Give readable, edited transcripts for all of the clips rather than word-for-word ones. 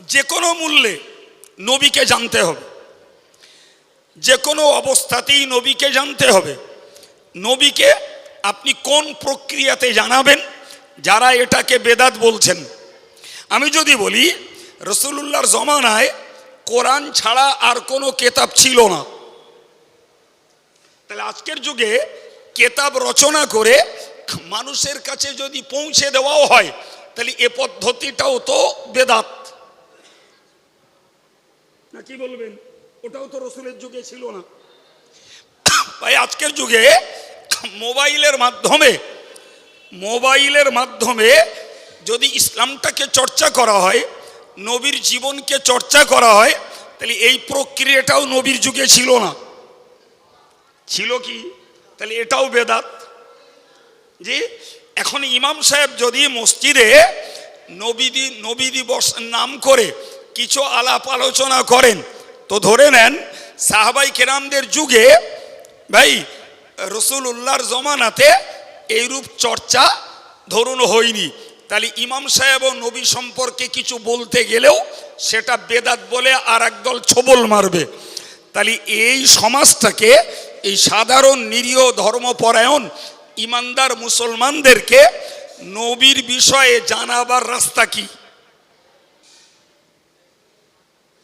যে কোনো মূল্যে নবীকে জানতে হবে, যে কোনো অবস্থাতেই নবীকে জানতে হবে। নবীকে আপনি কোন প্রক্রিয়াতে জানাবেন? যারা এটাকে বেদাত বলছেন। আমি যদি বলি রাসূলুল্লাহর জমানায় কোরআন ছাড়া আর কোনো কেতাব ছিল না, তাহলে আজকের যুগে কেতাব রচনা করে মানুষের কাছে যদি পৌঁছে দেওয়াও হয়, তাহলে এ পদ্ধতিটাও তো বেদাত, না কি বলবেন? ওটাও তো রসুলের যুগে ছিল না। ভাই আজকের যুগে মোবাইলের মাধ্যমে যদি ইসলামটাকে চর্চা করা হয়, নবীর জীবনকে চর্চা করা হয়, তাহলে এই প্রক্রিয়াটাও নবীর যুগে ছিল না। ছিল কি? তাহলে এটাও বেদাত। জি, এখন ইমাম সাহেব যদি মসজিদে নবী দিবস নাম করে কিছু আলাপ আলোচনা করেন, তো ধরে নেন সাহাবাই কেরামদের যুগে ভাই রাসূলুল্লাহর জমানাতে এইরূপ চর্চা ধরুন হয়নি, তাহলে ইমাম সাহেব ও নবী সম্পর্কে কিছু বলতে গেলেও সেটা বেদাত বলে আর একদল ছোবল মারবে। তাহলে এই সমাজটাকে, এই সাধারণ নিরীহ ধর্মপরায়ণ ইমানদার মুসলমানদেরকে নবীর বিষয়ে জানাবার রাস্তা কি?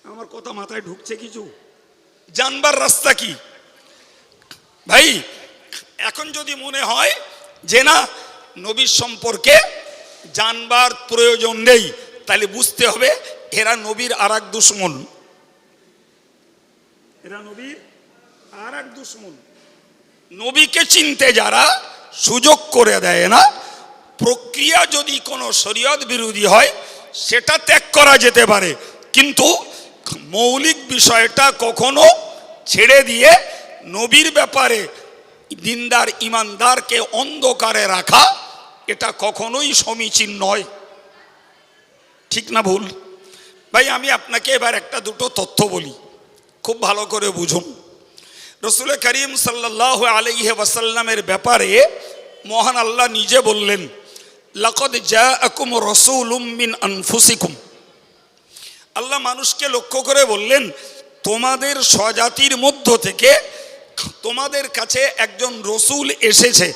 আমার কথা মাথায় ঢুকছে কিছু? জানবার রাস্তা কি? ভাই এখন যদি মনে হয় যে না নবীর সম্পর্কে জানবার প্রয়োজন নেই, তাহলে বুঝতে হবে এরা নবীর আর এক দুশ্মন, এরা নবীর আর এক দুশ্মন। নবীকে চিনতে যারা সুযোগ করে দেয় না, প্রক্রিয়া যদি কোনো শরীয়ত বিরোধী হয় সেটা ত্যাগ করা যেতে পারে, কিন্তু মৌলিক বিষয়টা কখনো ছেড়ে দিয়ে নবীর ব্যাপারে দিনদার ইমানদারকে অন্ধকারে রাখা এটা কখনোই সমীচীন নয়। ঠিক না ভুল? ভাই আমি আপনাকে এবার একটা দুটো তথ্য বলি, খুব ভালো করে বুঝুন। রসুল করিম সাল্লাল্লাহু আলাইহি ওয়াসাল্লামের ব্যাপারে মহান আল্লাহ নিজে বললেন, লাকাদ জাআকুম রাসূলুম মিন আনফুসিকুম। আল্লাহ মানুষকে লক্ষ্য করে বললেন, তোমাদের স্বজাতির মধ্য থেকে তোমাদের কাছে একজন রসুল এসেছে,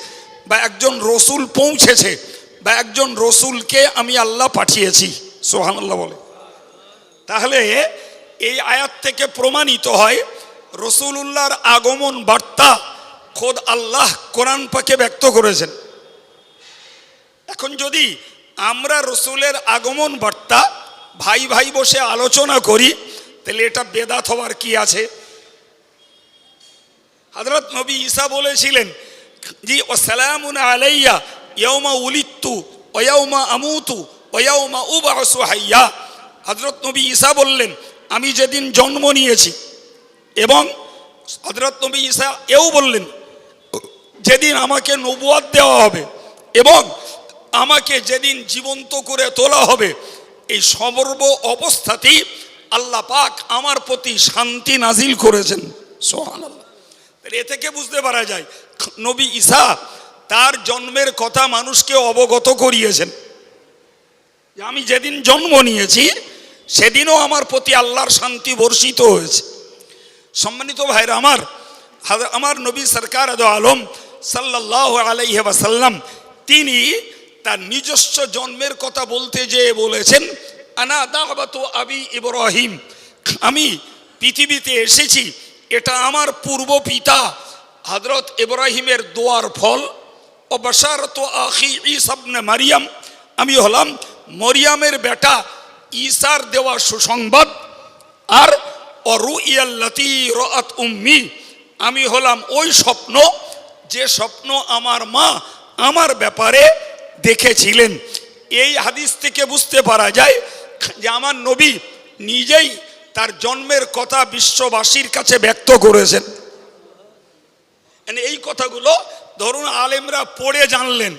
বা একজন রসুল পৌঁছেছে, বা একজন রসুলকে আমি আল্লাহ পাঠিয়েছি। সুবহানাল্লাহ বলে। তাহলে এই আয়াত থেকে প্রমাণিত হয় রসুলুল্লাহর আগমন বার্তা খোদ আল্লাহ কোরআন পাকে ব্যক্ত করেছেন। এখন যদি আমরা রসুলের আগমন বার্তা ভাই ভাই বসে আলোচনা করি, তাহলে এটা বেদাত হওয়ার কি আছে? হযরত নবী ঈসা বলেছিলেন জি ওয়াসালামুন আলাইয়া ইয়াউমা উলিদতু ওয়া ইয়াউমা আমুতু ওয়া ইয়াউমা উবআসু হাইয়া। হযরত নবী ঈসা বললেন, আমি যেদিন জন্ম নিয়েছি, এবং হযরত নবী ঈসা এও বললেন যেদিন আমাকে নবুয়ত দেওয়া হবে এবং আমাকে যেদিন জীবন্ত করে তোলা হবে, এই সর্ব অবস্থাতেই আল্লাহ পাক আমার প্রতি শান্তি নাজিল করেছেন। সুবহানাল্লাহ। এ থেকে বুঝতে পারা যায় নবী ঈসা তার জন্মের কথা মানুষকে অবগত করিয়েছেন, যে আমি যেদিন জন্ম নিয়েছি সেদিনও আমার প্রতি আল্লাহর শান্তি বর্ষিত হয়েছে। সম্মানিত ভাইরা আমার নবী সরকার দো আলম সাল্লাল্লাহু আলাইহি ওয়াসাল্লাম তিনি তার নিজস্ব জন্মের কথা বলতে যেয়ে বলেছেন, আনা দাওয়াতু আবি ইব্রাহিম, আমি পৃথিবীতে এসেছি এটা আমার পূর্ব পিতা হযরত ইব্রাহিমের দোয়ার ফল। ও বাশারাতু আখি ঈসা ইবনে মারইয়াম, আমি হলাম মরিয়ামের বেটা ঈসার দেওয়া সুসংবাদ। আর অরুইয়াল্লাতী রাআত উম্মি, আমি হলাম ওই স্বপ্ন যে স্বপ্ন আমার মা আমার ব্যাপারে দেখেছিলেন। এই হাদিস থেকে বুঝতে পারা যায় যে আমার নবী নিজেই তার জন্মের কথা বিশ্ববাসীর কাছে ব্যক্ত করেছেন। এই কথাগুলো ধরুন আলেমরা পড়ে জানলেন,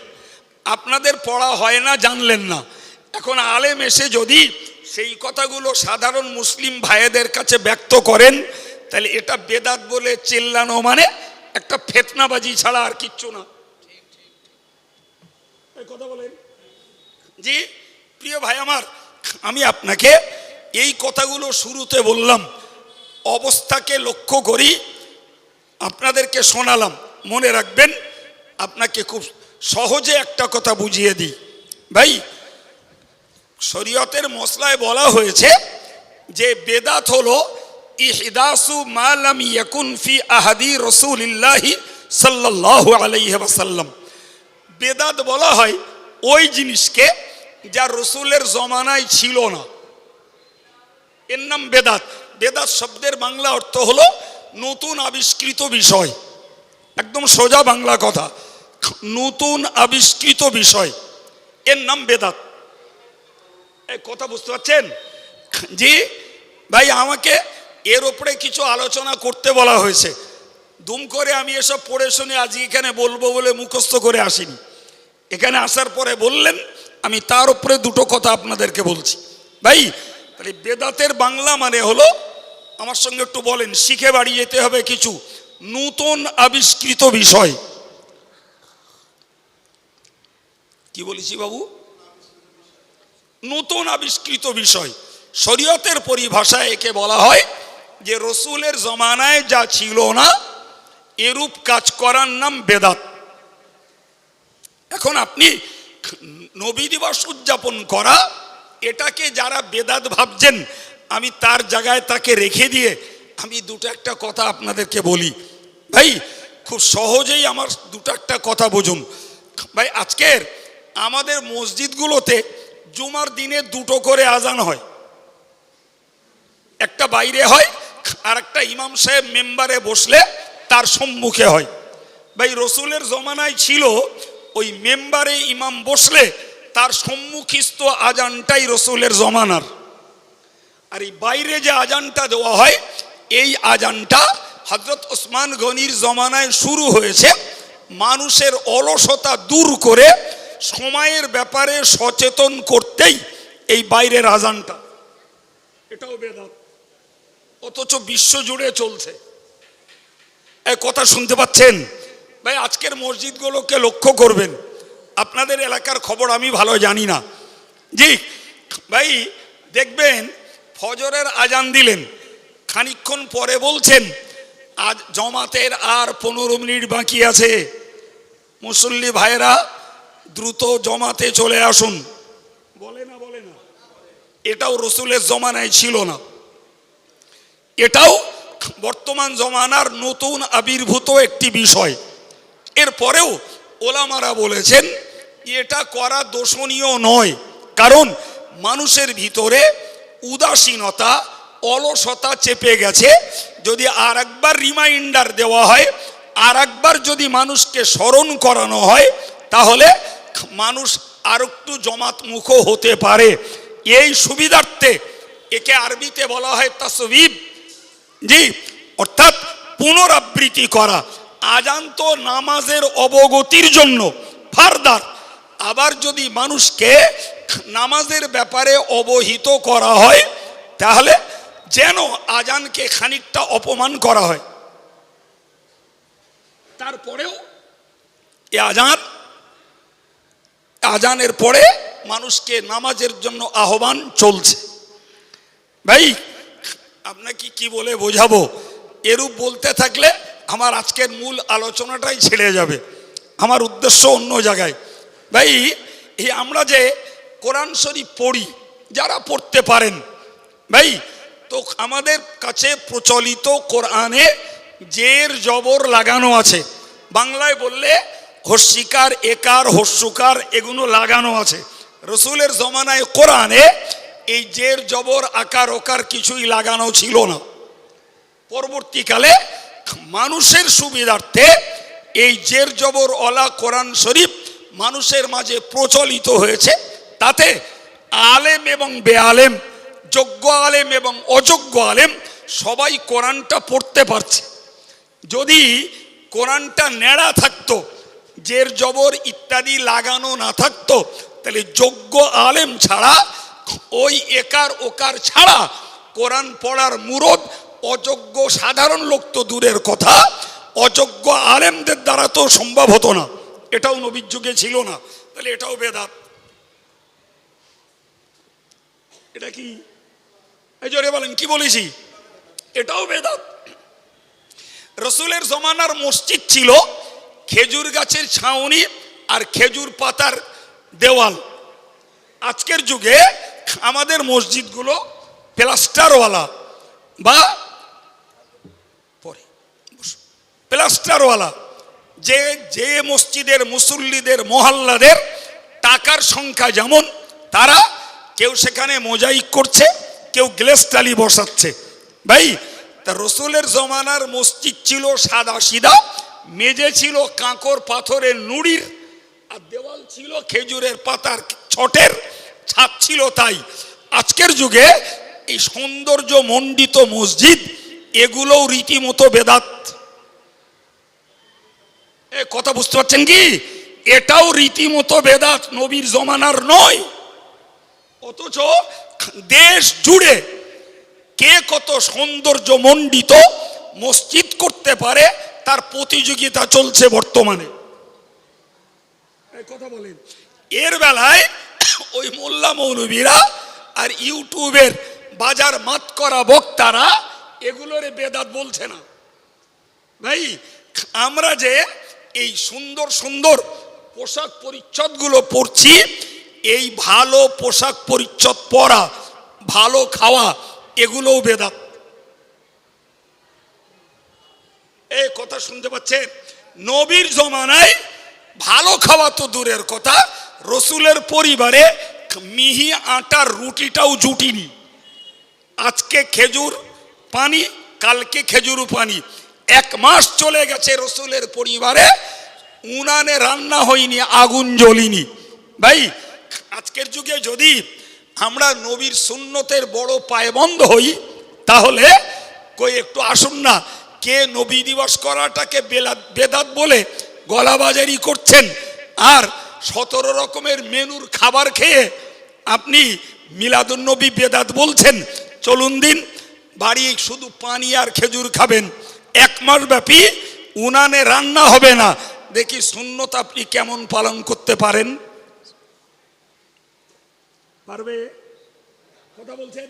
আপনাদের পড়া হয় না, জানলেন না। এখন আলেম এসে যদি সেই কথাগুলো সাধারণ মুসলিম ভাইদের কাছে ব্যক্ত করেন, তাহলে এটা বেদাত বলে চিল্লানো মানে একটা ফিতনাবাজি ছাড়া আর কিচ্ছু না। কথা বলেন জি প্রিয় ভাই আমার, আমি আপনাকে এই কথাগুলো শুরুতে বললাম, অবস্থাকে লক্ষ্য করি আপনাদেরকে শোনালাম। মনে রাখবেন, আপনাকে খুব সহজে একটা কথা বুঝিয়ে দিই ভাই। শরীয়তের মসলায় বলা হয়েছে যে বেদাত হলো ইহদাসু মা লাম ইয়াকুন ফি আহাদি রাসূলিল্লাহি সাল্লাল্লাহু আলাইহি ওয়াসাল্লাম। বেদাত বলা হয় ওই জিনিসকে যা রসুলের জমানায় ছিল না, এর নাম বেদাত। বেদাত শব্দের বাংলা অর্থ হলো নতুন আবিষ্কৃত বিষয়। একদম সোজা বাংলা কথা, নতুন আবিষ্কৃত বিষয়, এর নাম বেদাত। এই কথা বুঝতে পারছেন? জি ভাই, আমাকে এর উপরে কিছু আলোচনা করতে বলা হয়েছে। দুম করে আমি এসব পড়ে শুনে আজ এখানে বলবো বলে মুখস্থ করে আসিনি। এখানে আসার পরে বললেন, আমি তার উপরে দুটো কথা আপনাদেরকে বলছি ভাই। তাহলে বেদাতের বাংলা মানে হলো, আমার সঙ্গে একটু বলেন, শিখে বাড়ি যেতে হবে কিছু নতুন আবিষ্কৃত বিষয়। কি বলেছি বাবু? নতুন আবিষ্কৃত বিষয়। শরীয়তের পরিভাষায় একে বলা হয় যে রসুলের জমানায় যা ছিল না এরূপ কাজ করার নাম বেদাত। এখন আপনি নবী দিবস উদযাপন করা, এটাকে যারা বেদাত ভাবছেন, আমি তার জায়গায় তাকে রেখে দিয়ে আমি দুটো একটা কথা আপনাদেরকে বলি ভাই। খুব সহজেই আমার দুটো একটা কথা বুঝুন ভাই। আজকের আমাদের মসজিদগুলোতে জুমার দিনে দুটো করে আজান হয়, একটা বাইরে হয় আর একটা ইমাম সাহেব মেম্বারে বসলে তার সম্মুখে হয়। ভাই রসুলের জমানায় ছিল ওই মেম্বারে ইমাম বসলে তার সম্মুখস্থ আজানটাই রসুলের জমানার। আর এই বাইরে যে আজানটা দেওয়া হয়, এই আজানটা হযরত ওসমান গনির জমানায় শুরু হয়েছে। মানুষের অলসতা দূর করে সময়ের ব্যাপারে সচেতন করতেই এই বাইরের আজানটা। এটাও বেদাত, অথচ বিশ্ব জুড়ে চলছে। এই কথা শুনতে পাচ্ছেন ভাই? আজকের মসজিদগুলোকে লক্ষ্য করবেন। আপনাদের এলাকার খবর আমি ভালো জানি না। জি ভাই, দেখবেন ফজরের আজান দিলেন, খানিকক্ষণ পরে বলছেন আজ জমাতের আর 15 মিনিট বাকি আছে, মুসল্লি ভাইরা দ্রুত জমাতে চলে আসুন। বলে না? বলে না? এটাও রসুলের জমানায় ছিল না। এটাও বর্তমান জমানার নতুন আবির্ভূত একটি বিষয়। এরপরেও ওলামারা বলেছেন এটা করা দোষণীয় নয়, কারণ মানুষের ভিতরে উদাসীনতা, অলসতা চেপে গেছে। যদি আর একবার রিমাইন্ডার দেওয়া হয়, আর একবার যদি মানুষকে স্মরণ করানো হয়, তাহলে মানুষ আর একটু জমাতমুখ হতে পারে। এই সুবিধার্থে একে আরবিতে বলা হয় তাসবিব। জি, অর্থাৎ পুনরাবৃত্তি করা। আজান তো নামাজের অবগতির জন্য ফারদার। আবার যদি মানুষকে নামাজের ব্যাপারে অবহিত করা হয়, তাহলে যেন আজানকে খানিকটা অপমান করা হয়। তারপরেও এই আজানের পরে মানুষকে নামাজের জন্য আহ্বান চলছে। ভাই আপনাকে কি বলে বোঝাবো? এরূপ বলতে থাকলে আমার আজকের মূল আলোচনাটাই ছেড়ে যাবে। আমার উদ্দেশ্য অন্য জায়গায়। ভাই এই আমরা যে কোরআন শরীফ পড়ি, যারা পড়তে পারেন ভাই, তো আমাদের কাছে প্রচলিত কোরআনে জের জবর লাগানো আছে। বাংলায় বললে হস্যিকার, একার, হস্যকার এগুলো লাগানো আছে। রসুলের জমানায় কোরআনে এই জের জবর আকার ওকার কিছুই লাগানো ছিল না। পরবর্তীকালে মানুষের সুবিধার্থে এই জের জবর ওয়ালা কোরআন শরীফ মানুষের মাঝে প্রচলিত হয়েছে। তাতে আলেম এবং বেআলেম, যোগ্য আলেম এবং অযোগ্য আলেম সবাই কোরআনটা পড়তে পারছে। যদি কোরআনটা ন্যাড়া থাকতো, জের জবর ইত্যাদি লাগানো না থাকতো, তাহলে যোগ্য আলেম ছাড়া, ওই একার ওকার ছাড়া কোরআন পড়ার মুরদ অযোগ্য সাধারণ লোক তো দূরের কথা, অযোগ্য আলেমদের দ্বারা তো সম্ভব হতো না। এটাও নবীর যুগে ছিল না। তাহলে এটাও বেদাত। এটা কি এই জোরে বলেন কি বলেছি? এটাও বেদাত। রসুলের জমানার মসজিদ ছিল খেজুর গাছের ছাউনি আর খেজুর পাতার দেওয়াল। আজকের যুগে আমাদের মসজিদগুলো প্লাস্টারওয়ালা বা প্লাস্টারওয়ালা। যে যে মসজিদের মুসল্লিদের মহল্লাদের টাকার সংখ্যা যেমন, তারা কেউ সেখানে মোজাইক করছে, কেউ গ্লেস টালি বসাচ্ছে। ভাই, তা রসুলের জমানার মসজিদ ছিল সাদা সিধা, মেঝে ছিল কাঁকর পাথরের নুড়ির, আর দেওয়াল ছিল খেজুরের পাতার ছটের, ছাদ ছিল তাই। আজকের যুগে এই সৌন্দর্য মণ্ডিত মসজিদ এগুলোও রীতিমতো বেদাত। কথা বুঝতে পারছেন কি? এটাও রীতিমতো বেদাত, নবীর জমানার নয়। অথচ দেশ জুড়ে কে কত সৌন্দর্য মণ্ডিত মসজিদ করতে পারে তার প্রতিযোগিতা চলছে বর্তমানে। কথা বলেন। এর বেলায় ওই মোল্লা মৌলবীরা আর ইউটিউবের বাজার মাত করা বক্তারা এগুলোরে বেদাত বলছে না। ভাই, আমরা যে এই সুন্দর সুন্দর পোশাক পরিচ্ছদগুলো পরছি, এই ভালো পোশাক পরিচ্ছদ পরা, ভালো খাওয়া, এগুলোও বেদাত। এই কথা শুনতে পাচ্ছেন? নবীর জমানায় ভালো খাওয়া তো দূরের কথা, রসুলের পরিবারে মিহি আটার রুটিটাও জুটিনি। আজকে খেজুর পানি, কালকে খেজুর পানি। 1 মাস চলে গেছে রসুলের পরিবারে উনানে রান্না হয়নি, আগুন জ্বলিনি। ভাই, আজকের যুগে যদি আমরা নবীর সুন্নতের বড় পায়বন্ধ হই, তাহলে কই একটু আসুন না, কে নবী দিবস করাটাকে বেদাত বলে গলাবাজারি করছেন, আর 17 রকমের মেনুর খাবার খেয়ে আপনি মিলাদুন্নবী বেদাত বলছেন। চলুন দিন বাড়ি শুধু পানি আর খেজুর খাবেন, 1 মাস ব্যাপী উনানে রান্না হবে না, দেখি সুন্নত আপনি কেমন পালন করতে পারেন। পারবে? কথা বলছেন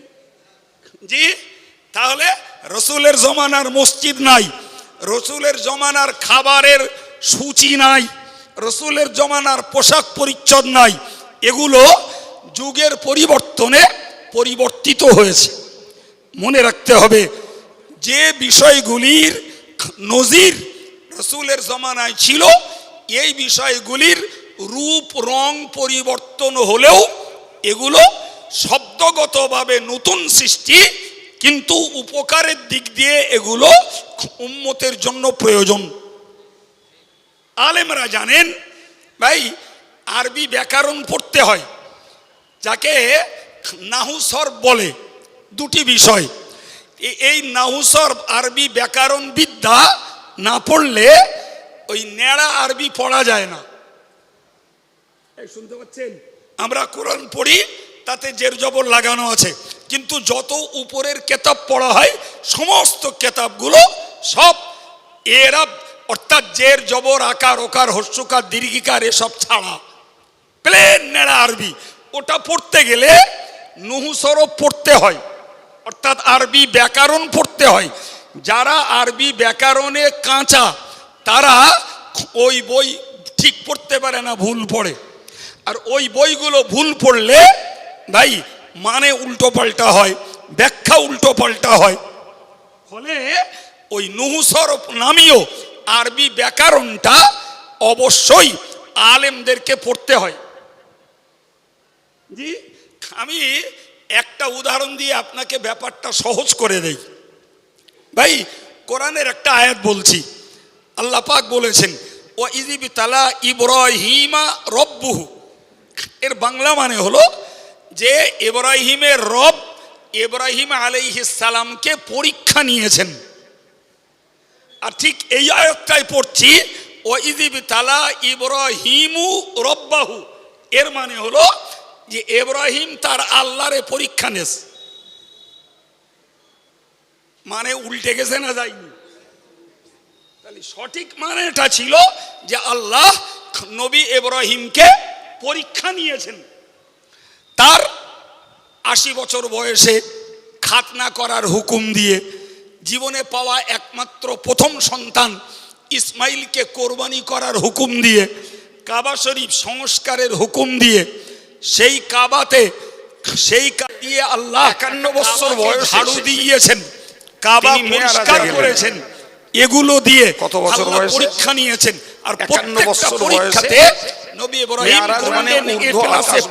জি? তাহলে রসুলের জমানার মসজিদ নাই, রসুলের জমানার খাবারের সূচি নাই, রসুলের জমানার পোশাক পরিচ্ছদ নাই। এগুলো যুগের পরিবর্তনে পরিবর্তিত হয়েছে। মনে রাখতে হবে, যে বিষয়গুলির নজির রসুলের জমানায় ছিল, এই বিষয়গুলির রূপ রং পরিবর্তন হলেও এগুলো শব্দগতভাবে নতুন সৃষ্টি, কিন্তু উপকারের দিক দিয়ে এগুলো উম্মতের জন্য প্রয়োজন। আলেমরা জানেন ভাই, আরবি ব্যাকরণ পড়তে হয়, যাকে নাহু সরফ বলে। 2টি বিষয়, এই নাহু সরফ আরবি ব্যাকরণ বিদ্যা না পড়লে ওই নেড়া আরবি পড়া যায় না। শুনতে পাচ্ছেন? আমরা কোরআন পড়ি, তাতে জের জবর লাগানো আছে, কিন্তু যত উপরের কেতাব পড়া হয় সমস্ত কেতাবগুলো সব এরাব, অর্থাৎ জের জবর আকার ওকার হস্যকার দীর্ঘিকার এসব ছাড়া প্লেন নেড়া আরবি। ওটা পড়তে গেলে নুহু সরফ পড়তে হয়, অর্থাৎ আরবি ব্যাকরণ পড়তে হয়। যারা আরবি ব্যাকরণে কাঁচা, তারা ওই বই ঠিক পড়তে পারে না, ভুল পড়ে। আর ওই বইগুলো ভুল পড়লে ভাই মানে উল্টো পাল্টা হয়, ব্যাখ্যা উল্টো পাল্টা হয়। ফলে ওই নুহু সরফ নামীয় আরবি ব্যাকরণটা অবশ্যই আলেমদেরকে পড়তে হয়। জি, আমি একটা উদাহরণ দিয়ে আপনাকে ব্যাপারটা সহজ করে দেই। ভাই, কোরআনের একটা আয়াত বলছি, আল্লাহ পাক বলেছেন ও ইযিবতালা ইব্রাহিমা রব্বুহু। এর বাংলা মানে হলো যে ইব্রাহিমের রব ইব্রাহিম আলাইহিস সালামকে পরীক্ষা নিয়েছেন। আর ঠিক এই আয়াতটাই পড়ছি ও ইযিবতালা ইব্রাহিমু রব্বাহু। এর মানে হলো যে ইব্রাহিম তার আল্লাহরে পরীক্ষা নিয়েছে। মানে উল্টে গেছে না যায়নি? তাহলে সঠিক মানেটা ছিল যে আল্লাহ নবী ইব্রাহিমকে পরীক্ষা নিয়েছেন। তার 80 বছর বয়সে খাতনা করার হুকুম দিয়ে, জীবনে পাওয়া একমাত্র প্রথম সন্তান ইসমাইলকে কোরবানি করার হুকুম দিয়ে, কাবা শরীফ সংস্কারের হুকুম দিয়ে, সেই কাবাতে দিয়ে আল্লাহ 51 বছর বয়স ঝাড়ু দিয়েছেন, কাবা পরিষ্কার করেছেন, এগুলো দিয়ে কত বছর বয়সে পরীক্ষা নিয়েছেন। আর 51 বছর পরীক্ষাতে নবী ইব্রাহিম মানে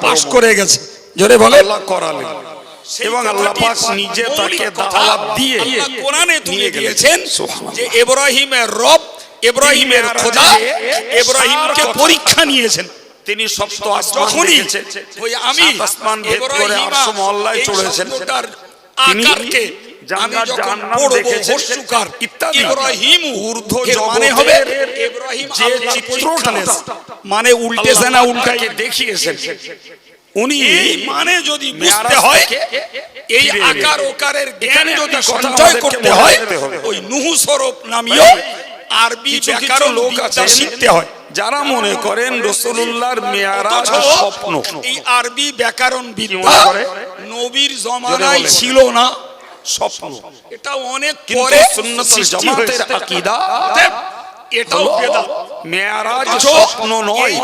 পাস করে গেছে। জোরে বলে আল্লাহ করালেন এবং আল্লাহ পাক নিজে তাকে দাওয়াত দিয়ে আল্লাহ কোরআনে তুলে দিয়েছেন যে ইব্রাহিমের রব, ইব্রাহিমের খোদা ইব্রাহিমকে পরীক্ষা নিয়েছেন। তিনি সপ্ত আসমান দেখেছেন, ওই আমি আসমান ভেদ করে আরশ মহল্লায় চড়েছেন, তিনি জান্নাত জাহান্নাম দেখেছেন ইত্যাদি। ইব্রাহিম ঊর্ধ্ব মানে হবে জগতের ইব্রাহিম যে চিত্রটা মানে উল্টেছে না উল্টাকে দেখিয়েছেন, উনি মানে যদি বুঝতে হয় এই আকার ওকারের জ্ঞান যদি সঞ্চয় করতে হয়, ওই নুহু সরফ নামীয় আরবি ব্যাকরণ লোক আছে শিখতে হয়। যারা মনে করেন রাসূলুল্লাহর মেরাজ স্বপ্ন, এই আরবি ব্যাকরণ বিদ্যা নবীর জমানায় ছিল না, স্বপ্ন। এটা অনেক পরে সুন্নাতুল জামাতের আকীদা এটাও বেদাত। মেরাজ স্বপ্ন নয়,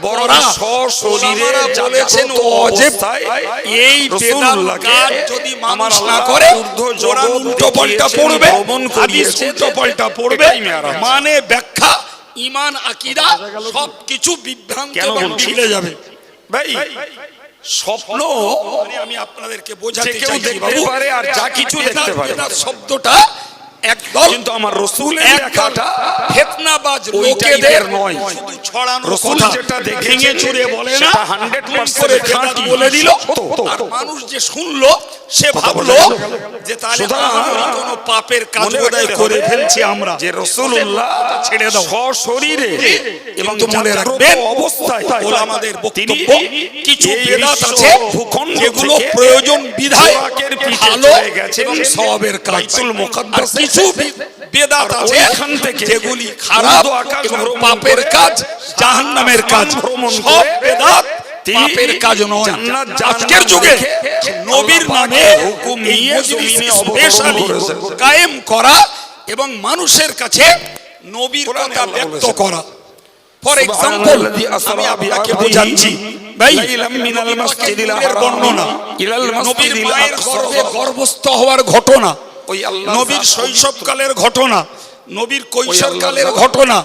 বরং সশরীরে বলেছেন ওয়াজিব। এই বেদাত কাজ যদি মানুষ না করে কোরআন উল্টো পাল্টা পড়বে, হাদিস উল্টো পাল্টা পড়বে, মানে ব্যাখ্যা ঈমান আকীদা সবকিছু বিভ্রান্ত এবং ছিলে যাবে। ভাই স্বপ্ন মানে আমি আপনাদেরকে বোঝাতে কেউ চাইছি দেখতে বাবু, পারে আর যা কিছু দেখতে পারে। বেদাত শব্দটা একদল, কিন্তু আমার রাসূলের লেখাটা ফিতনাবাজ ওই লোকেদের টাইপের নয়। শুধু ছড়ানো রাসূল কথা যেটা দেখেছেন ভেঙে চুরে বলে না, সেটা 100% করে বেদাত খাঁটি বলে দিল। সত্য। আর মানুষ যে শুনলো সে ভাবলো যে তাহলে আমরা কোনো পাপের কাজ বোধহয় করে ফেলছি আমরা, যে রাসূলুল্লাহ ছেড়ে দাও সশরীরে এবং কিন্তু মনে রাখবেন অবস্থায় ওলামাদের বক্তব্য কিছু এই বেদাত বিশ্ব আছে ভূখণ্ড যেগুলো থেকে প্রয়োজন বিধায় বুরাকের পিঠে ভালো চলে গেছে এবং সওয়াবের কাজ, বাইতুল আর মুকাদ্দাসে কিছু বেদাত আছে ওইখান থেকে যেগুলি খারাপ আকাশ এবং ভ্রমণ পাপের করে, কাজ, জাহান্নামের কাজ। ভ্রমণ সব করে বেদাত তিনি পাপের কাজ নয়। জান্নাত আজকের যুগে নবীর নামে হুকুম এই নিয়ে জমিনে অবতরণ স্পেশালি করেছেন। কায়েম করা এবং মানুষের কাছে নবীর কথা ব্যক্ত করা। ফর এক্সাম্পল আমি আপনাকে বোঝাচ্ছি ভাই, নবীর বর্ণনা, নবীর মায়ের গর্ভে গর্ভস্থ হওয়ার ঘটনা, নবীর শৈশবকালের ঘটনা, নবীর কৈশোরকালের ঘটনা,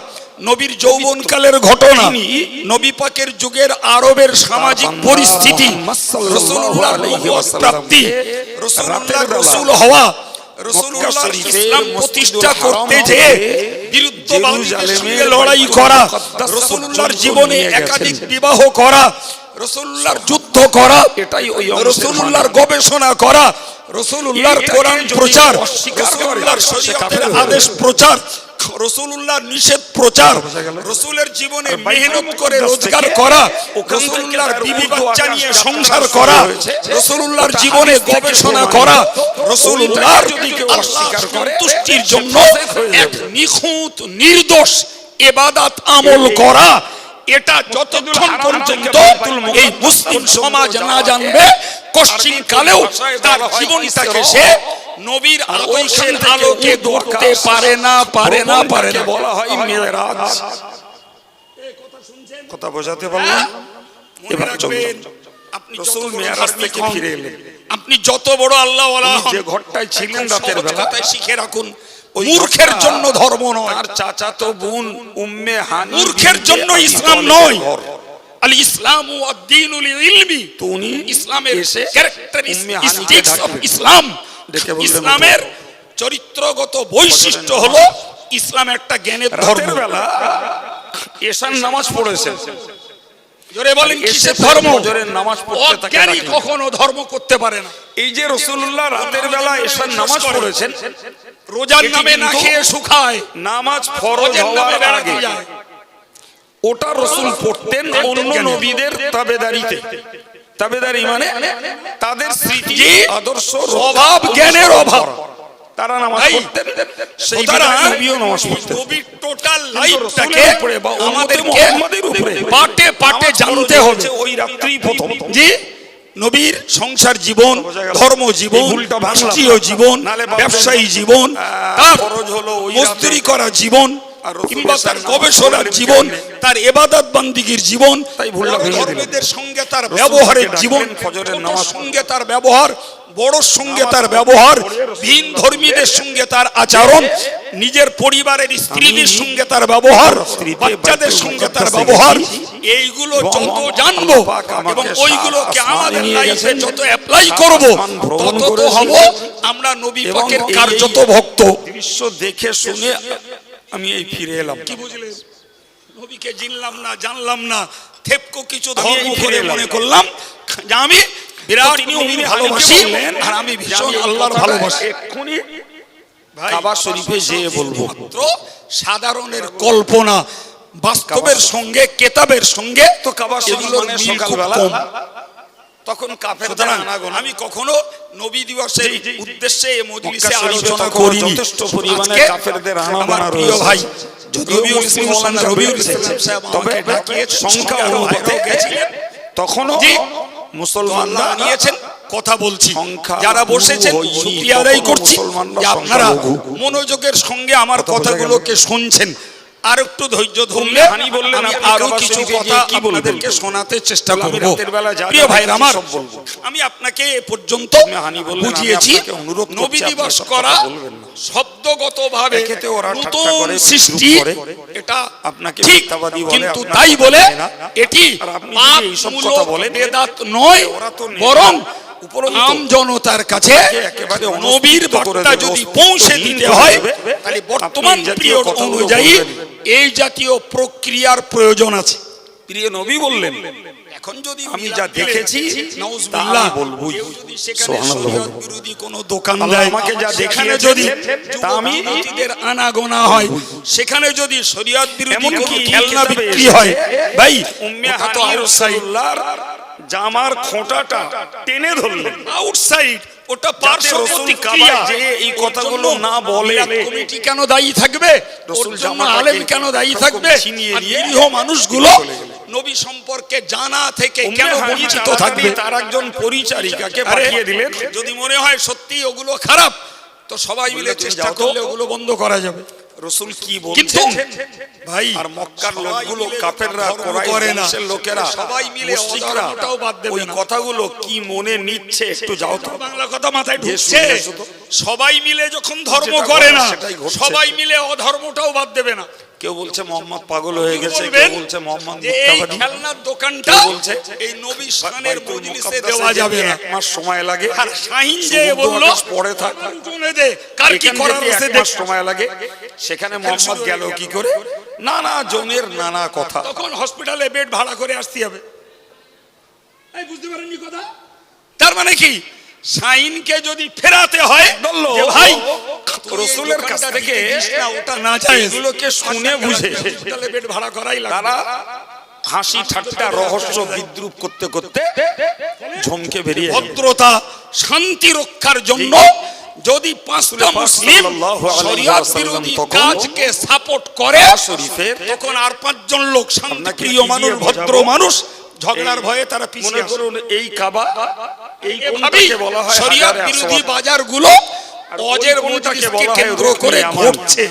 নবীর যৌবনকালের ঘটনা, নবী পাকের যুগের আরবের সামাজিক পরিস্থিতি, রাসূলুল্লাহর নবুয়ত প্রাপ্তি, রাসূলুল্লাহর রাসূল হওয়া, রাসূলুল্লাহর ইসলাম প্রতিষ্ঠা করতে যে বিরুদ্ধবাদীদের সঙ্গে লড়াই করা, রাসূলুল্লাহর জীবনে একাধিক বিবাহ করা, রাসূলুল্লাহর যুদ্ধ করা, এটাই ওই রাসূলুল্লাহর গবেষণা করা, রাসূলুল্লাহর কোরআন প্রচার, রাসূলুল্লাহর শরীয়তের আদেশ প্রচার, রাসূলুল্লাহর নিষেধ প্রচার, রাসূলের জীবনে মেহনত করে রোজগার করা, রাসূলুল্লাহর বিবি বাচ্চা নিয়ে সংসার করা, রাসূলুল্লাহর জীবনে গবেষণা করা, রাসূলুল্লাহর আল্লাহর সন্তুষ্টির জন্য এক নিখুঁত নির্দোষ ইবাদত আমল করা, এটা যতক্ষণ পর্যন্ত এই মুসলিম সমাজ না জানবে, কশ্চিন কালেও তার জীবনটাকে সে নবীর আদর্শের আলোকে ধরতে পারে না। বলা হয় মেরাজ। কথা বোঝাতে পারলাম? এবার চলুন, আপনি রাসূল মেরাজ থেকে ফিরে এলেন। আপনি যত বড় আল্লাহ ওয়ালা হন, যে ঘরটায় ছিলেন রাতের বেলা, কথাই শিখে রাখুন, মূর্খের জন্য ধর্ম নয়। তার চাচাতো বোন উম্মে হানি মূর্খের জন্য ইসলাম নয়। আল ইসলামু আদ-দীনুল ইলমি, উনি ইসলামের এসে ক্যারেক্টারিস্টিক্স অফ ইসলাম, ইসলামের চরিত্রগত বৈশিষ্ট্য হলো ইসলাম একটা জ্ঞানের ধর্ম। বেলা এশার নামাজ পড়েছেন, জোরে বলেন কিসের ধর্ম? ফজরের নামাজ পড়তে থাকে। অজ্ঞানী কখনো ধর্ম করতে পারে না। এই যে রাসূলুল্লাহ রাতের বেলা এশার নামাজ পড়েছেন, রোজার নামে না খেয়ে শুকায়, নামাজ ফরজ হওয়ার আগে ওটা রাসূল পড়তেন অন্য নবীদের তাবেদারিতে। তাবেদারি মানে তাদের স্মৃতি, আদর্শ, স্বভাব জ্ঞানের অভাব। তারা নামাজ পড়তেন, সেই নবীও নামাজ পড়তেন। নবীর টোটাল লাইফটাকে আমাদেরকে মুহাম্মাদের উপরে পাটে পাটে জানতে হবে। ওই রাত্রি প্রথম জি, নবীর সংসার জীবন, ধর্ম জীবন, রাষ্ট্রীয় জীবন, ব্যবসায়ী জীবন, তার মস্তিরি করা জীবন, কিংবা তার গবেষণার জীবন, তার ইবাদত বান্দিগির জীবন, ধর্মীদের সঙ্গে তার ব্যবহারের জীবন, সঙ্গে তার ব্যবহার, বড়র সঙ্গে তার ব্যবহার, ভিন ধর্মীদের সঙ্গে তার আচরণ, নিজের পরিবারের স্ত্রীদের সঙ্গে তার ব্যবহার, বাচ্চাদের সঙ্গে তার ব্যবহার, এইগুলো যত জানবো এবং ওইগুলোকে আমাদের লাইফে যত অ্যাপ্লাই করব, তত তো হব আমরা নবী পাকের কার্যত ভক্ত। দৃশ্য দেখে শুনে আমি এই ফিরে এলাম। কি বুঝলেন? নবীকে জানলাম না, থেপকো কিছু ধর্ম করে মনে করলাম যে আমি বিরাট নবীর ভালোবাসি আর আমি ভীষণ আল্লাহর ভালোবাসি। এক্ষুনি কাবা শরীফে যেয়ে বলবো, মাত্র সাধারণের কল্পনা, বাস্তবের সঙ্গে কেতাবের সঙ্গে তো কাবা শরীফ মানে সকালবেলা তখন কাফেরদের আনাগোনা। আমি কখনো নবী দিবসের উদ্দেশ্যে এই মজলিসে আলোচনা করিনি। যথেষ্ট পরিমাণে কাফেরদের আনাগোনা প্রিয় রয়েছে। ভাই রবিউল ইসলাম সাহেব তবে সংখ্যা অনুপাতে তখনও মুসলমানরা নিয়েছেন। কথা বলছি, যারা বসেছেন শুকরিয়া আদায় করছি যে আপনারা মনোযোগের সঙ্গে আমার কথাগুলোকে শুনছেন। আর একটু ধৈর্য ধরলে আমি আরো কিছু কথা আপনাদেরকে শোনাতে চেষ্টা করব। প্রিয় ভাইরা আমার, আমি আপনাকে এ পর্যন্ত বুঝিয়েছি নবী দিবস করা শব্দগতভাবে নতুন সৃষ্টি, এটা আপনাকে মিথ্যাবাদী বলে, কিন্তু তাই বলে এটি পাপমূলক বেদাত নয়, বরং আম জনতার কাছে নবীর বার্তা যদি পৌঁছে দিতে হয় তাহলে বর্তমান পিরিয়ড অনুযায়ী এই জাতীয় প্রক্রিয়ার প্রয়োজন আছে। প্রিয় নবী বললেন, এখন যদি আমি যা দেখেছি নাউজুবিল্লাহ বলবো, সেখানে শরীয়ত বিরোধী কোনো দোকান দেয়, আমাকে যা সেখানে যদি আমি নিজেদের আনাগোনা হয়, সেখানে যদি শরীয়ত বিরোধী কোনো খেলনা বিক্রি হয়, ভাই উম্মে হানি রাসূলুল্লাহর জামার খোঁটাটা টেনে ধরলেন আউটসাইড, ওটা পার্শ্ব প্রতিক্রিয়া। যে এই কথাগুলো না বলে কমিটি কেন দায়ী থাকবে? রাসূল জামাত আলেম কেন দায়ী থাকবে? নিরীহ মানুষগুলো নবী সম্পর্কে জানা থেকে কেন বঞ্চিত থাকবে? তার একজন পরিচারিকাকে পাঠিয়ে দিলেন। যদি মনে হয় সত্যি ওগুলো খারাপ, তো সবাই মিলে চেষ্টা করলে ওগুলো বন্ধ করা যাবে। রাসূল কি বলছেন ভাই? আর মক্কার লোকগুলো কাফেররা করে না, লোকেরা সবাই মিলে মুশরিকরাও বাদ দেবে ওই কথাগুলো কি মনে নিচ্ছে একটু যাও তো। বাংলা কথা মাথায় ঢুকছে? সবাই মিলে যখন ধর্ম করে না, সবাই মিলে অধর্মটাও বাদ দেবে না। কেউ বলছে মোহাম্মদ পাগল হয়ে গেছে, কেউ বলছে মোহাম্মদ মিথ্যাবাদী। এই খেলনার দোকানটা বলছে এই নবী শানের মজলিসে দেওয়া যাবে না, 1 মাস সময় লাগে। আর শাহিন যে বলল পড়ে থাক শুনে দে, কার কি করার আছে 1 মাস সময় লাগে। সেখানে মোহাম্মদ গেল কি করে? নানা জনের নানা কথা। তখন হসপিটালে বেড ভাড়া করে আসতে হবে। এই বুঝতে পারেননি কথা? তার মানে কি, শাহিনকে যদি ফেরাতে হয় যে ভাই রাসূলের কাছ থেকে ওটা না চাই, এগুলোকে শুনে বুঝে হসপিটালে বেড ভাড়া করাই লাগবে। তারা হাসি ঠাট্টা রহস্য বিদ্রুপ করতে করতে ঝমকে বেরিয়ে ভদ্রতা শান্তি রক্ষার জন্য যদি পাঁচটা মুসলিম শরিয়ত বিরোধী কাজকে সাপোর্ট করে শরীফের, তখন আর 5 জন লোক শান্তিপ্রিয় মানুষ, ভদ্র মানুষ, ঝগড়ার ভয়ে তারা পিছিয়ে আসে। এই কাবা, এই কোনটাকে বলা হয় শরিয়ত বিরোধী বাজারগুলো অজের মজলিসকে কেন্দ্র করে ঘটছে।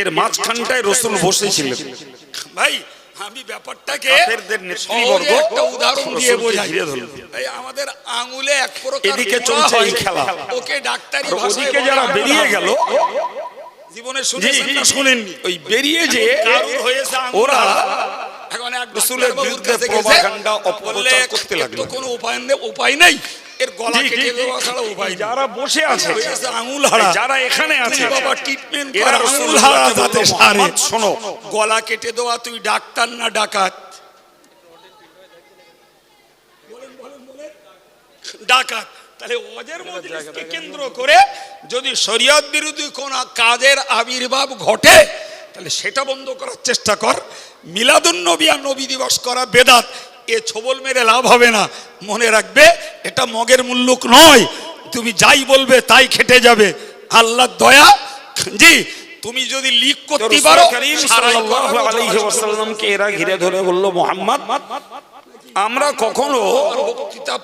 এর মাঝখানটায় রাসূল বসেছিলেন। ভাই আমি ব্যাপারটাকে কাফেরদের নেতৃবর্গ একটা উদাহরণ দিয়ে বোঝাই। ঘিরে ধরল। ভাই আমাদের আঙ্গুলে এক প্রকার এদিকে চলছে এই খেলা, ওকে ডাক্তারি ভাষায় ওদিকে যারা বেরিয়ে গেল, জীবনে শুনেছেন না শুনেননি, ওই বেরিয়ে যে ওরা এখন এক রাসূলের বিরুদ্ধে প্রপাগান্ডা অপপ্রচার করতে লাগলো। কোনো উপায় নেই, এর গলা কেটে দেওয়া ছাড়া উপায় নেই। যারা বসে আছে আঙুল হারা, যারা এখানে আছে বাবা ট্রিটমেন্ট করে আঙুল হারা যাতে সারে। শোনো, গলা কেটে দেওয়া, তুই ডাক্তার না ডাকাত? ডাকাত। তাহলে ওদের মজলিসকে কেন্দ্র করে যদি শরিয়ত বিরোধী কোন কাজের আবির্ভাব ঘটে, তাহলে সেটা বন্ধ করার চেষ্টা কর। মিলাদুন নবী আর নবী দিবস করা বেদাত, এ ছবল মেরে লাভ হবে না। মনে রাখবে, এটা মগের মুল্লুক নয়। তুমি যাই বলবে তাই খেটে যাবে। আল্লাহর দয়া, জি তুমি যদি লিক করতে পারো। সাল্লাল্লাহু আলাইহি ওয়াসাল্লামকে এরা ঘিরে ধরে বলল, মুহাম্মদ আমরা কখনো বক্তৃতা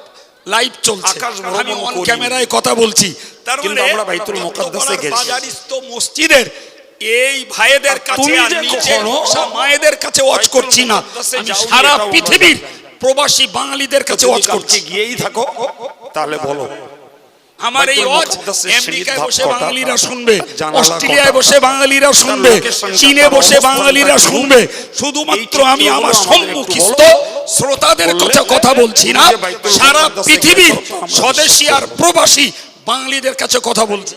লাইভ চলছে, আকাশ ভ্রমণ আমি অন করিনি। ক্যামেরায় কথা বলছি, তার কিন্তু মানে আমরা বাইতুল মুকাদ্দাসে গেছি। বাজারিস্ত মসজিদের এই ভাইদের কাছে তুমি আর যে নিচে কখনো বসা মায়েদের কাছে ওয়াজ করছি না, মুকাদ্দাসে আমি যাওনি, সারা এটাও পৃথিবীর প্রবাসী বাঙালিদের কাছে ওয়াজ করছি। কাছে গিয়েই থাকো, তাহলে বলো আমার এই বাইতুল ওয়াজ মুকাদ্দাসের আমেরিকায় সিঁড়ির বসে ধাপ কটা, বাঙালিরা শুনবে, জানালা অস্ট্রেলিয়ায় কটা, বসে বাঙালিরা শুনবে, লোকেশনটা চীনে তার বসে অবস্থানটা বাঙালিরা কি? শুনবে। শুধুমাত্র এই আমি আমার চিত্রগুলো আমাদের সম্মুখস্থ একটু শ্রোতাদের বললে কথা বলছি না, যে বাইতুল সারা মুকাদ্দাসে পৃথিবীর গেছো, আমরা স্বদেশী আর প্রবাসী বাঙালিদের কাছে কথা বলছি।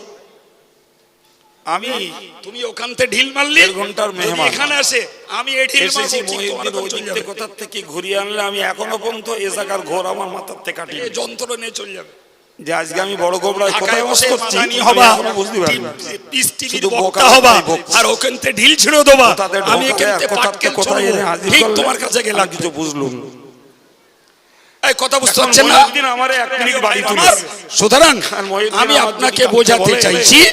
আমি তুমি ওখান থেকে ঢিল মারলি, 1.5 ঘন্টার যদি মেহমান। এখানে আসে আমি এই ঢিল মারবো, এসেছি ঠিক তোমার মহিউদ্দিন কাছে চলে যাবে। কোথা থেকে ঘুরিয়ে আনলে আমি এখনো পর্যন্ত এ জায়গার ঘোর আমার মাথার থেকে কাটি এই যন্ত্র নিয়ে চলে যাবে। যে আজকে আমি বড় গোবরায় কোথায় ঢাকায় বাস বসে করছি মাদানি আমি হবা, এখনো বুঝতে পারি না। পিস টিভির শুধু বক্তা বোকা হবা, বক্তা। আর ওখান থেকে ঢিল ছিঁড়ে দেবা, কোথাতে আমি ঢোকা এখান যায়, থেকে কোথাতে পাটকেল কোথায় ছড়াবো, এনে হাজির ঠিক করলে তোমার কাছে গেলাম। আমি কিছু বুঝলুম না। এই কথা বুঝতে এখন পারছেন না? মহিউদ্দিন আমারে 1 মিনিট বাড়ি তুলে আমার- সুতরাং আর মহিউদ্দিন আমি আমার আপনাকে যদি বোঝাতে বলে চাইছি যে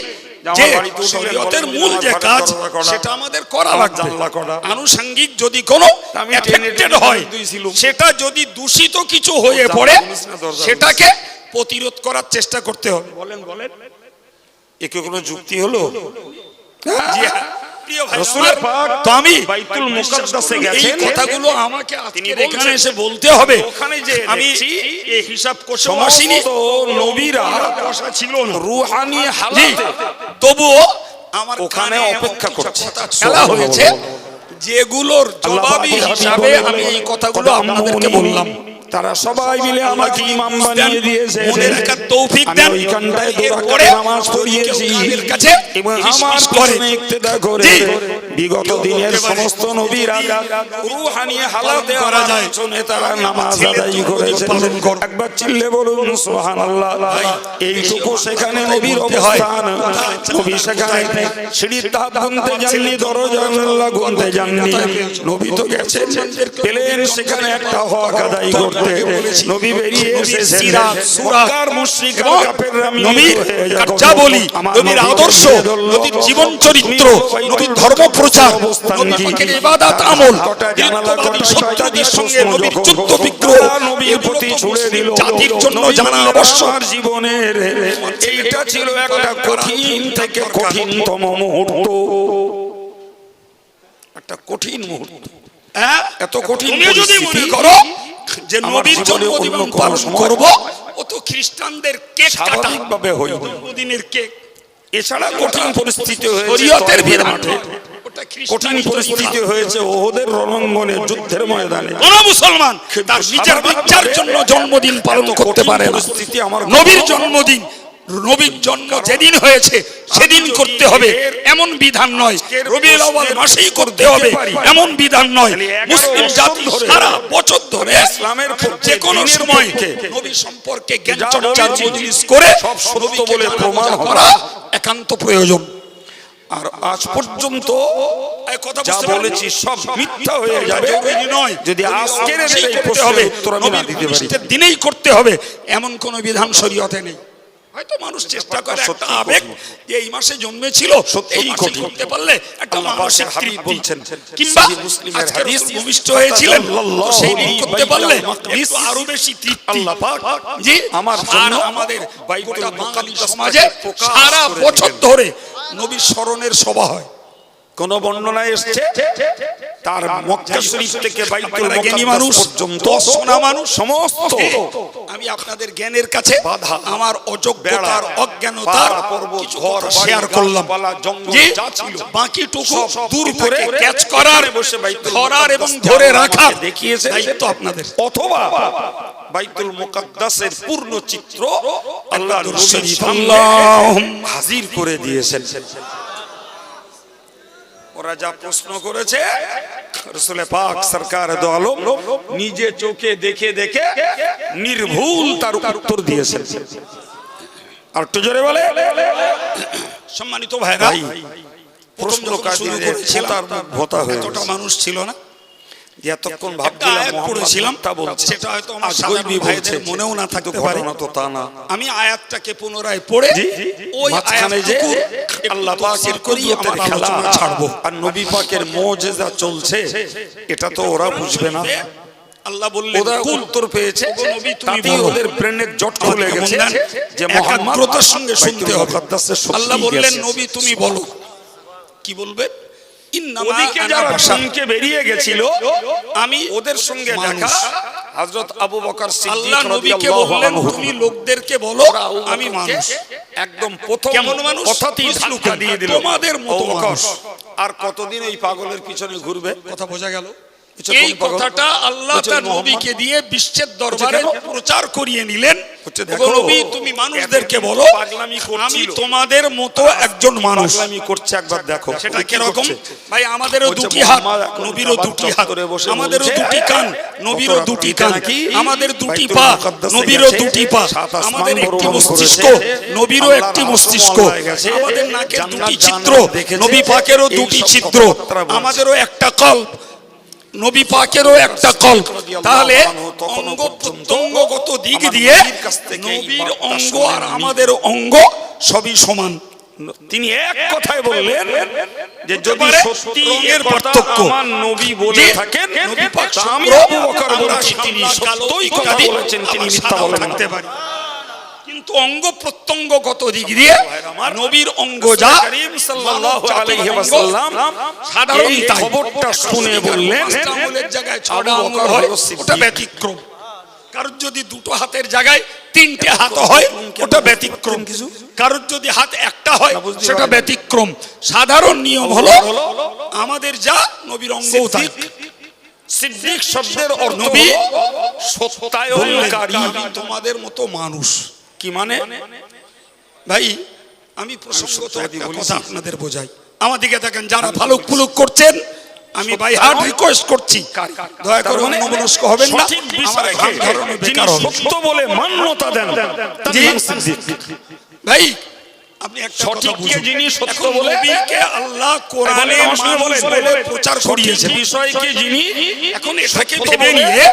যে আমার বাড়িতে উঠলেন, শরীয়তের বলেন যে মূল আমার যে ঘরে কাজ দরজা করা, সেটা আমাদের করা আমার লাগবে। জানলা করা। আনুষঙ্গিক যদি কোনো আমি টেনে affected টেনে হয়, দিয়েছিলুম। সেটা যদি দূষিত কিছু হয়ে জানলা পড়ে খুলিস না, দরজা সেটাকে প্রতিরোধ করার চেষ্টা করতে হবে। বলেন বলেন। এ কি কোনো যুক্তি হলো? জি হ্যাঁ, প্রিয় ভাই রাসূলের আমার, পাক তো আমি বাইতুল মুকাদ্দাসে এই গেছেন, কথাগুলো আমাকে তিনি আজকে এখানে বলছেন, এসে বলতে হবে। ওখানে যে আমি দেখছি, এই হিসাব করতে সমস্ত আসিনি, নবীরা বসা ছিল না, রুহানি জি, হালাতে তবুও আমার ওখানে কানে অপেক্ষা এমন কিছু করছে। কথা খেলা হয়েছে যেগুলোর জবাবি হিসাবে আমি এই কথাগুলো আপনাদেরকে বললাম। তারা সবাই মিলে আমাকে ইমাম বানিয়ে দিয়েছে। মনে রাখার তৌফিক আমি দেন। ওইখানটায় এরপরে দুরাকাত নামাজ পড়িয়েছি কেউ কানের কাছে এবং ফিসফিস আমার করে। পিছনে ইক্তেদা করে জি। বিগত দিনের সমস্ত নবীরা রুহানি হালাতে করা আমার যায়। পিছনে তারা নামাজ ছেলে আদায় তো করেছে। পালন কর। একবার চিল্লে বলুন সুবহানাল্লাহ। এইটুকু সেখানে নবীর বলতে হয়। অবস্থান। নবী সেখানে সিঁড়ির ধাপ গুনতে যাননি, দরজা জানালা গুনতে যাননি। নবী তো গেছেন, পেলেন সেখানে একটা হক আদায় করতে। নবী বেরিয়ে এসেছেন। সিরাত, সূরা মক্কার মুশরিক আর এবং কাফেররা মিলিত নবীর হয়ে যখন কার্যাবলী, আমার নবীর নবীকে আদর্শ, ঘিরে ধরল, নবীর জীবন চরিত্র, নবী নবীর বাইতুল ধর্ম প্রচার, অবস্থান নবী কি? পাকের ইবাদত আমল, কটা জানালা, বিরুদ্ধবাদী কটা শত্রুদের শয়তানি সঙ্গে প্রশ্ন নবীর যখন যুদ্ধ বিগ্রহ, তারা নবীর প্রতি ছুড়ে দিল। জাতির জন্য নবী জানা বললেন, আবশ্যক। আমার জীবনের এইটা ছিল একটা কঠিন থেকে কঠিনতম মুহূর্ত, একটা কঠিন মুহূর্ত। হ্যাঁ? এত কঠিন তুমি যদি মনে পরিস্থিতি, করো যে আমার নবীর জীবনে জন্মদিন অন্য কোনো পালন সময় করব, ও তো খ্রিস্টানদের কেক কাটা, স্বাভাবিকভাবে হইল। জন্মদিনের কেক। এছাড়া কঠিন পরিস্থিতি হয়েছে শরীয়তের তরবারির বিধান মাঠে, ওটা কঠিন খ্রিস্টানি পরিস্থিতি তরিকা। হয়েছে ওহদের রণাঙ্গনে, যুদ্ধের ময়দানে। কোন মুসলমান তার নিজের বাচ্চার জন্য জন্মদিন পালন করতে পারে না। পরিস্থিতি আমার নবীর জন্মদিন, নবীর জন্ম যেদিন হয়েছে সেদিন করতে হবে এমন বিধান নয়, রবিউল আউয়াল মাসেই করতে হবে এমন বিধান নয়। মুসলিম জাতি সারা বছর ধরে ইসলামের পক্ষে, যে কোনো দ্বীনের সময় পক্ষে নবী সম্পর্কে জ্ঞান যা চর্চার বলেছি, মজলিস করে সব সত্য নবীকে বলে জানা প্রমাণ বোঝা হবে। করা একান্ত প্রয়োজন। আর আজ পর্যন্ত এই কথা যা বুঝতে পারলেন? বলেছি সব মিথ্যা হয়ে যাবে জরুরি নয় যদি আজকের এই করতে প্রশ্নের হবে, উত্তর আমি না নবীর দিতে পারি। ভবিষ্যতের দিনেই করতে হবে এমন কোন বিধান শরীয়তে নেই। হয়তো মানুষ চেষ্টা করে একটা সত্যি আবেগ কঠিন। যে এই মাসে জন্মেছিল, সত্যি এই মাসে কঠিন। করতে পারলে একটা আল্লাহ মানসিক পাকের হাবিব তৃপ্তি। বলছেন, কিংবা সহিহ মুসলিমের আজকে হাদিস, রাসূল ভূমিষ্ঠ হয়েছিলেন, তো সেই দিন করতে পারলে মাকদিস, একটু আরো বেশি তৃপ্তি। আল্লাহ পাক জি, আমার আর জন্য আমাদের বাইতুল গোটা বাঙালি মুকাদ্দাসটাকে সমাজে প্রকাশ সারা করে বছর দিলেন। ধরে নবীর স্মরণের সভা হয়। কোন বর্ণনায় এসেছে তার মক্কা শরীফ থেকে বাইতুল আপনারা জ্ঞানী মুকাদ্দাস মানুষ, পর্যন্ত শোনা মানুষ, সমস্ত আমি আপনাদের জ্ঞানের কাছে বাধা, আমার অযোগ্যতার বেড়া, অজ্ঞানতার পাহাড়, পর্বত, কিছু ঘর, কথা বাড়ি, শেয়ার করলাম। গাছপালা, জঙ্গল জি, যা ছিল, বাকিটুকু সব দূর কিছু করে করে ক্যাচ করার, এখানে বসে বাইতুল ধরার এবং মুকাদ্দাস ধরে আমাকে রাখার দেখিয়েছেন। দায়িত্ব আপনাদের। অথবা বাইতুল মুকাদ্দাসের পূর্ণ চিত্র আল্লাহ দুরূদ নবীর শরীফ সামনে আল্লাহুম্মা হাজির করে দিয়েছেন। ওরা যা প্রশ্ন করেছে রাসূল পাক সরকার দো আলম নিজে চোখে দেখে দেখে নির্ভুল তার উত্তর দিয়েছেন। আর একটু জোরে বলে, সম্মানিত ভাইরা, ভাই প্রশ্নকারীদের ভোতার ভোতা হয়ে এতটা মানুষ ছিল না, এতক্ষণ একটা ভাবছিলাম আয়াত পড়েছিলাম, তা বলছে, সেটা হয়তো আমার আজ সাধারণ গইবি ভাইদের বলছে, মনেও না কিন্তু থাকতে পারে। ঘটনা তো তা না। আমি আয়াতটাকে পুনরায় পড়ে জি, ওই মাঝখানে যে আয়াতটুকু আল্লাহ পাকের তাফসীর করি, কুদরতের আমার খেলা আলোচনা ছাড়বো। আর নবী পাকের মুজিজা চলছে, এটা তো ওরা বুঝবে না। আল্লাহ বললেন ওরা কুল উত্তর পেয়েছে, ওগো নবী, তুমি তাতেই বলো। ওদের ব্রেনের জট খুলে গেছে যে মুহাম্মদ একাগ্রতার সঙ্গে শুনতে হবে। মুকাদ্দাসের সত্যি আল্লাহ বললেন গেছে। নবী তুমি বলো, কি বলবে? ইন্নামা ওদিকে আনা যারা বাশার। চমকে বেরিয়ে গেছিল, আমি ওদের সঙ্গে মানুষ। দেখা হযরত আবু বকর সিদ্দিক আল্লাহ নবীকে রাদিয়াল্লাহু বললেন আনহু, তুমি লোকদেরকে বলো আমি মানুষ। একদম প্রথম কেমন মানুষ? কথাতেই ধাক্কা দিয়ে দিল, তোমাদের মতো আবু বকর, মানুষ। আর কতদিন ওই পাগলের পিছনে ঘুরবে? কথা বোঝা গেল? বলছে, এই কোন পাগল? কথাটা আল্লাহ বলছে, তার মোহাম্মদ। নবীকে দিয়ে বিশ্বের দরবারে কেন? প্রচার করিয়ে নিলেন। বলছে, ওগো দেখো, নবী তুমি মানুষদেরকে এতদিন বলো পাগলামি আমি করছিল। তোমাদের মতো একজন মানুষ। পাগলামি করছে, একবার দেখো সেটা কি কিরকম? করছে। ভাই আমাদেরও বলছে, দুটি হাত, মোহাম্মদ এখন নবীরও কাবার দুটি হাত, চত্বরে বসে আমাদেরও বলছে, দুটি কান, নবীরও গত দুটি রাত্রিতে কান, নাকি আমাদের দুটি বাইতুল পা, মুকাদ্দাসে নবীরও গেছে, দুটি পা, সাত আসমান আমাদের একটি ভ্রমণ মস্তিষ্ক, করেছে, নবীরও আল্লাহর একটি আদম মস্তিষ্ক, আল্লাহ গেছে, আমাদের নাকের জান্নাত দুটি চিত্র, জাহান্নাম দেখেছে, নবী পাকেরও এই দুটি সব চিত্র, কথাবার্তা বলছে। আমাদেরও একটা কল্প, নবী পাকেরও একটা কল্প। তাহলে অঙ্গ প্রত্যঙ্গগত দিক দিয়ে নবীর অঙ্গ আর আমাদের অঙ্গ সবই সমান। তিনি এক কথায় বললেন যে যদি পারে সত্যি রঙের এর পার্থক্য পার্থক্য আমার নবী বলে যে থাকেন, নবী পাক তা আমি শুভ্র, আবু বকর আমরা বলছি তিনি সাদা কালো সত্যই কথা ইত্যাদি, বলেছেন, তিনি আবার মিথ্যা সাদাও বলেন থাকতে না। পারি। কিন্তু অঙ্গ প্রত্যঙ্গগত দিক দিয়ে নবীর অঙ্গ যা করিম সাল্লাল্লাহু আলাইহি ওয়াসাল্লাম সাধারণ এই তাই। খবরটা শুনে বললেন, পাঁচটা আঙুলের জায়গায় ছটা আবু আঙুল বকর হয়, হলো সিদ্দিক। ওটা ব্যতিক্রম। কারোর যদি দুটো হাতের জায়গায় তিনটে হাত হয়, ওটা ব্যতিক্রম। কারোর যদি হাত একটা হয়, সেটা ব্যতিক্রম। সাধারণ নিয়ম হলো আমাদের যা নবীর অঙ্গও তাই। সিদ্দিক শব্দের অর্থ নবী হলো সত্যায়নকারী। আমি তোমাদের মতো মানুষ। কি মানে? ভাই আমি প্রসঙ্গত একটা কথা আপনাদের বোঝাই, আমার দিকে দেখেন যারা ভালো পুলুক করছেন, আমি ভাই হার্ড রিকোয়েস্ট করছি দয়া করে অন্যমনস্ক হবেন না। সঠিক আমার বিষয়কে ভাব ধারণা যিনি বেকার হবে। সত্য বলে মান্যতা দেন, তার জি। নাম সিদ্দিক। ভাই আপনি একটা কথা সঠিককে বুঝুন, যিনি সত্য এখন বলে, নবীকে আল্লাহ কোরআনে আমার সঙ্গে মানুষ বলেন, বলে প্রচার করিয়েছেন। বিষয়কে যিনি এখন এটাকে সত্য ভেবে বলে নিয়ে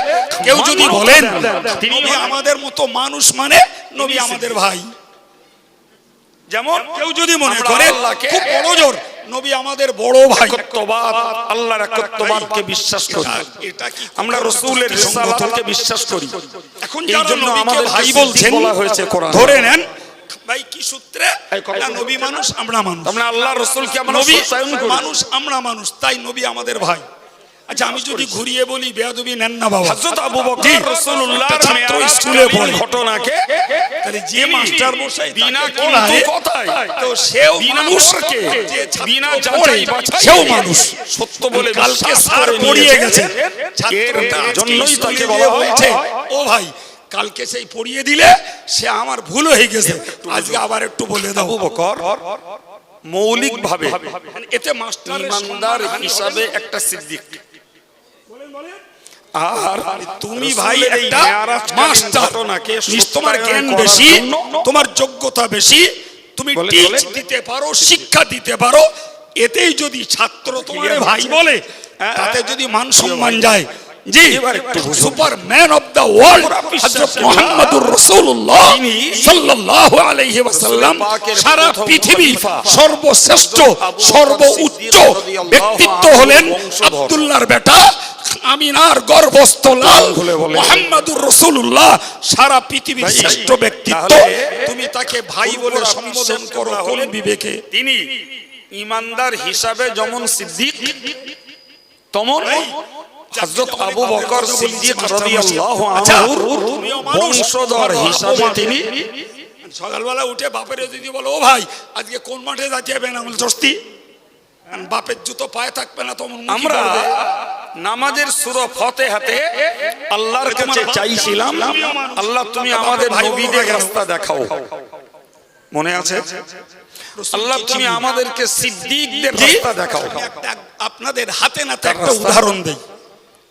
কেউ যদি মান্যতা বলেন দেন, তিনি নবী আমাদের মতো মানুষ মানে নবী আমাদের ভাই, যেমন কেউ যদি মনে আমরা করে আল্লাহকে খুব বড় জোর নবী আমাদের বড় ভাই, একত্ববাদ, আল্লাহর একত্ববাদকে বিশ্বাস করি, এটা কি আমরা রাসূলের রিসালাতকে বিশ্বাস করি। এখন এই যারা জন্য নবীকে আমাদের ভাই সিদ্দিক বলছেন বলা হয়েছে কোরআনে। ধরে নেন ভাই কি সূত্রে? এই কথা না, নবী মানুষ আমরা মানুষ, আমরা আল্লাহ রাসূলকে আমরা নবী সত্যায়ন করি। মানুষ আমরা মানুষ, তাই নবী আমাদের ভাই। আচ্ছা আমি যদি ঘুরিয়ে বলি বেয়াদবি নেন না বাবা, হযরত আবু জি, বকর রাসূলুল্লাহর একটা ছাত্র মেরাজ স্কুলে পড়ে, ঘটনাকে তাহলে যে মাস্টার মশাই বিনা তাকে কিন্তু পড়ায়, কথায়, তো সেও বিনা মানুষ, তর্কে, যে ছাত্র বিনা পড়ে, যাচাই বাছাই, সেও মানুষ। সত্য বলে কালকে বিশ্বাস স্যার করে পড়িয়ে নিয়েছে। গেছে, ছাত্রটা এর আজকে জন্যই স্কুলে তাকে গিয়ে বলা বলছে, হয়, ও ভাই কালকে সেই পড়িয়ে দিলে সে আমার ভুল হয়ে গেছে, আজকে আবার একটু বলে দাও। আবু বকর মৌলিকভাবে এতে মাস্টারের ইমানদার সম্মান হিসাবে একটা সিদ্দিক, আর তুমি ভাই রাসূলের এই একটা মেরাজকালীন মাস্টার, ঘটনাকে তোমার সত্যায়ন জ্ঞান করার বেশি, জন্য তোমার যোগ্যতা বেশি, তুমি বলে, টিচ বলে। দিতে পারো, শিক্ষা দিতে পারো, এতেই যদি ছাত্র তোমার ভাই বলে, তাতে যদি মান সম্মান যায়, জি সুপারম্যান অফ দ্য ওয়ার্ল্ড হযরত মুহাম্মদুর রাসূলুল্লাহ সাল্লাল্লাহু আলাইহি ওয়াসাল্লাম সারা পৃথিবীর সর্বশ্রেষ্ঠ সর্বোচ্চ ব্যক্তিত্ব হলেন আব্দুল্লাহর বেটা আমিনার গর্ভস্থ লাল মুহাম্মদুর রাসূলুল্লাহ, সারা পৃথিবীর শ্রেষ্ঠ ব্যক্তিত্ব, তুমি তাকে ভাই বলে সম্বোধন করো কোন বিবেকে? তিনি ইমানদার হিসাবে যেমন সিদ্দিক, তেমন হযরত আবু বকর সিদ্দিক রাদিয়াল্লাহু আনহুর বংশধর হিসাবে তিনি সকালবেলা উঠে বাপের যদি বলো, ও ভাই আজকে কোন মাঠে যাতে হবে না, বলে দোস্তি বাপের জুতো পায়ে থাকবে না, তখন আমরা নামাজের সূরা ফাতিহাতে আল্লাহর কাছে চাইছিলাম, আল্লাহ তুমি আমাদের নবীদের রাস্তা দেখাও, মনে আছে? আল্লাহ তুমি আমাদেরকে সিদ্দিকদের রাস্তা দেখাও। আপনাদের হাতে নাতে একটা উদাহরণ দেই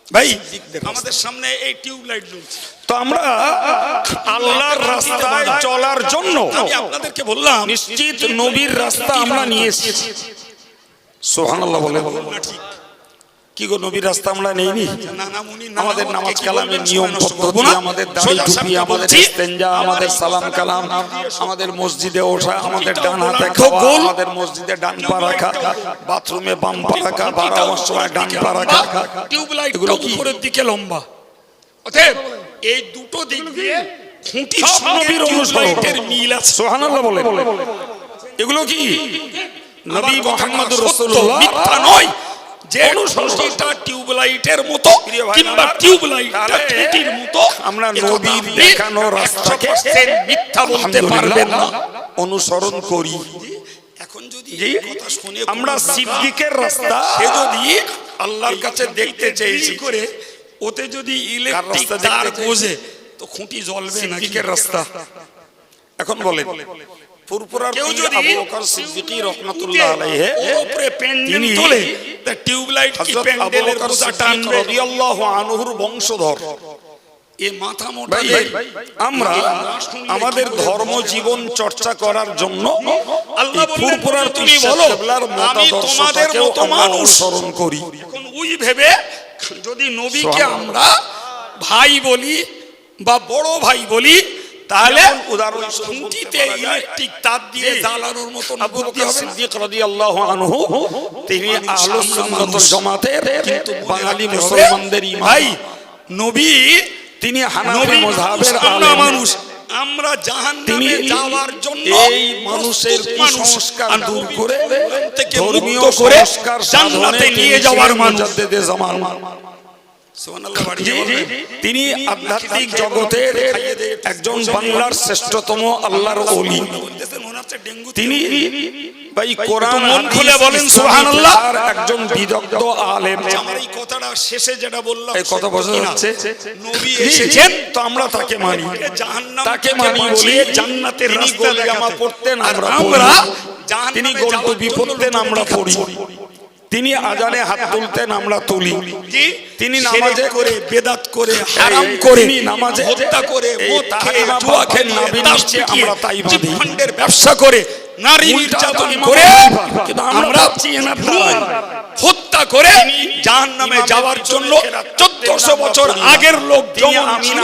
ভাই, আমাদের সামনে এই টিউবলাইট জ্বলছে, তো আমরা আল্লাহর রাস্তায় চলার জন্য আমি আপনাদেরকে বললাম নিশ্চিত নবীর রাস্তা আমরা নিয়ে এসেছি। সুবহানাল্লাহ বলে না ঠিক, কি গো, নবীর রাস্তা আমরা নেইনি? নানামুনি আমাদের নামাজ কালামের নিয়ম পদ্ধতি, আমাদের দাড়ি টুপি, আমাদের ইস্তেঞ্জা, আমাদের সালাম কালাম, আমাদের মসজিদে ওঠা, আমাদের ডান হাতে খাওয়া, আমাদের মসজিদে ডান পা রাখা, বাথরুমে বাম পা রাখা, 12 সময় ডান পা রাখা, টিউবলাইট এগুলো কি? উপরের দিকে লম্বা, অতএব এই দুটো দিক দিয়ে খুঁটির সঙ্গে টিউবলাইটের মিল আছে। সুবহানাল্লাহ বলে। এগুলো কি নবী মুহাম্মদুর রাসূলুল্লাহ, মিথ্যা নয় যে খুঁটিটা টিউবলাইটের মতো কিংবা টিউবলাইটটা খুঁটির মতো। আমরা নবীর দেখানো রাস্তাকে মিথ্যা বলতে পারবেন না, অনুসরণ করি। এখন যদি এই কথা শুনে আমরা সিদ্দিকের রাস্তা, সে যদি আল্লাহর কাছে দেখতে চেয়েছি করে ওতে যদি ইলেকট্রিক তার গোজে তো খুঁটি জ্বলবে না। সিদ্দিকের রাস্তা এখন বলেন, ফুরফুরার কেউ যদি আবু বকর সিদ্দিকী রাহমাতুল্লাহ আলাইহি উপরে প্যান্ডেল তোলে তা টিউবলাইট কি হযরত আবু প্যান্ডেলের বকর বোঝা সিদ্দিক টানবে? রাদিয়াল্লাহু আনহুর বংশধর। এ মাথা মোটা ভাই, আমরা আমাদের ধর্ম জীবন চর্চা করার জন্য আল্লাহ বললেন, ফুরফুরার তুমি বলো আমি তোমাদের মতো মানুষ অনুসরণ করি। এখন ওই ভেবে যদি নবীকে আমরা ভাই বলি বা বড় ভাই বলি তাহলে খুঁটিতে ইলেকট্রিক তার দিয়ে জ্বালানোর মতো আবু বকর সিদ্দিক রাদিয়াল্লাহু আনহু তিনি আহলুস সুন্নাত ওয়াল জামাতের কিন্তু বাঙালি মুসলমানদের ইমাম। ভাই নবী তিনি হানাফি মাযহাবের আমরা আলেম। মানুষ, আমরা জাহান্নামে যাওয়ার জন্য এই মানুষের কুসংস্কার দূর করে থেকে ধর্মীয় মুক্ত করে সংস্কার জান্নাতে নিয়ে যাওয়ার মানুষ। মুজাদ্দিদে জামান। তিনি আধ্যাত্মিক জগতের একজন বাংলার শ্রেষ্ঠতম আল্লাহর ওলি। তিনি ভাই কোরআন মন খুলে বলেন সুবহানাল্লাহ, একজন বিদগ্ধ আলেম। আমার এই কথাটা শেষে যেটা বললাম এই কথা বোঝা যাচ্ছে, নবী এসেছেন তো আমরা তাকে মানি, জাহান্নাম তাকে থেকে মানি বলি। বাঁচিয়ে জান্নাতের তিনি রাস্তা গোল জামা দেখাতে। পরতেন, আর আমরা আমরা পরি। তিনি গোল টুপি পরতেন, আমরা পরি। তিনি আজানে হাত তুলতেন, আমরা তুলি। তিনি নামাজে করে বেদাত করে হারাম করে তিনি নামাজে হত্যা করে মদ খেয়ে তাহারিমা জুয়া খেয়ে নাবির দাস নিচে পিটিয়ে আমরা তাই বাঁধি। চিটফান্ডের ব্যবসা করে নারী নির্যাতন করে কিন্তু আমরা পাচ্ছি এনার দ্বারাই। হত্যা করে জাহান্নামে যাওয়ার জন্য 1400 বছর আগের লোক যেমন ছিল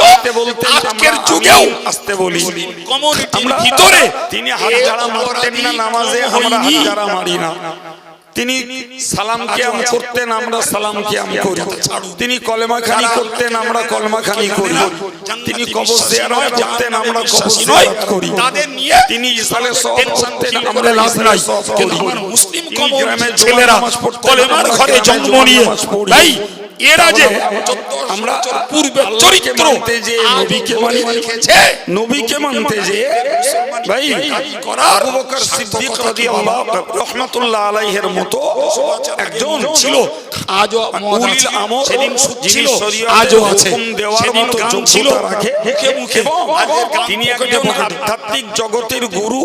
আজকের যুগেও আসতে বলি কমিউনিটির ভিতরে তিনি হাত ঝাড়া মারতেন না নামাজে, আমরা হাত ঝাড়া মারি না। তিনি সালাম কিয়াম করতেন, আমরা সালাম কিয়াম করি। তিনি কলেমা খানি করতেন, আমরা কলেমা খানি করি। তিনি কবর জিয়ারত করতেন, আমরা কবর জিয়ারত করি। তাদের নিয়ে তিনি ইসালে সওয়াব করতেন, আমরা লাভ ইসালে নাই। সওয়াব কিন্তু করি। আমার মুসলিম তিনি কমিউনিটির গ্রামে ছেলেরা নামাজ পড়তেন, কলেমার আমরা ঘরে গ্রামে জন্ম নিয়ে নামাজ পড়ি। ভাই এরা যে আমরা পূর্বে আল্লাহকে চরিত্র মানতে যে নবীকে মানি, নবীকে মানতে যে ভাই আবু বকর সিদ্দিক রাদিয়াল্লাহু রাহমাতুল্লাহ আলাইহির মতো একজন ছিল, আজও উলিল আমর, সেদিন সুদ যিনি ছিল, শরীয়তে আজও আছে। হুকুম দেওয়ার সেদিন মতো গান ছিল, যোগ্যতা রাখে মুখে মুখে। এবং আজকের গান তিনি পকেটে একজন পকেটে। আধ্যাত্মিক জগতের গুরু।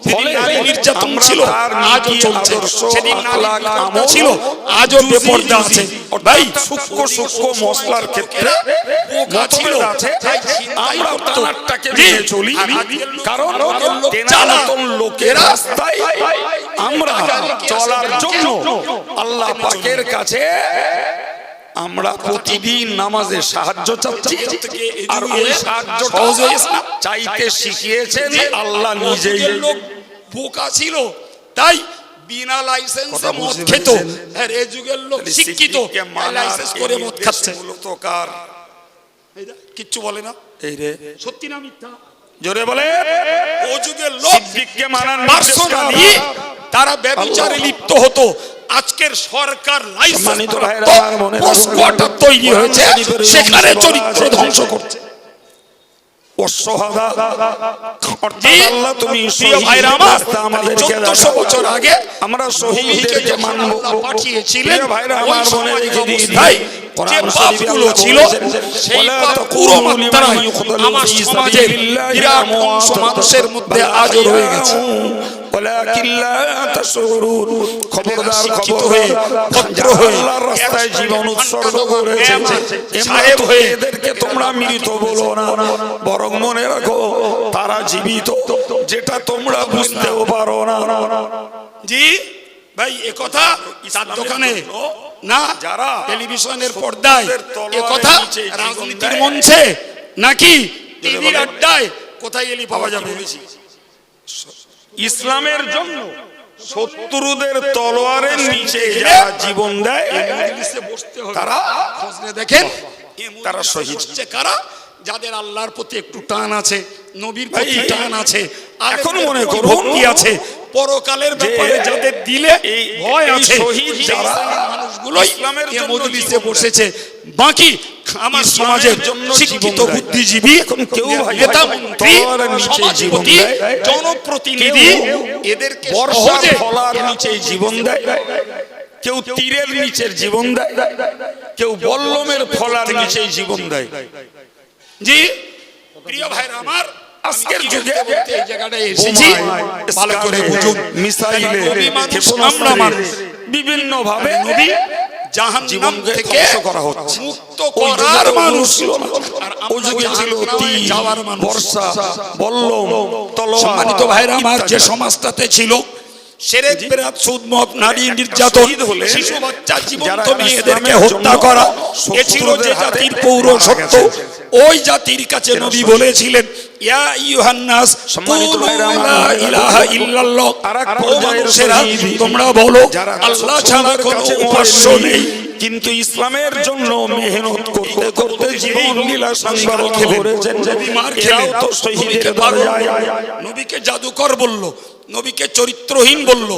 সেদিন নারী নির্যাতন আমরা ছিল, তার আজও নীতি, চলছে। আদর্শ, সেদিন নারী আখলাক, নির্যাতন আমল ছিল, আজও বেপরদা আছে। ভাই সূক্ষ্ম সূক্ষ্ম মশলার ক্ষেত্রে মতভেদ আছে। আমরা তানারটাকে মেনে চলি, কারণ তেনার মতন লোকের রাস্তায় আমরা চলার জন্য আল্লাহ পাকের কাছে আমরা প্রতিদিন নামাজে সাহায্য চাচ্ছি। আর ওই সাহায্যটা চাইতে শিখিয়েছেন আল্লাহ নিজেই। লোক বোকা ছিল, তাই বিনা লাইসেন্সে মদ খেত। আর এই যুগের লোক শিক্ষিত, লাইসেন্স করে মদ খাচ্ছে। মূলত কার কিচ্ছু বলে না, এই রে সত্যি না মিথ্যা? জোরে বলে। ও যুগের লোক সিদ্দিককে মানার পার্সোনালি তারা ব্যভিচারে লিপ্ত হতো। আজকের সরকার লাইসেন্স সম্মানিত ভাইরা, মনে পোস্ট কোয়ার্টার তৈরি হয়েছে, সেখানে চরিত্র ধ্বংস করছে। আল্লাহ তুমি প্রিয় ভাইরা আমার, আমাদেরকে 1400 বছর আগে আমরা শহীদদেরকে মানব। পাঠিয়েছিলেন। ভাইরা আমার মনে রেখে দিয়েছি, যে পাপগুলো ছিল সেই পাপ পুরো মাত্রায় আমার সমাজের বিরাট অংশ মানুষের মধ্যে আজও রয়ে গেছে। খবরদার, শিক্ষিত খবর হয়ে, ভদ্র হয়ে, আল্লাহর রাস্তায় জীবন উৎসর্গ করেছে, সাহেব হয়ে এদেরকে তোমরা মৃত বলো না, বরং মনে রাখো তারা জীবিত, যেটা তোমরা বুঝতেও পারো না। জি ভাই, একথা তার দোকানে না, যারা টেলিভিশনের পর্দায়, একথা রাজনীতির মঞ্চে নাকি টিভির আড্ডায়, কোথায় এলি পাওয়া যাবে? ইসলামের জন্য শত্রুদের তলোয়ারের নিচে যারা জীবন দেয় বসতে হবে। তারা খোঁজে দেখেন তারা শহীদ। হচ্ছে কারা? যাদের আল্লাহর প্রতি একটু টান আছে, নবীর প্রতি টান আছে, এখন মনে করুন ভক্তি আছে, পরকালের ব্যাপারে যাদের দিলে ভয় আছে, শহীদ যারা মানুষগুলো ইসলামের জন্য মজলিসে বসেছে। বাকি আমার সমাজের জন্য শিক্ষিত বুদ্ধিজীবী, কেউ নেতা মন্ত্রী, সমাজপতি, জনপ্রতিনিধি এদেরকে সহজে ফলার নিচে জীবন দেয়, কেউ তীরের নিচের জীবন দেয়, কেউ বল্লমের ফলার নিচে জীবন দেয়। জি প্রিয় ভাইরা আমার, আজকের যুগে এই জায়গাটায় এসেছি ভালো করে বুঝুন। মিসাইলে আমরা মানুষ বিভিন্ন ভাবে নবী জাহান্নাম থেকে করা হচ্ছে, মুক্ত করার মানুষ, আর ওই যুগে ছিল তীর, যাওয়ার মানুষ, বর্ষা, বল্লম, তলোয়ার। সম্মানিত ভাইরা আমার, যে সমাজটাতে ছিল শিরক, বিদআত, সুদ, মদ, নারী নির্যাতন, শিশু বাচ্চা, জীবন্ত মেয়েদেরকে হত্যা করা, এ ছিল যে জাতির পৌরসত্ব। ওই জাতির কাছে নবী বলেছিলেন, ইয়া আইয়ুহান নাস কুলু লা ইলাহা ইল্লাল্লাহ, ও মানুষেরা তোমরা বলো আল্লাহ ছাড়া কোনো উপাস্য নেই। কিন্তু ইসলামের জন্য মেহনত করতে করতে জীবন লীলা সংবারকে করেছেন। এরাও তো শহীদের দরজায়। নবীকে জাদুকর বলল, নবীকে চরিত্রহীন বলল,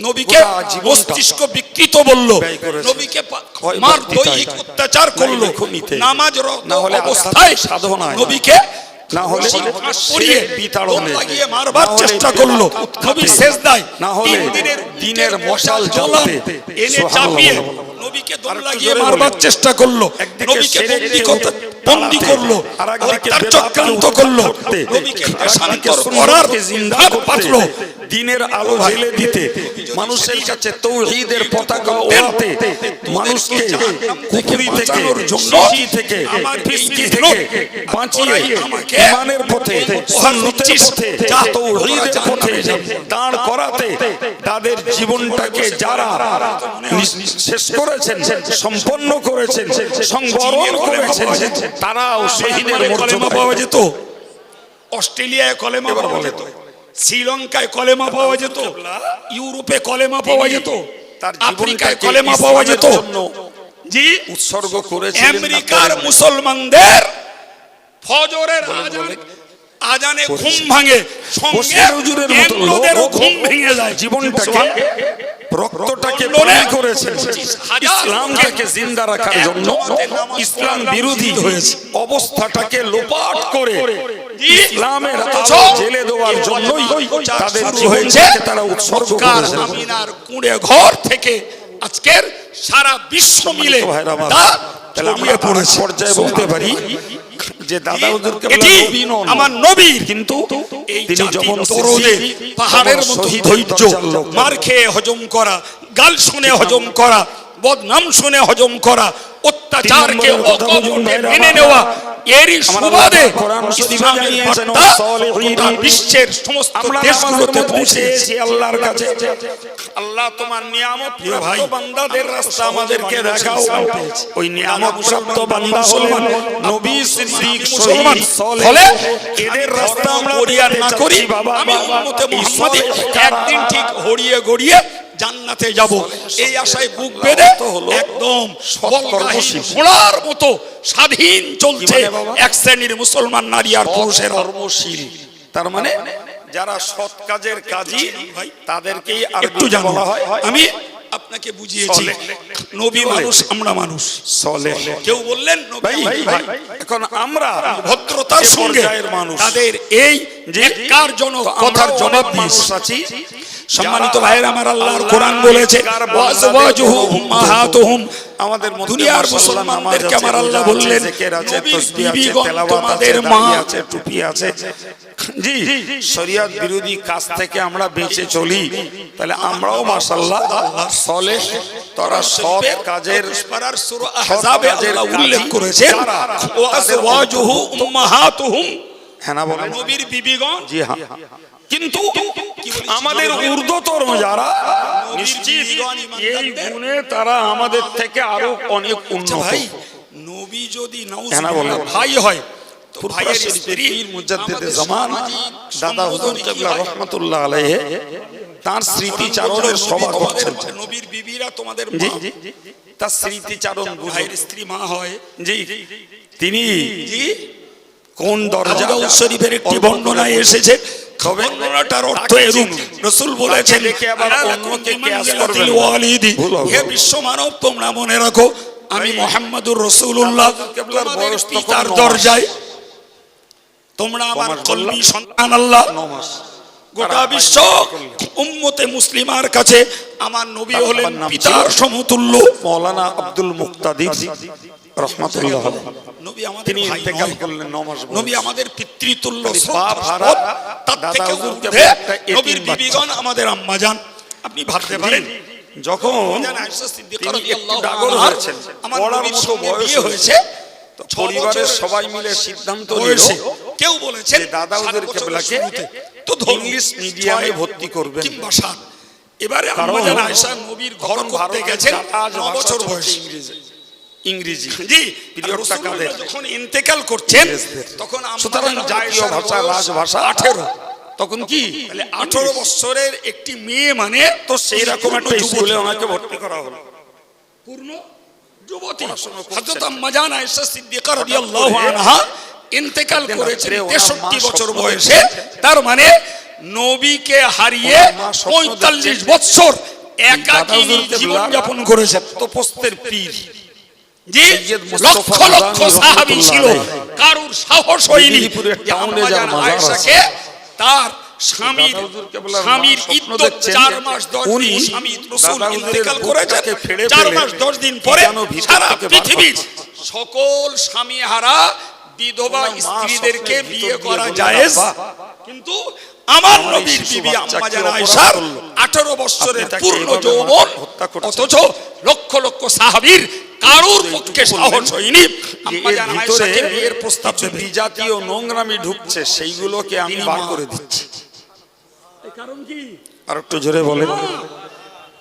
নবীকে মস্তিষ্ক বিকৃত বলল, নবীকে মার দৈহিক অত্যাচার করলো, নামাজ অবস্থায় সাধনায় নবীকে না হলে পড়িয়ে বিতাড়ন লাগিয়ে মারবার চেষ্টা করলো, নবী সেজদায় না হলে দিনের মশাল জ্বালাতে এনে চাপিয়ে নবীকে দম লাগিয়ে মারবার চেষ্টা করলো, নবীকে বন্দী করলো, হত্যার চক্রান্ত করলো, নবীকে দেশান্তর করার জিন্দাত পাতলো, দিনের আলো জ্বেলে দিতে, মানুষের কাছে তৌহিদের পতাকা ওড়াতে, মানুষকে কুফরি থেকে, শিরকি থেকে, ফিসকি থেকে বাঁচিয়ে ঈমানের পথে, সুন্নতের পথে, তৌহিদের পথে দাঁড় করাতে তাদের জীবনটাকে যারা শেষ করেছেন, সম্পন্ন করেছেন, সংবরণ করেছেন, তারাও শহীদের মর্যাদা পাওয়া যেত। অস্ট্রেলিয়ায় কলেমা পাওয়া যেত, শ্রীলঙ্কায় কলেমা পাওয়া যেত, ইউরোপে কলেমা পাওয়া যেত, আফ্রিকায় কলেমা পাওয়া যেত। জি উৎসর্গ করেছিলেন। আমেরিকার মুসলমানদের ফজরের আজানে ঘুম ভাঙে, সঙ্গে ইংরেজদেরও ঘুম ভেঙে যায়। জীবনটাকে, রক্তটাকে বলি করেছেন ইসলামকে জিন্দা রাখার জন্য। ইসলাম বিরোধী হয়েছে অবস্থাটাকে লোপাট করে ইসলামের আলো জ্বেলে দেওয়ার জন্যই তাদের হয়েছে, তারা উৎসর্গ করেছেন। আমিনার কুঁড়ে ঘর থেকে আজকের সারা বিশ্ব মিলে তা ছড়িয়ে পড়েছে। পর্যায়ে বলতে পারি যে দাদা হুজুরকে আমার নবী, কিন্তু তিনি যখন পাহাড়ের মতো ধৈর্য, মার খেয়ে হজম করা, গাল শুনে হজম করা, বদনাম শুনে হজম করা, অত্যাচারকে মেনে নেওয়া, এরই সুবাদে বিশ্বের সমস্ত দেশগুলোতে পৌঁছেছে আল্লাহর কাছে। আল্লাহ তোমার নিয়ামত প্রাপ্ত বান্দাদের রাস্তা আমাদেরকে দেখাও। ওই নিয়ামত প্রাপ্ত বান্দা হলেন নবী, সিদ্দিক, শহীদ, সালেহ। এদের রাস্তা আমরা পরিহার না করি, আমি উম্মতে মুহাম্মাদি একদিন ঠিক হড়িয়ে গড়িয়ে জান্নাতে যাব, এই আশায় বুক বেঁধে একদম ঘোড়ার মতো স্বাধীন চলছে এক শ্রেণীর মুসলমান নারী আর পুরুষের কর্মশীল। তার মানে যারা সৎ কাজের কাজী তাদেরকেই একটু জানা হয়। আমি আপনাকে বুঝিয়েছি, নবী মানুষ, আমরা মানুষ। কেউ বললেন নবী, এখন আমরা ভদ্রতার সঙ্গে তাদের এই নেককারজনক কথার জবাব দিয়েছি। সম্মানিত ভাইয়ের আমার, আল্লাহর কোরআন বলেছে ওয়াজওয়াজুহু উম্মাহাতুহুম, আমাদের দুনিয়ার মুসলমানদেরকে আমার আল্লাহ বললেন বিবিগণ তোমাদের মা আছে, টুপি আছে। জি, শরিয়ত বিরোধী কাজ থেকে আমরা বেঁচে চলি, তাহলে আমরাও মাশাআল্লাহ সালেহ, তারা সৎ কাজের পারার সূরা আহজাবে আল্লাহ উল্লেখ করেছেন ওয়াজওয়াজুহু উম্মাহাতুহুম, হ্যাঁ না বলেন নবীর বিবিগণ। জি হ্যাঁ, কিন্তু আমাদের ঊর্ধ্বতর যারা নিশ্চিত এই গুণে তারা আমাদের থেকে আরো অনেক উন্নত। ভাই নবী যদি নাউজুবিল্লাহ ভাই হয়, তো ভাইয়ের স্ত্রী মুজাদ্দিদে জামান দাদা হুজুর কিবলা রাহমাতুল্লাহ আলাইহি তার স্মৃতিচারণের সভা করছেন। নবীর বিবিরা তোমাদের তার স্মৃতিচারণ ভাইয়ের স্ত্রী মা হয়। জি তিনি জি কোন দরজা দাউদ শরীফের একটি বর্ণনায় এসেছে, বর্ণনাটার অর্থ এরূপ, রাসূল বলেছেন হে বিশ্ব মানব তোমরা মনে রাখো আমি মুহাম্মদুর রাসূলুল্লাহ তোমাদের পিতার দরজায়, তোমরা আমার কলবি সন্তান। আল্লাহ গোটা বিশ্ব উম্মতে মুসলিমার কাছে আমার নবী হলেন পিতার সমতুল্য। মাওলানা আব্দুল মুক্তাদির রহমাতুল্লাহ নবী আমাদের তিনি ভাই ইন্তেকাল নয়, করলেন 9 মাস বয়সে। নবী আমাদের পিতৃতুল্য, বাপ হারা তার দাদা থেকে হুজুরকে ঊর্ধ্বে একটা এতিম নবীর বাচ্চা। বিবিগণ আমাদের আম্মাজান। আপনি ভাবতে পারেন যখন আয়েশা সিদ্দিকা তিনি রাদিয়াল্লাহু একটু ডাগর আনহা হয়েছেন, আমার পড়ার নবীর মতো সঙ্গে বয়স বিয়ে হয়েছে, তো পরিবারের সবাই মিলে সিদ্ধান্ত নিল বয়সে কেউ বলেছেন যে দাদা হুজুর 7 বছরের কেবলাকে শুরুতে, তো ধরুন ইংলিশ মিডিয়ামে 6 ভর্তি করবেন কিংবা 7। এবারে কারণ আম্মাজান আয়েশা নবীর ঘর তখন করতে ভারতের গেছেন জাহাজ 9 ভাষা বছর চলছে বয়সে। ইংরেজি জি পিরিয়ডটা কাদের? যখন ইন্তেকাল করছেন ইংরেজদের। তখন সুতরাং জাতীয় ভাষা রাজভাষা 18। তখন কি তাহলে 18 বছরের একটি মেয়ে মানে তো সেই রকম একটা যুবতী। স্কুলে ওনাকে ভর্তি করা হলো। পূর্ণ যুবতী। পড়াশোনা করছেন। হযরত আম্মাজান আয়েশা সিদ্দিকা রাদিয়াল্লাহু আনহা ইন্তেকাল করেছেন রাত্রে ওনার 63 মা বছর স্বপ্ন বয়সে। তার মানে নবীকে হারিয়ে ওনার মা স্বপ্ন 45 দেখছেন। বছর একাকী দাদা হুজুর জীবন কেবলা যাপন করেছেন। তপস্তের পীর জি সৈয়দ লক্ষ মুস্তাফা লক্ষ রাজানী সাহাবী ছিল, রহমাতুল্লাহ কারুর সাহস হয়নি মেদিনীপুরের যে টাউনে যার আম্মাজান মাজার আছে। আয়েশাকে তার স্বামীর দাদা হুজুর কেবলার স্বামীর মা স্বপ্ন ইদ্যত দেখছেন 4 মাস 10 উনি দিন, স্বামী রাসূল দাদা হুজুরের ইন্তেকাল করেছেন বুকটাকে ফেড়ে 4 ফেলে মাস 10 দিন পরে যেন ভিতর সারা থেকে বার পৃথিবীর করছেন। সকল স্বামীহারা বিধবা ওনার মা স্ত্রীদেরকে স্বপ্নের বিয়ে ভিতর করা দিয়ে জায়েজ, বললেন, কিন্তু আমার আমার এই নবীর শিশু বিবি বাচ্চাকে আম্মাজান অপরাধ আয়েশার করলো। 18 বছরের আপনি তাকে পূর্ণ এইভাবে যৌবন, হত্যা করেছেন। অথচ লক্ষ লক্ষ সাহাবীর কারুর পক্ষে সাহস হয়নি যে এর আম্মাজান ভিতরে আয়েশাকে বিয়ের প্রস্তাব কিছু দেবে। বিজাতীয় নোংরামি ঢুকছে, সেইগুলোকে আমি বার করে দিচ্ছি। কারণ কি? আর একটু জোরে বলেন।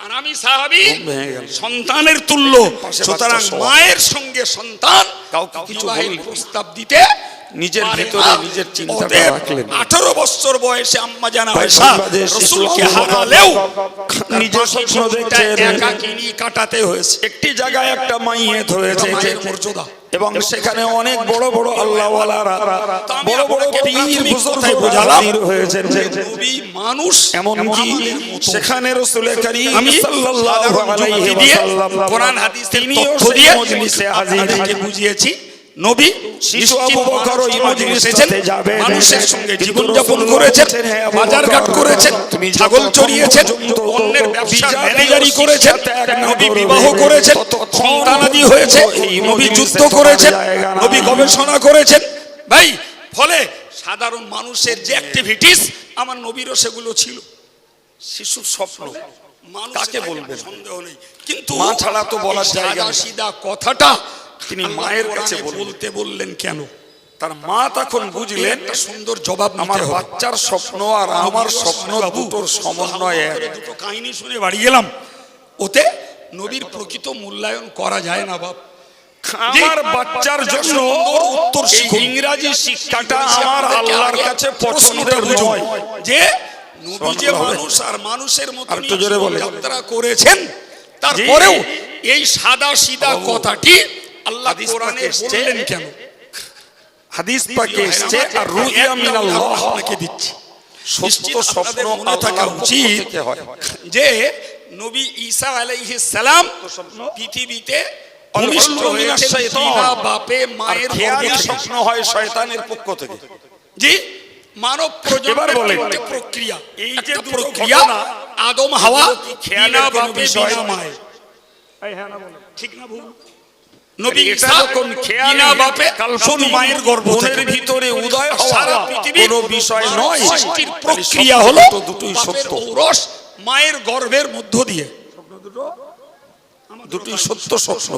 আর আমি সাহাবী ভেঙে গেল। সন্তানের তুল্য, পাশে সুতরাং বাচ্চা সহ। মায়ের সঙ্গে সন্তান কাউকে কিছু বিবাহের বললেন। প্রস্তাব দিতে নিজের পারে ভিতরে না। নিজের চিন্তাটা অতএব রাখলেন। 18 বছর বয়সে আম্মাজান ভাই আয়েশা বাংলাদেশ রাসূলকে ইসলাম হারালেও নিজের স্বপ্ন দেখছেন। একাকিনী কাটাতে হয়েছে। একটি জায়গায় একটা মাইয়েত হয়েছে মায়ের মর্যাদা। এবং সেখানে অনেক বড় বড় আল্লাহওয়ালারা বড় বড় পীর বুজুর্গ হাজির হয়েছেন। নবী মানুষ এমনকি আমাদের মতো। সেখানে রাসূল করিম আমি সাল্লাল্লাহু আলাইহি যুক্তি দিয়ে ওয়াসাল্লাম কোরআন হাদিসের তিনিও তথ্য সেই দিয়ে মজলিসে হাজির। আপনাদেরকে বুঝিয়েছি নবী শিশু আবু বকর ওই মজলিসে এসেছেন, যাবেন, মানুষের সঙ্গে কিন্তু জীবন যাপন রাসূল করেছেন, বলছেন, হে আবু বাজার ঘাট বকর, করেছেন, তুমি ছাগল যতক্ষণ চড়িয়েছেন, পর্যন্ত অন্যের ব্যবসার বিজাতীয় ম্যানেজারি শিক্ষা করেছেন, ত্যাগ না নবী করবে, বিবাহ করেছেন, ততক্ষণ সন্তানাদি হয়েছে, এই নবী মজলিসে যুদ্ধ থাকা করেছেন, জায়গা না। নবী গবেষণা করেছেন। ভাই ফলে সাধারণ মানুষের যে অ্যাক্টিভিটিস আমার নবীরও সেগুলো ছিল। শিশুর স্বপ্ন মানুষ কাকে থাকে, বলবেন? সন্দেহ নেই, কিন্তু মা ছাড়া তো বলার জায়গা নেই। সিধা কথাটা তিনি আল্লাহ মায়ের কোরআনে কাছে বললেন। বলতে বললেন কেন? তার মা তখন বুঝলেন একটা সুন্দর জবাব আমার নিতে হবে। বাচ্চার স্বপ্ন আর আমার স্বপ্ন দুটোর সমন্বয় এক। দুটো কাহিনী শুনে বাড়ি গেলাম, ওতে নবীর প্রকৃত মূল্যায়ন করা যায় না বাপ। আমার বাচ্চার জন্য উত্তর এই ইংরাজি শিক্ষাটা আমার আল্লাহর কাছে পছন্দের নয়। যে নবী যে মানুষ আর মানুষের মতো আর একটু জোরে বলে। যাত্রা করেছেন, তারপরেও এই সাদা সিধা কথাটি আল্লাহ হাদিস কোরআনে পাকে এসছে। বললেন কেন? হাদিস পাকে এসেছে আর রুইয়া মিনাল্লাহ, আপনাকে দিচ্ছি। সত্য স্বপ্ন মনে থাকা আল্লাহর পক্ষ উচিত থেকে হয়। যে নবী ঈসা আলাইহিস সালাম পৃথিবীতে ভূমিষ্ঠ হয়েছেন বিনা বাপে মায়ের খেয়ালি গর্ভে। স্বপ্ন হয় শয়তানের পক্ষ থেকে। জি মানব এবার প্রজন্মের বলেন। তিনটে প্রক্রিয়া, এই যে একটা দুটো প্রক্রিয়া ঘটনা, আদম হাওয়া এগুলো কি খেয়ালের বিনা কোনো বাপে বিষয়? বিনা মায়ে। ঠিক না ভুল? নবী এটা ঈসা যখন খেয়ালি বিনা বাপে শুধু মায়ের গর্ভ মনের থেকে। ভিতরে উদয় সারা হওয়া পৃথিবীর কোনো বিষয় নয়। সৃষ্টির তাহলে প্রক্রিয়া সত্য হলো তো দুটোই বাপের সত্য। ঔরস মায়ের গর্ভের মধ্য দিয়ে। দুটোই সত্য স্বপ্ন।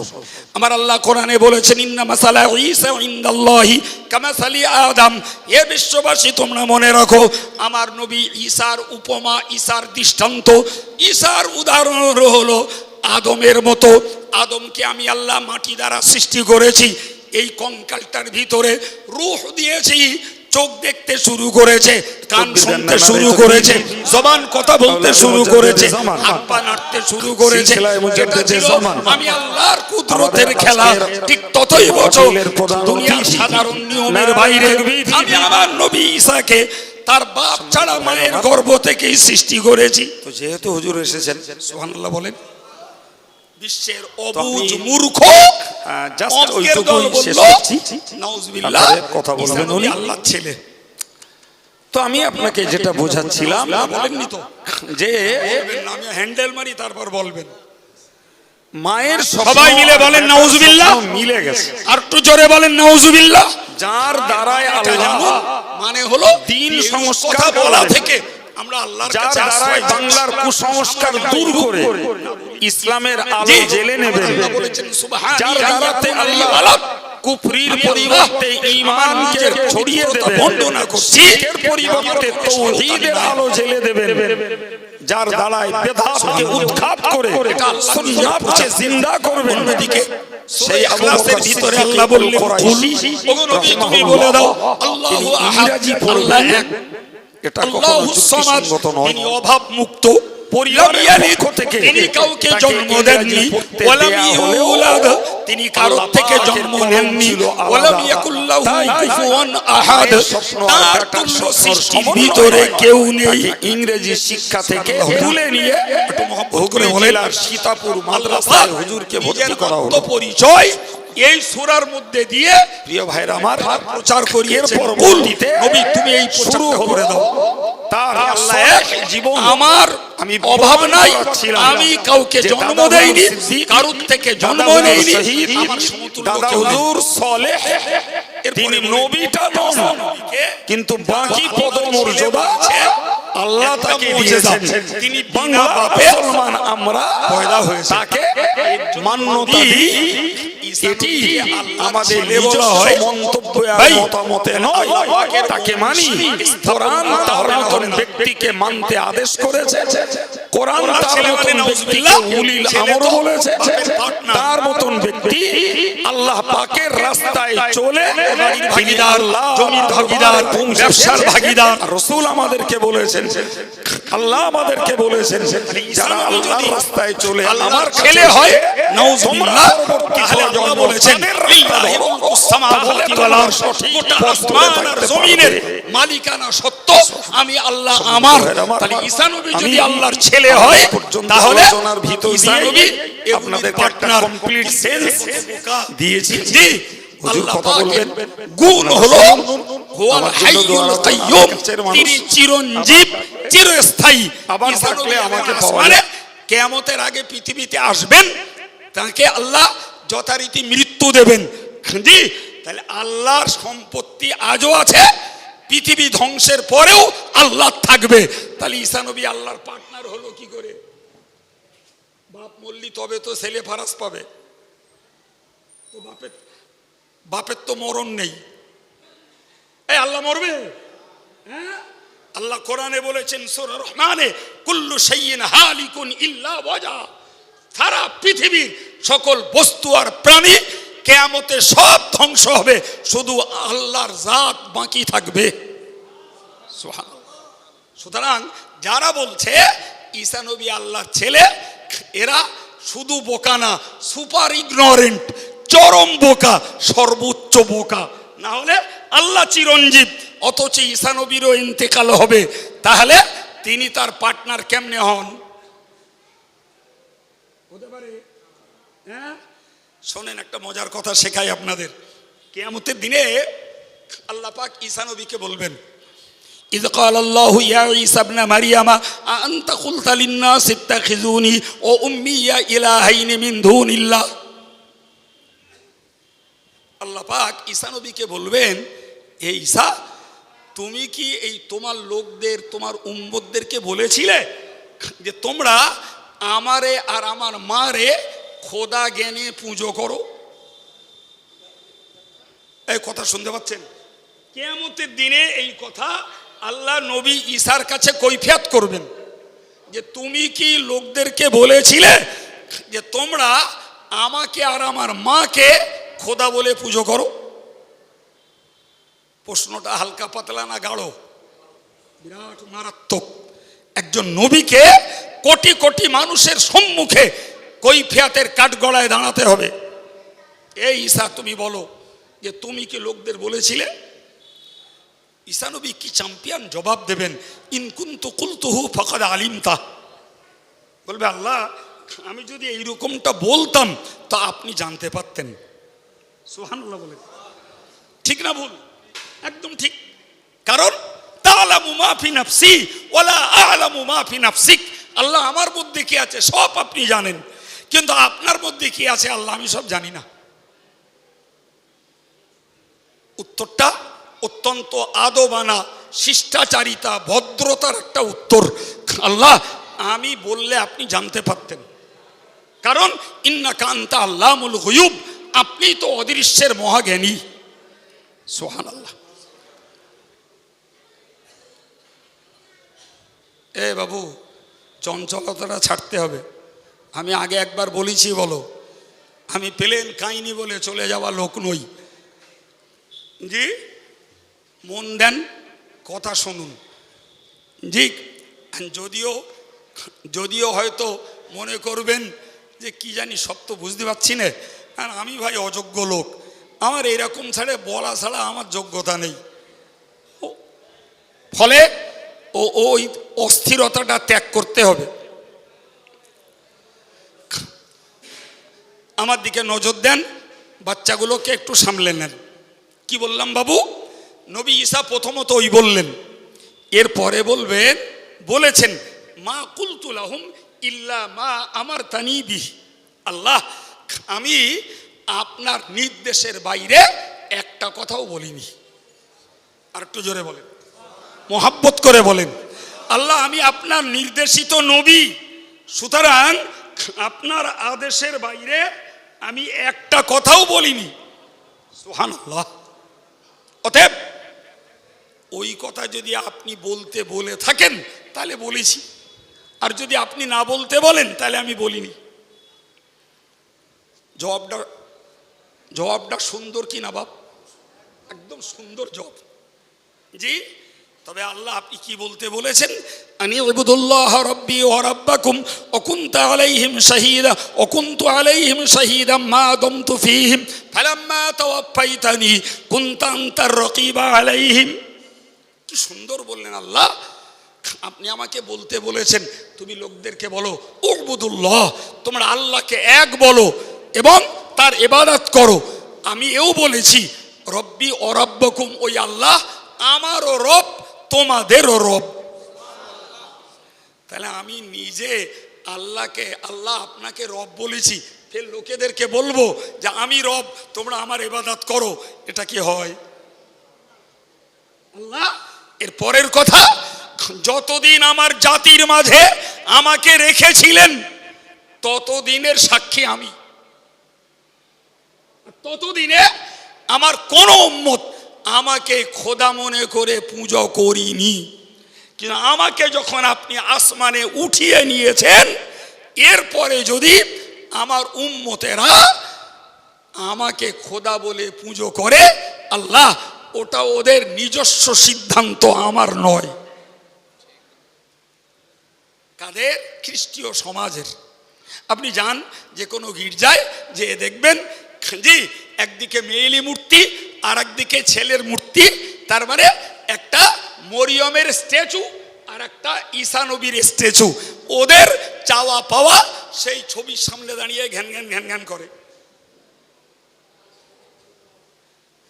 আমার আল্লাহ কোরআনে বলেছেন ইন্না মাসালা ঈসা ইনদাল্লাহি কামাসালি আদম। এ বিশ্ববাসী তোমরা মনে রাখো আমার নবী ঈসার উপমা, ঈসার দৃষ্টান্ত, ঈসার উদাহরণ হলো আদমের মতো। আদমকে আমি আল্লাহ মাটি দ্বারা সৃষ্টি করেছি, এই কঙ্কালটার ভিতরে রূহ দিয়েছি, চোখ দেখতে শুরু করেছে, কান শুনতে শুরু করেছে, জবান কথা বলতে শুরু করেছে, হাত পা নাড়তে শুরু করেছে। এটা ছিল আমি আল্লাহর কুদরতের খেলা। ঠিক ততই বছর দুনিয়ার সাধারণ নিয়মের বাইরে আমি আমার নবী ঈসাকে তার বাপ ছাড়া মায়ের গর্ভ থেকেই সৃষ্টি করেছি। তো যেহেতু হুজুর এসেছেন, সুবহানাল্লাহ বলেন। বিশ্বের অবুঝ মূর্খ জাস্ট অজ্ঞের দল ওইটুকুই শেষ বলল করছি। নাউজুবিল্লাহ আপনাদের কথা বলবেন ঈসা নবী উনি। আল্লাহর ছেলে। তো আমি আপনাকে যেটা বোঝাচ্ছিলাম বলেননি তো যে বলবেন না, আমি হ্যান্ডেল মারি তারপর বলবেন। মায়ের সবাই মিলে বলেন নাউজুবিল্লাহ। মিলে গেছে। আর একটু জোরে বলেন নাউজুবিল্লাহ। যার দ্বারায় এটা আল্লাহ জানুন, মানে হলো দিন এই সংস্কার কথা বলা করেন। থেকে আমরা আল্লাহর যার কাছে দ্বারায় আশ্রয় চাই। বাংলার কুসংস্কার দূর করে ইসলামের আলো জি, জেলে নেবেন। আল্লাহ বলেছেন সুবহানি যার দ্বারাতে আল্লাহ আল্লাহ কুফরির পরিবর্তে ঈমানকে ছড়িয়ে দেবেন, বর্ণনা করছি। শিরকের পরিবর্তে তাওহীদের আলো জেলে দেবেন। যার দ্বারায় বেদাতকে উৎখাত করে সুন্নাতকে জিন্দা করবেন। অন্যদিকে সেই আবু ইখলাসের বকর ভিতরে সিদ্দিক আল্লাহ বললেন কুরাইশি ওগো নবী তুমি বলে দাও আল্লাহু আহাদ, ইংরেজি আল্লাহ পড়বেন। এক, এটা কখনো আল্লাহুস সামাদ, যুক্তিসঙ্গত নয়। তিনি অভাব মুক্ত, পরিবারের লাম ইয়ালিদ, পক্ষ থেকে তিনি কাউকে তাকে জন্ম দেননি, ইংরেজি পড়তে ওয়ালাম দেয়া হলেও ইউলাদ, তিনি কারোর আল্লাহ থেকে পাকের জন্ম কলম নেননি, ছিল আলাদা। ওয়ালাম ইয়াকুল্লাহু তাই কুফুয়ান আহাদ, মায়ের স্বপ্ন আর তার বেটার তুল্য স্বপ্নর সৃষ্টির সমন্বয় ভিতরে হয়। কেউ নেই। তাকে ইংরেজি শিক্ষা থেকে তুলে নিয়ে একটু মহব্বত করে হুগলি বলেন। জেলার সীতাপুর আল্লাহ মাদ্রাসায় পাক হুজুরকে নিজের ভর্তি করা হলো। আত্মপরিচয় এই সূরার মধ্যে দিয়ে প্রিয় ভাইরা আমার, প্রচার করিয়েছেন। এর পরবর্তীতে নবী তুমি এই শুরু প্রচার করে দাও। তার আল্লাহ আল্লাহ এক, জীবন আমার আমি অভাব নাই, করাচ্ছিলাম। আমি কাউকে যে জন্ম দাদা দেইনি, হুজুর সিদ্দিক, কারুর থেকে জন্ম দাদা হুজুর নেইনি, শহীদ, আমার সমতুল্য দাদা কেউ নাই। হুজুর সালেহ, তিনি নবীটা নন, কিন্তু বাকি পদমর্যাদা আল্লাহ তাকে দিয়েছেন। তিনি বাংলা বিনা বাপে মুসলমান আমরা পয়দা হয়েছে। তাকে মান্যতা দিই। এটি আমাদের নিজস্ব মন্তব্য আর ভাই, মতামতে নয়, তাকে মানি। কোরআন তার মতন ব্যক্তিকে মানতে আদেশ করেছে, কোরআন তার মতন ব্যক্তিকে উলিল আমর বলেছে। তার মতন ব্যক্তি আল্লাহ পাকের রাস্তায় চলে ভাগীদার, জমির ভাগীদার, ব্যবসার ভাগীদার। রাসূল আমাদেরকে বলেছেন, আল্লাহ আমাদেরকে বলেছেন, যারা আল্লাহর রাস্তায় চলে আমার ছেলে হয় নাউজুবিল্লাহ, তাহলে আল্লাহ বলেছেন লিল্লাহি মুলকুস সামাওয়াতি ওয়াল আরশ, গোটা আসমান আর জমিনের মালিকানা সত্য আমি আল্লাহ আমার। তাহলে ঈসা নবী যদি আল্লাহর ছেলে হয় তাহলে ঈসা নবী আপনাদের একটা পার্টনার কমপ্লিট সেন্স দিয়েছি। জি, হুজুর আল্লাহ কথা পাকের বলবেন। গুণ হলো হুয়াল আমার জন্য দোয়া হাইয়ুল রাখবেন। কাইয়্যুম, কাছের মানুষ। তিনি চিরঞ্জীব, চিরস্থায়ী। আবার ঈসা থাকলে নবী আমাকে আমার পাওয়া আসমানে যায়। কিয়ামতের আগে পৃথিবীতে আসবেন, তাকে আল্লাহ যথারীতি মৃত্যু দেবেন। জি, তাহলে আল্লাহর সম্পত্তি আজও আছে, পৃথিবী ধ্বংসের পরেও আল্লাহ থাকবে। তাহলে ঈসা নবী আল্লাহর পার্টনার হলো কি করে? বাপ মল্লি তবে তো ছেলে ফারাস পাবে, তো বাপের তো মরণ নেই। এই আল্লাহ মরবে? হ্যাঁ, আল্লাহ কোরআনে বলেছেন সূরা রহমানে, কুল্লু শাইইন হালিকুন ইল্লা ওয়াজা, সারা পৃথিবীর সকল বস্তু আর প্রাণী কিয়ামতে সব ধ্বংস হবে, শুধু আল্লাহর জাত বাকি থাকবে। সুবহানাল্লাহ। সুতরাং যারা বলছে ঈসা নবী আল্লাহর ছেলে, এরা শুধু বোকা না, সুপার ইগনোরেন্ট, চরম বোকা, সর্বোচ্চ বোকা। না হলে আল্লাহ চিরঞ্জীব, অথচ ঈসা নবীরও ইন্তেকাল হবে, তাহলে তিনি তার পার্টনার কেমনে হন? হতে পারে? হ্যাঁ, শোনেন একটা মজার কথা শেখাই আপনাদের। কিয়ামতের দিনে আল্লাহ পাক ঈসা নবীকে বলবেন, إذ قال الله يا عيسى ابن مريم أأنت قلت للناس اتخذوني وأمي إلهين من دون الله। আল্লাহ পাক ঈসা নবীকে বলবেন, হে ঈসা, তুমি কি এই তোমার লোকদের, তোমার উম্মতদেরকে বলেছিলে যে তোমরা আমারে আর আমার মারে খোদা জ্ঞানে পুজো করো? এই কথা শুনতে পাচ্ছেন? কিয়ামতের দিনে এই কথা আল্লাহ নবী ঈসার কাছে কৈফিয়ত করবেন যে তুমি কি লোকদেরকে বলেছিলে যে তোমরা আমাকে আর আমার মাকে খোদা বলে পুজো করো? প্রশ্নটা হালকা পাতলা না গাঢ়? বিরাট মারাত্মক। একজন নবীকে কোটি কোটি মানুষের সম্মুখে কৈফিয়াতের কাঠগড়ায় দাঁড়াতে হবে। এই ঈসা, তুমি বলো যে তুমি কি লোকদের বলেছিলে? ঈসা নবী কি চ্যাম্পিয়ন জবাব দেবেন, ইন কুনতু কুলতুহু ফাকাদ আলিমতা। বলবে আল্লাহ, আমি যদি এইরকমটা বলতাম তা আপনি জানতে পারতেন। সুবহানাল্লাহ বলেন, ঠিক না ভুল? একদম ঠিক। কারণ তাআলামু মা ফি নাফসি ওয়ালা আ'লামু মা ফি নাফসিক। আল্লাহ আমার মধ্যে কি আছে সব আপনি জানেন, কিন্তু আপনার মধ্যে কি আছে আল্লাহ আমি সব জানি না। উত্তরটা অত্যন্ত আদবানা, শিষ্টাচারিতা, ভদ্রতার একটা উত্তর। আল্লাহ, আমি বললে আপনি জানতে পারতেন, কারণ ইন্নাকা আনতা আল্লামুল গুয়ুব, আপনি তো অদৃশ্যের মহাজ্ঞানী। সুবহানাল্লাহ। এ বাবু, চঞ্চলতাটা ছাড়তে হবে। আমি আগে একবার বলেছি, বলো, আমি প্লেন কাহিনী বলে চলে যাওয়া লোক নই। জি, মন দেন, কথা শুনুন। জি, যদিও হয়তো মনে করবেন যে কি জানি সব তো বুঝতে পারছি না, আর আমি ভাই অযোগ্য লোক, আমার এরকম ছাড়ে বলা ছাড়া আমার যোগ্যতা নেই। ফলে ওই অস্থিরতাটা ত্যাগ করতে হবে। আমার দিকে নজর দেন, বাচ্চাগুলোকে একটু সামলে নেন। কি বললাম বাবু? নবী ঈসা প্রথমত ওই বললেন, এরপরে বলেছেন মা কুলতু লাহুম ইল্লা মা আমারতানি বিহি। আল্লাহ, আমি আপনার নির্দেশের বাইরে একটা কথাও বলিনি। আর একটু জোরে বলেন, মোহাব্বত করে বলেন। আল্লাহ, আমি আপনার নির্দেশিত নবী, সুতরাং আপনার আদেশের বাইরে আমি একটা কথাও বলিনি। সুবহানাল্লাহ। অতএব ওই কথা যদি আপনি বলতে বলে থাকেন তাহলে বলেছি, আর যদি আপনি না বলতে বলেন তাহলে আমি বলিনি। জবাবটা সুন্দর কি না বাপ? একদম সুন্দর জবাব। জি, তবে আল্লাহ আপনি কি বলতে বলেছেন? আনি উবুদুল্লাহ রাব্বি ওয়া রাব্বাকুম ওয়া কুনতু আলাইহিম শাহীদা ওয়া কুনতু আলাইহিম শাহীদাম মা দুমতু ফীহিম ফালাম্মা তাওয়াফাইতানি কুনতা আনতার রাকীবা আলাইহিম। কি সুন্দর বললেন আল্লাহ, আপনি আমাকে বলতে বলেছেন তুমি লোকদেরকে বলো উবুদুল্লাহ, তোমরা আল্লাহকে এক বলো এবং তার ইবাদত করো। আমি এও বলেছি রব্বি ওয়া রাব্বাকুম, ওই আল্লাহ আমারও রব তোমাদেরও রব। তাহলে আমি নিজে আল্লাহ আপনাকে রব বলেছি, ফের লোকেদেরকে বলবো যে আমি রব, তোমরা আমার ইবাদত করো, এটা কি হয়? আল্লাহ এর পরের কথা, যতদিন আমার জাতির মাঝে আমাকে রেখেছিলেন ততদিনের সাক্ষী আমি। ততদিনে আমার কোন উম্মত আমাকে খোদা মনে করে পুজো করিনি, কিন্তু আমাকে যখন আপনি আসমানে উঠিয়ে নিয়েছেন, এরপরে যদি আমার উম্মতেরা আমাকে খোদা বলে পুজো করে, আল্লাহ ওটা ওদের নিজস্ব সিদ্ধান্ত, আমার নয়। কাদের? খ্রিস্টীয় সমাজের। আপনি যান যে কোনো গির্জায়, যে দেখবেন জি একদিকে মেয়েলি মূর্তি আর একদিকে ছেলের মূর্তি, তার মানে একটা মরিয়মের স্ট্যাচু আর একটা ঈসা নবীর স্ট্যাচু। ওদের চাওয়া পাওয়া সেই ছবির সামনে দাঁড়িয়ে ঘ্যান ঘ্যান ঘ্যান ঘ্যান করে।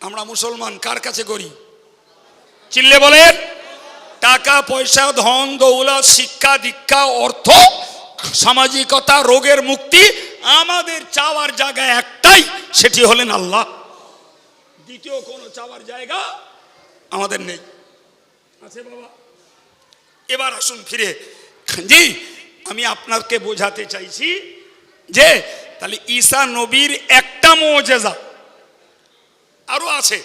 আমরা মুসলমান কার কাছে করি? চিল্লে বলেন। টাকা পয়সা, ধন দৌলত, শিক্ষা দীক্ষা, অর্থ, সামাজিকতা, রোগের মুক্তি, আমাদের চাওয়ার জায়গা একটাই, সেটি হলেন আল্লাহ। দ্বিতীয় কোনো চাওয়ার জায়গা আমাদের নেই। আছে বাবা? এবার আসুন ফিরে। জি, আমি আপনাকে বোঝাতে চাইছি যে তাহলে ঈসা নবীর একটা মুজিজা আরো আছে।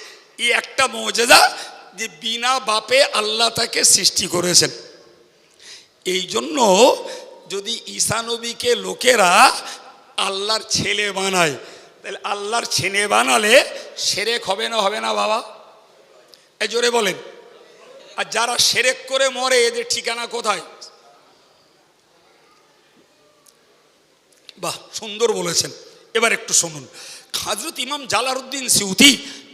এই একটা মুজিজা যে বিনা বাপে আল্লাহ তাকে সৃষ্টি করেছেন। এই জন্য যদি ঈসা নবীকে লোকেরা আল্লাহর ছেলে বানায়, তাহলে আল্লাহর ছেলে বানালে শিরক হবে না, হবে না বাবা? এই জোরে বলেন। আর যারা শিরক করে মরে এদের ঠিকানা কোথায়? বাহ, সুন্দর বলেছেন। এবার একটু শুনুন। হযরত ইমাম জালালউদ্দিন সিউতি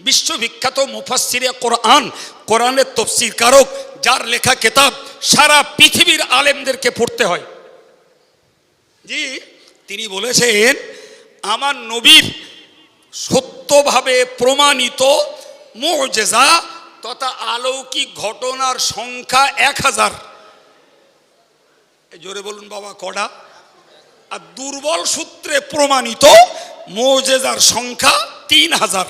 বিশ্ববিখ্যাত মুফাসসিরে কোরআন, কোরআনের তাফসীর কারক, যার লেখা কিতাব সারা পৃথিবীর আলেমদেরকে পড়তে হয়। জি, তিনি বলেছেন আমার নবীর সত্যভাবে প্রমাণিত মুজিজা তথা অলৌকিক ঘটনার সংখ্যা 1000। জোরে বলুন বাবা, কটা? আর দুর্বল সূত্রে প্রমাণিত মুজিজার সংখ্যা 3000।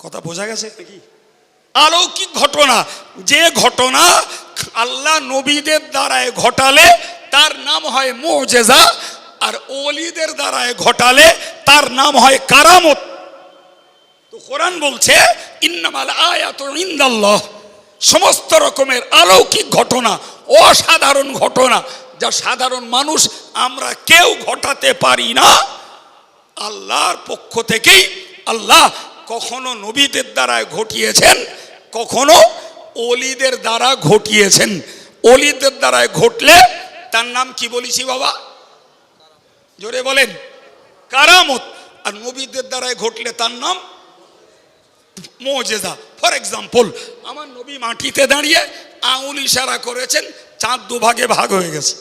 কথা বোঝা গেছে নাকি? অলৌকিক ঘটনা, যে ঘটনা আল্লাহ নবীদের দ্বারায় ঘটালে তার নাম হয় মুজিজা, আর ওলিদের দ্বারায় ঘটালে তার নাম হয় কারামত। তো কোরআন বলছে ইন্নামাল আয়াতু ইনদাল্লাহ, সমস্ত রকমের অলৌকিক ঘটনা, অসাধারণ ঘটনা যা সাধারণ মানুষ আমরা কেউ ঘটাতে পারি না, আল্লাহর পক্ষ থেকেই আল্লাহ কখনো নবীদের দ্বারা ঘটিয়েছেন, কখনো ওলিদের দ্বারা ঘটিয়েছেন। ওলিদের দ্বারা ঘটলে তার নাম কি বলেছি বাবা? জোরে বলেন, কারামত। আর নবীদের দ্বারা ঘটলে তার নাম মুজিজা। ফর এক্সাম্পল, আমার নবী মাটিতে দাঁড়িয়ে আঙুল ইশারা করেছেন, চাঁদ দুভাগে ভাগ হয়ে গেছে।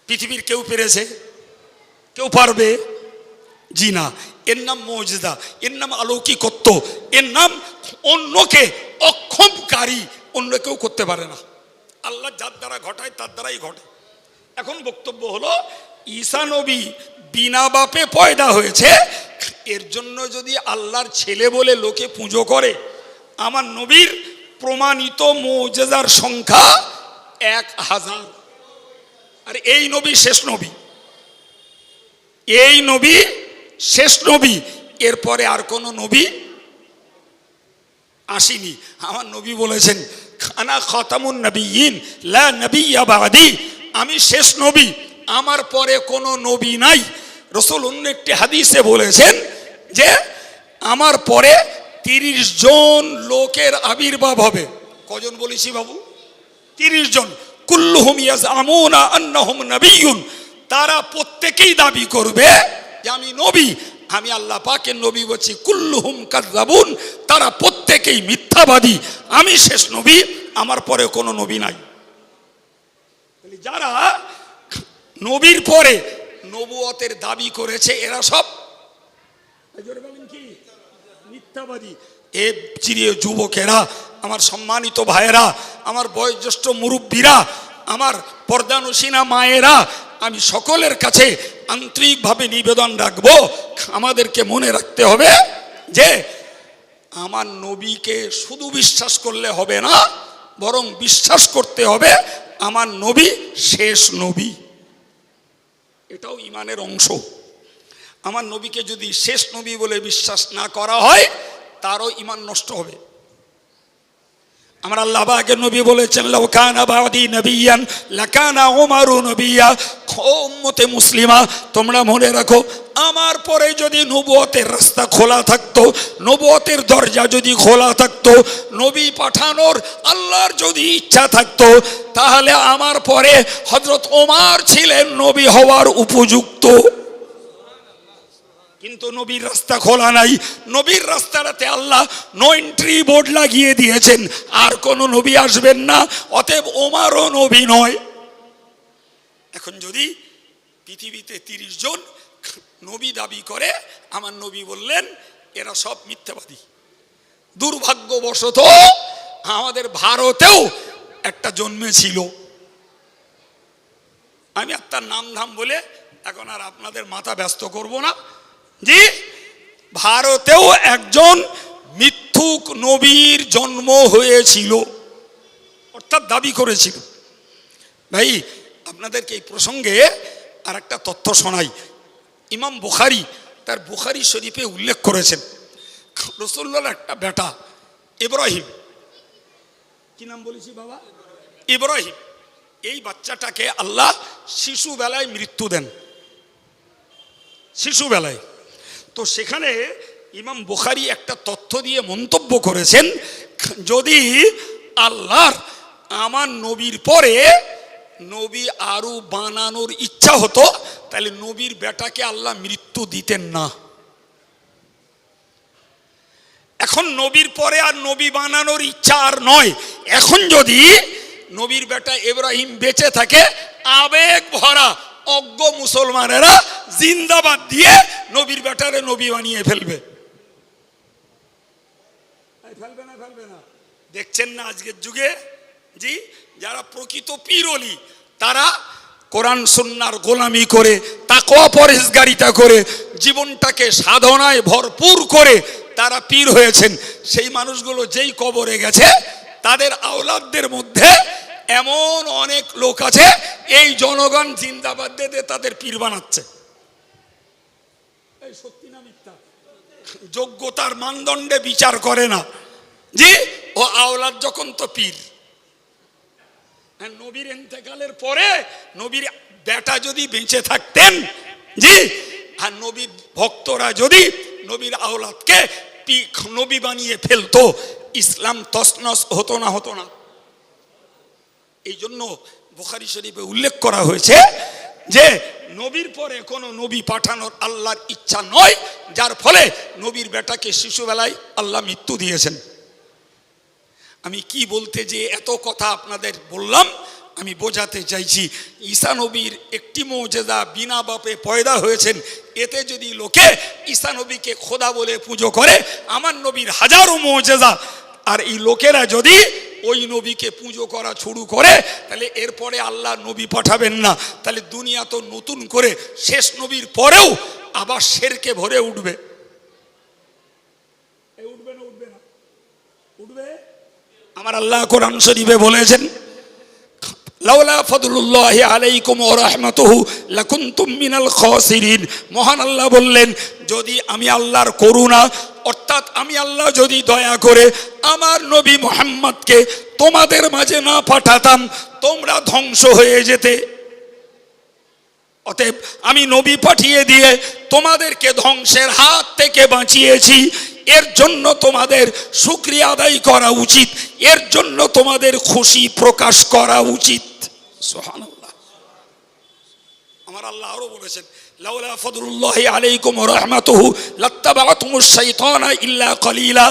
পৃথিবীর কেউ পেরেছে? কেউ পারবে? জি না। এর নাম মুজিজা, এর নাম অলৌকিকত্ব, এর নাম অন্যকে অক্ষমকারী, অন্য কেউ করতে পারে না। আল্লাহ যার দ্বারা ঘটায় তার দ্বারাই ঘটে। এখন বক্তব্য হলো ঈসা নবী বিনা বাপে পয়দা হয়েছে, এর জন্য যদি আল্লাহর ছেলে বলে লোকে পুজো করে, আমার নবীর প্রমাণিত মুজিজার সংখ্যা 1000। আর এই নবী শেষ নবী, এই নবী শেষ নবী, এরপরে আর কোন নবী আসেনি। আমার নবী বলেছেন আনা খাতামুন নবিয়্যিন লা নবিয়্যা বাদি, আমি শেষ নবী, আমার পরে কোনো নবী নাই। রাসূল অন্য একটি হাদিসে বলেছেন যে আমার পরে 30 জন লোকের আবির্ভাব হবে। কজন বলেছি বাবু? 30 জন। কুল্লুহুম ইয়াজআমুনা আন্নাহুম নবিয়্যুন, তারা প্রত্যেকেই দাবি করবে যে আমি নবী। আমি আল্লাহ পাকের নবী বলছি কুল্লুহুম কাযযাবুন, তারা প্রত্যেকেই মিথ্যাবাদী। আমি শেষ নবী, আমার পরে কোনো নবী নাই। যারা নবীর পরে নবুয়তের দাবি করেছে এরা সব কি মিথ্যাবাদী। এ চিরিয়ে যুবকেরা, আমার সম্মানিত ভাইয়েরা, আমার বয়োজ্যেষ্ঠ মুরব্বীরা, আমার পর্দানসীনা মায়েরা, আমি সকলের কাছে আন্তরিকভাবে নিবেদন রাখবো, আমাদেরকে মনে রাখতে হবে যে আমার নবীকে শুধু বিশ্বাস করলে হবে না, বরং বিশ্বাস করতে হবে আমার নবী শেষ নবী। এটাও ঈমানের অংশ। আমার নবীকে যদি শেষ নবী বলে বিশ্বাস না করা হয়, তারও ঈমান নষ্ট হবে। আমার আল্লাহ পাকের নবী বলেছেন লাউ কানা বাদি নবিয়ান লাকানা উমারু নবিয়া। ও উম্মতে মুসলিমা, তোমরা মনে রাখো, আমার পরে যদি নবুয়তের রাস্তা খোলা থাকতো, নবুয়তের দরজা যদি খোলা থাকতো, নবী পাঠানোর আল্লাহর যদি ইচ্ছা থাকতো, তাহলে আমার পরে হযরত ওমর ছিলেন নবী হওয়ার উপযুক্ত। কিন্তু নবীর রাস্তা খোলা নাই। নবীর রাস্তাটাতে আল্লাহ নো এন্ট্রি বোর্ড লাগিয়ে দিয়েছেন, আর কোন নবী আসবেন না, অতএব ওমরও নবী নয়। এখন যদি পৃথিবীতে 30 জন নবী দাবি করে, আমার নবী বললেন এরা সব মিথ্যাবাদী। দুর্ভাগ্যবশত আমাদের ভারতেও একটা জন্মেছিল, আমি আর তার নাম ধাম বলে এখন আর আপনাদের মাথা ব্যস্ত করব না। জি, ভারতেও একজন মিথ্যুক নবীর জন্ম হয়েছিল, অর্থাৎ দাবি করেছিল। ভাই, আপনাদেরকে এই প্রসঙ্গে আর একটা তথ্য শোনাই। ইমাম বুখারী তার বুখারী শরীফে উল্লেখ করেছেন রাসূলুল্লাহর একটা বেটা ইব্রাহিম, কি নাম বলেছি বাবা? ইব্রাহিম। এই বাচ্চাটাকে আল্লাহ শিশুবেলায় মৃত্যু দেন, শিশুবেলায়। তো সেখানে ইমাম বুখারী একটা তথ্য দিয়ে মন্তব্য করেছেন, যদি আল্লাহর আমার নবীর পরে নবী আরো বানানোর ইচ্ছা হতো তাহলে নবীর বেটাকে আল্লাহ মৃত্যু দিতেন না। এখন নবীর পরে আর নবী বানানোর ইচ্ছা আর নয়। এখন যদি নবীর বেটা ইব্রাহিম বেঁচে থাকে, আবেগ ভরা অজ্ঞ মুসলমানেরা জিন্দাবাদ দিয়ে নবীর বেটারে নবী বানিয়ে ফেলবে। ফেলবে না? দেখছেন না আজকের যুগে জি যারা প্রকৃত পীর ওলি, তারা কোরআন সুন্নাহর গোলামি করে, তাকওয়া পরহেজগারিতা করে, জীবনটাকে সাধনায় ভরপুর করে তারা পীর হয়েছেন। সেই মানুষগুলো যেই কবরে গেছে, তাদের আওলাদদের মধ্যে এমন অনেক লোক আছে এই জনগণ জিন্দাবাদ দিয়ে তাদের পীর বানাচ্ছে। এই সত্যি না মিথ্যা? যোগ্যতার মানদণ্ডে বিচার করে না জি, ও আওলাদ যখন তো পীর। নবীর ইন্তেকালের পরে নবীর বেটা যদি বেঁচে থাকতেন জি, আর নবীর ভক্তরা যদি নবীর আওলাদকে নবী বানিয়ে ফেলতো, ইসলাম তছনছ হতো না? হতো না? এই জন্য বুখারী শরীফে উল্লেখ করা হয়েছে যে নবীর পরে কোনো নবী পাঠানোর আল্লাহর ইচ্ছা নয়, যার ফলে নবীর বেটাকে শিশুবেলায় আল্লাহ মৃত্যু দিয়েছেন। আমি কি বলতে যে এত কথা আপনাদের বললাম, আমি বোঝাতে চাইছি ঈসা নবীর একটি মুজিজা, বিনা বাপে পয়দা হয়েছেন। এতে যদি লোকে ঈসা নবীকে খোদা বলে পুজো করে, আমার নবীর হাজারো মুজিজা, আর এই লোকেরা যদি ওই নবীকে পুজো করা শুরু করে, তাহলে এরপরে আল্লাহ নবী পাঠাবেন না। তাহলে দুনিয়া তো নতুন করে শেষ নবীর পরেও আবার শেরকে ভরে উঠবে। উঠবে না? উঠবে না? উঠবে। আমার আল্লাহ কোরআন শরীফে বলেছেন, লাউলা ফাদলুল্লাহি আলাইকুম ওয়া রাহমাতুহু লাকুনতুম মিনাল খাসিরিন। মহান আল্লাহ বললেন, যদি আমি আল্লাহর করুণা অর্থাৎ আমি আল্লাহ যদি দয়া করে আমার নবী মুহাম্মদকে তোমাদের মাঝে না পাঠাতাম, তোমরা ধ্বংস হয়ে যেতে। অতএব আমি নবী পাঠিয়ে দিয়ে তোমাদেরকে ধ্বংসের হাত থেকে বাঁচিয়েছি। এর জন্য তোমাদের শুকরিয়া আদায় করা উচিত, এর জন্য তোমাদের খুশি প্রকাশ করা উচিত। সুবহানাল্লাহ। আমার আল্লাহ আরো বলেছেন, লাউলা ফাদলুল্লাহি আলাইকুম ওয়া রাহমাতুহু লাত্তাবাতুমুশ শাইতানা ইল্লা কলিলা।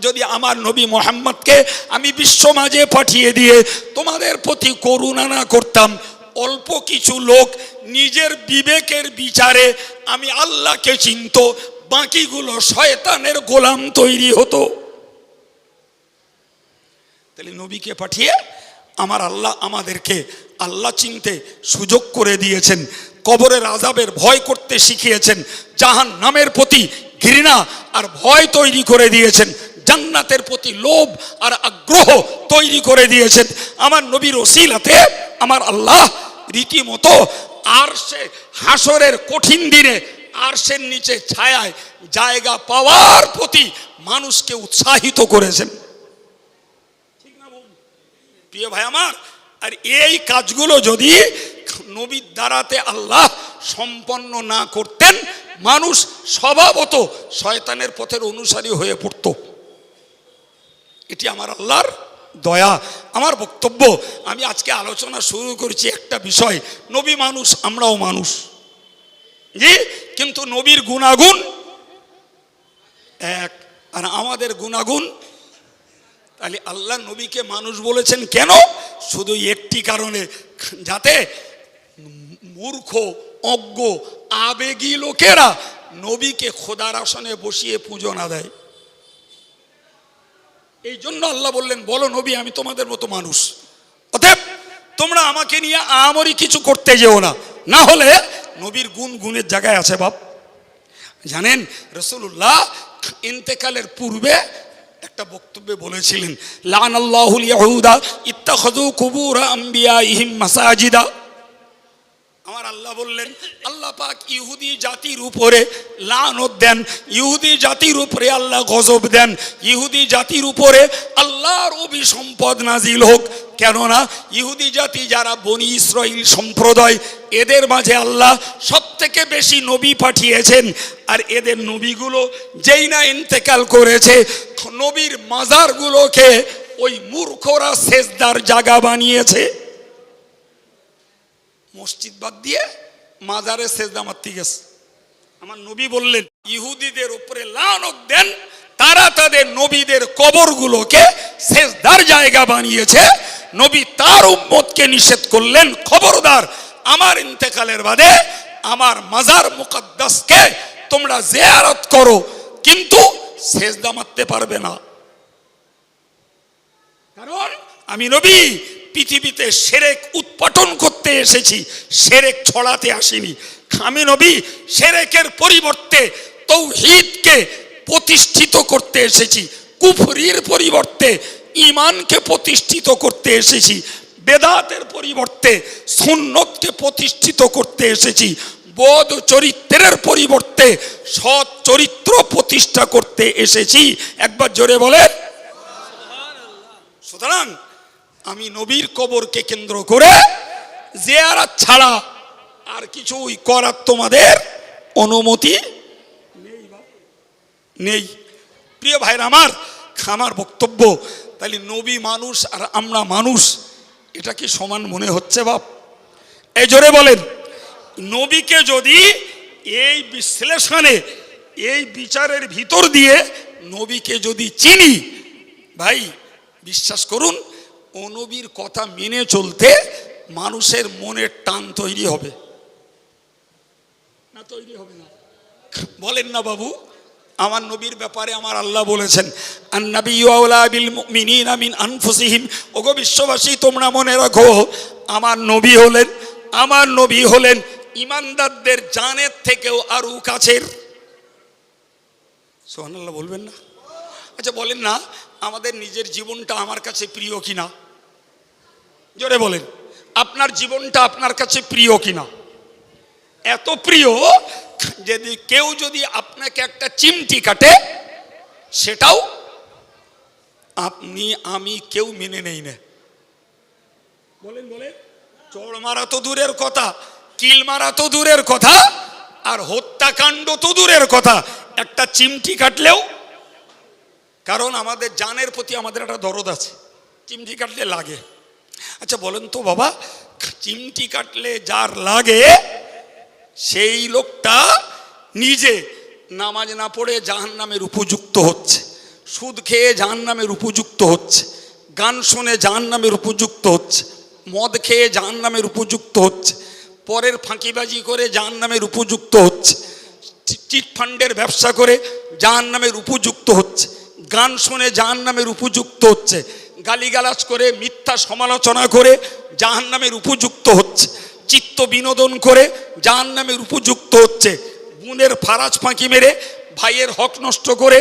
যদি আমার নবী মুহাম্মদকে আমি বিশ্ব মাঝে পাঠিয়ে দিয়ে তোমাদের প্রতি করুণা না করতাম, অল্প কিছু লোক নিজের বিবেকের বিচারে আমি আল্লাহকে চিনত, বাকিগুলো শয়তানের গোলাম তৈরি হতো। তাহলে নবীকে পাঠিয়ে আমার আল্লাহ আমাদেরকে আল্লাহ চিনতে সুযোগ করে দিয়েছেন, কবরের আযাবের ভয় করতে শিখিয়েছেন, জাহান্নামের প্রতি ঘৃণা আর ভয় তৈরি করে দিয়েছেন, জান্নাতের প্রতি লোভ আর আগ্রহ তৈরি করে দিয়েছেন। আমার নবীর ওসিলাতে আমার আল্লাহ রীতিমতো আরশে হাসরের কঠিন দিনে আরশের নিচে ছায়ায় জায়গা পাওয়ার প্রতি মানুষকে উৎসাহিত করেছেন। ঠিক না প্রিয় ভাই আমার? আর এই কাজগুলো যদি নবীর দ্বারাতে আল্লাহ সম্পন্ন না করতেন, মানুষ স্বভাবত শয়তানের পথের অনুসারী হয়ে পড়ত। এটি আমার আল্লাহর দয়া। আমার বক্তব্য, আমি আজকে আলোচনা শুরু করেছি একটা বিষয়, নবী মানুষ, আমরাও মানুষ জি, কিন্তু নবীর গুণাগুণ এক আর আমাদের গুণাগুণ। তাহলে আল্লাহ নবীকে মানুষ বলেছেন কেন? শুধু একটি কারণে, যাতে মূর্খ অজ্ঞ আবেগী লোকেরা নবীকে খোদার আসনে বসিয়ে পুজো না দেয়। এই জন্য আল্লাহ বললেন, বলো নবী আমি তোমাদের মতো মানুষ, অতএব তোমরা আমাকে নিয়ে আমরি কিছু করতে যেও না, না হলে নবীর গুণ গুণের জায়গায় আছে বাপ। জানেন রাসূলুল্লাহ ইন্তেকালের পূর্বে একটা বক্তব্যে বলেছিলেন, লানাল্লাহুল ইয়াহুদা ইত্তাখাযু কুবুর আমবিয়াইহিম মাসাজিদা। আমার আল্লাহ বললেন, আল্লাহ পাক ইহুদি জাতির উপরে লানত দেন, ইহুদি জাতির উপরে আল্লাহ গজব দেন, ইহুদি জাতির উপরে আল্লাহর অভিসম্পদ নাজিল হোক। কেননা ইহুদি জাতি যারা বনি ইসরাইল সম্প্রদায়, এদের মাঝে আল্লাহ সব থেকে বেশি নবী পাঠিয়েছেন। আর এদের নবীগুলো যেই না ইন্তেকাল করেছে, নবীর মাজারগুলোকে ওই মূর্খরা সেজদার জায়গা বানিয়েছে। মসজিদ বাদ দিয়ে মাজারে সেজদা মারতে গেছে। আমার নবী বললেন, ইহুদিদের উপরে লানত দেন, তারা তাদের নবীদের কবরগুলোকে সেজদার জায়গা বানিয়েছে। নবী তার উম্মতকে নিষেধ করলেন, খবরদার আমার ইন্তেকালের বাদে আমার মাজার মুকদ্দাসকে তোমরা জিয়ারত করো, কিন্তু সেজদা মারতে পারবে না। কারণ আমি নবী পৃথিবীতে শিরক উৎপাটন করতে এসেছি, শিরক ছড়াতে আসিনি। আমি নবী শিরকের পরিবর্তে তাওহীদকে প্রতিষ্ঠিত করতে এসেছি, কুফরির পরিবর্তে ঈমানকে প্রতিষ্ঠিত করতে এসেছি, বেদাতের পরিবর্তে সুন্নতকে প্রতিষ্ঠিত করতে এসেছি, বোধ চরিত্রের পরিবর্তে সৎ চরিত্র প্রতিষ্ঠা করতে এসেছি। একবার জোরে বলে। সুতরাং আমি নবীর কবরকে কেন্দ্র করে জিয়ারত ছাড়া আর কিছুই করার তোমাদের অনুমতি নেই। প্রিয় ভাইরা আমার, আমার বক্তব্য, তাহলে নবী মানুষ আর আমরা মানুষ, এটা কি সমান মনে হচ্ছে বাপ? এই জোরে বলেন। নবীকে যদি এই বিশ্লেষণে, এই বিচারের ভিতর দিয়ে নবীকে যদি চিনি, ভাই বিশ্বাস করুন, ও নবীর কথা মেনে চলতে মানুষের মনের টান তৈরি হবে না? তৈরি হবে না? বলেন না বাবু। আমার নবীর ব্যাপারে আমার আল্লাহ বলেছেন, আন-নাবিয়্যু আওলা বিল মুমিনিনা মিন আনফুসিহিম। ওগো বিশ্ববাসী, তোমরা মনে রাখো, আমার নবী হলেন ঈমানদারদের জানের থেকেও আরো কাছের। সুবহানাল্লাহ বলবেন না? আচ্ছা বলেন না, আমাদের নিজের জীবনটা আমার কাছে প্রিয় কিনা? জোরে বলেন, আপনার জীবনটা আপনার কাছে প্রিয় কিনা? এত প্রিয় যদি কেউ যদি আপনাকে একটা চিমটি কাটে, সেটাও আপনি আমি কেউ মেনে নেই না। বলেন বলেন। চড় মারা তো দূরের কথা, কিল মারা তো দূরের কথা, আর হত্যাকাণ্ড তো দূরের কথা, একটা চিমটি কাটলেও, কারণ আমাদের জানের প্রতি আমাদের একটা দরদ আছে, চিমটি কাটলে লাগে। আচ্ছা বলেন তো বাবা, চিমটি কাটলে যার লাগে সেই লোকটা নিজে নামাজ না পড়ে জাহান্নামের উপযুক্ত হচ্ছে, সুদ খেয়ে জাহান্নামের উপযুক্ত হচ্ছে, গান শুনে জাহান্নামের উপযুক্ত হচ্ছে, মদ খেয়ে জাহান্নামের উপযুক্ত হচ্ছে, পরের ফাঁকিবাজি করে জাহান্নামের উপযুক্ত হচ্ছে, চিটফান্ডের ব্যবসা করে জাহান্নামের উপযুক্ত হচ্ছে, গান শুনে জাহান্নামের উপযুক্ত হচ্ছে, গালিগালাজ করে মিথ্যা সমালোচনা করে জাহান্নামের উপযুক্ত হচ্ছে, চিত্ত বিনোদন করে জাহান্নামের উপযুক্ত হচ্ছে, বোনের ফারাজ ফাঁকি মেরে ভাইয়ের হক নষ্ট করে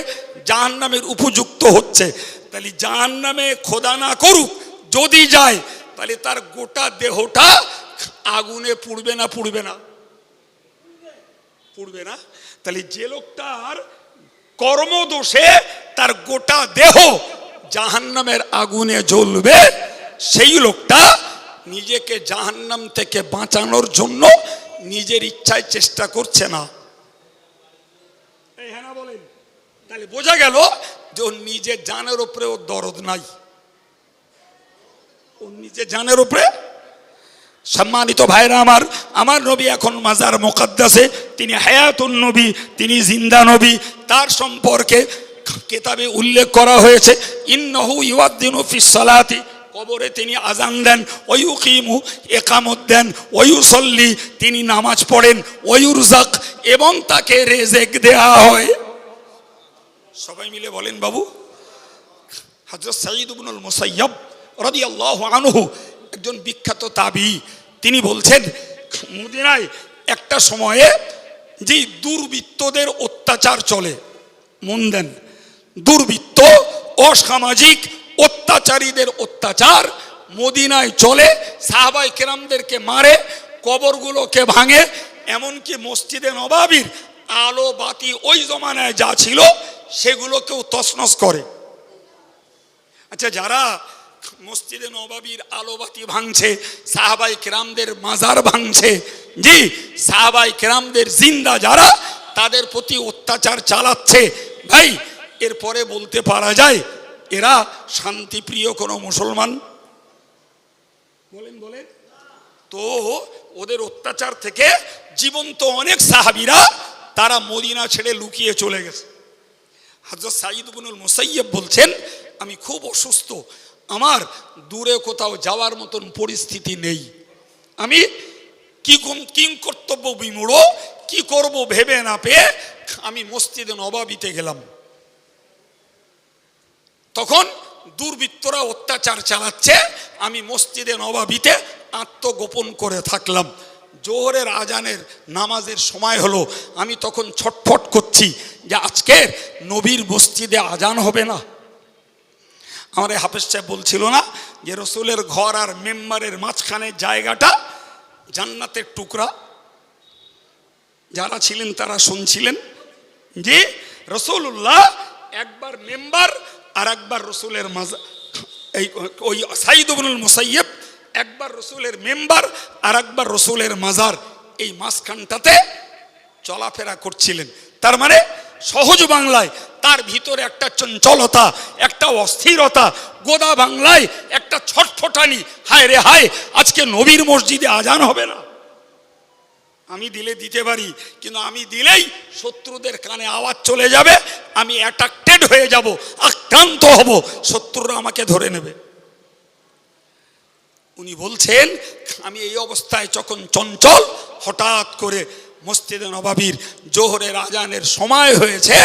জাহান্নামের উপযুক্ত হচ্ছে। তাহলে জাহান্নামে খোদা না করুক যদি যায়, তাহলে তার গোটা দেহটা আগুনে পুড়বে না? পুড়বে না? পুড়বে না? তাহলে যে লোকটার কর্মদোষে তার গোটা দেহ জাহান্নামের আগুনে জ্বলবে, সেই লোকটা নিজেকে জাহান্নাম থেকে বাঁচানোর জন্য নিজের ইচ্ছায় চেষ্টা করছে না। হ্যাঁ না বলেন। তাহলে বোঝা গেল যে ওর নিজের জানের উপরে ওর দরদ নাই, ওর নিজের জানের উপরে। সম্মানিত ভাইরা আমার নবী এখন মাজার মুকদ্দাসে, তিনি হায়াতুন নবী, তিনি জিন্দা নবী। তার সম্পর্কে কিতাবে উল্লেখ করা হয়েছে, ইন্নাহু ইউয়াদ্দিনু ফিস সালাতি, কবরে তিনি আজান দেন, ওয়ুকিমু ইকামত দেন, ওয়ুসল্লি তিনি নামাজ পড়েন, ওয়ুরজাক এবং তাকে রেজেক দেয়া হয়। সবাই মিলে বলেন বাবু। হযরত সাঈদ ইবনুল মুসাইয়্যিব রাদিয়াল্লাহু আনহু একজন বিখ্যাত তাবী, তিনি বলছেন, মদিনায় একটা সময়ে যে দুর্বৃত্তদের অত্যাচার চলে, মন দেন, দুর্বৃত্ত অসামাজিক অত্যাচারীদের অত্যাচার মদিনায় চলে, সাহাবায়ে কেরামদেরকে মারে, কবরগুলোকে ভাঙে, এমনকি মসজিদে নববীর আলো বাতি ওই জমানায় যা ছিল সেগুলোকেও তছনছ করে। আচ্ছা, যারা মসজিদে নববীর আলোবাতি ভাঙছে, সাহাবায়ে কেরামদের মাজার ভাঙছে, জি সাহাবায়ে কেরামদের জিন্দা যারা, তাদের প্রতি অত্যাচার চালাচ্ছে, ভাই এরপরে বলতে পারা যায় এরা শান্তিপ্রিয় কোনো মুসলমান? বলেন বলেন তো। ওদের অত্যাচার থেকে জীবন্ত অনেক সাহাবীরা তারা মদিনা ছেড়ে লুকিয়ে চলে গেছে। হযরত সাঈদ ইবনুল মুসাইয়্যিব বলছেন, আমি খুব অসুস্থ, আমার দূরে কোথাও যাওয়ার মতন পরিস্থিতি নেই, আমি কি কর্তব্য বিমূঢ়, কি করব ভেবে না পেয়ে আমি মসজিদে নববীতে গেলাম। তখন দুর্বৃত্তরা অত্যাচার চালাচ্ছে, আমি মসজিদে নববীতে আত্মগোপন করে থাকলাম। জোহরের আজানের নামাজের সময় হলো, আমি তখন ছটফট করছি যে আজকে নবীর মসজিদে আজান হবে না। আমার হাফেজ সাহেব বলছিল না যে রসুলের ঘর আর মেম্বারের মাঝখানে জায়গাটা জান্নাতের টুকরা। যারা ছিলেন তারা শুনছিলেন যে রসুল্লাহ একবার মেম্বার আর একবার রসুলের মাজার, ওই সাঈদ ইবনুল মুসাইয়্যিব একবার রসুলের মেম্বার আর একবার রসুলের মাজার, এই মাঝখানটাতে চলাফেরা করছিলেন। তার মানে সহজ বাংলায় তার ভিতরে একটা চঞ্চলতা, একটা অস্থিরতা, গোদা বাংলায় একটা ছটফটানি, হায় রে হায় আজকে নবীর মসজিদে আজান হবে না। আমি দিলে দিতে পারি, কিন্তু আমি দিলেই শত্রুদের কানে আওয়াজ চলে যাবে, আমি অ্যাট্রাক্টেড হয়ে যাব, আক্রান্ত হব, শত্রুরা আমাকে ধরে নেবে। উনি বলছেন আমি এই অবস্থায় যখন চঞ্চল, হঠাৎ করে মসজিদে নববীর জোহরের আজানের সময় হয়েছে,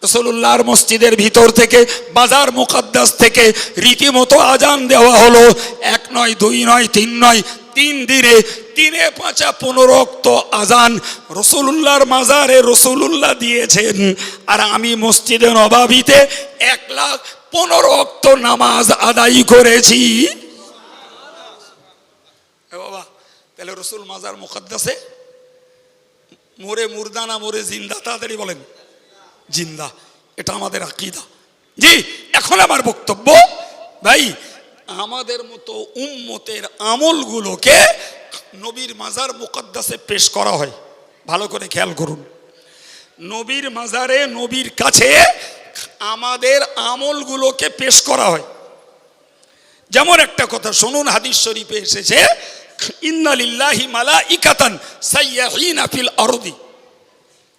রাসূলুল্লাহর মসজিদের ভিতর থেকে, বাজার মুকাদ্দাস থেকে রীতিমতো আজান দেওয়া হলো। 1 নয়, 2 নয়, 3 নয়, 3 দিনে 3 5 15 ওয়াক্ত আজান রাসূলুল্লাহর মাজারে রাসূলুল্লাহ দিয়েছেন। আর আমি মসজিদে নববীতে 1,15,000 ওয়াক্ত নামাজ আদায় করেছি। বাবা, তাহলে রসুল মাজার মুকাদ্দাসে মোরে মুর্দা না মোরে জিন্দা? তাড়াতাড়ি বলেন। জিন্দা। এটা আমাদের আকীদা। জি, এখন আমার বক্তব্য, ভাই আমাদের মতো উম্মতের আমলগুলোকে নবীর মাজার মুকাদ্দাসে পেশ করা হয়। ভালো করে খেয়াল করুন, নবীর মাজারে, নবীর কাছে আমাদের আমলগুলোকে পেশ করা হয়। যেমন একটা কথা শুনুন, হাদিস শরীফে এসেছে, ইন্না লিল্লাহি মালাইকাতান সাইয়্যাহিনা ফিল আরদি।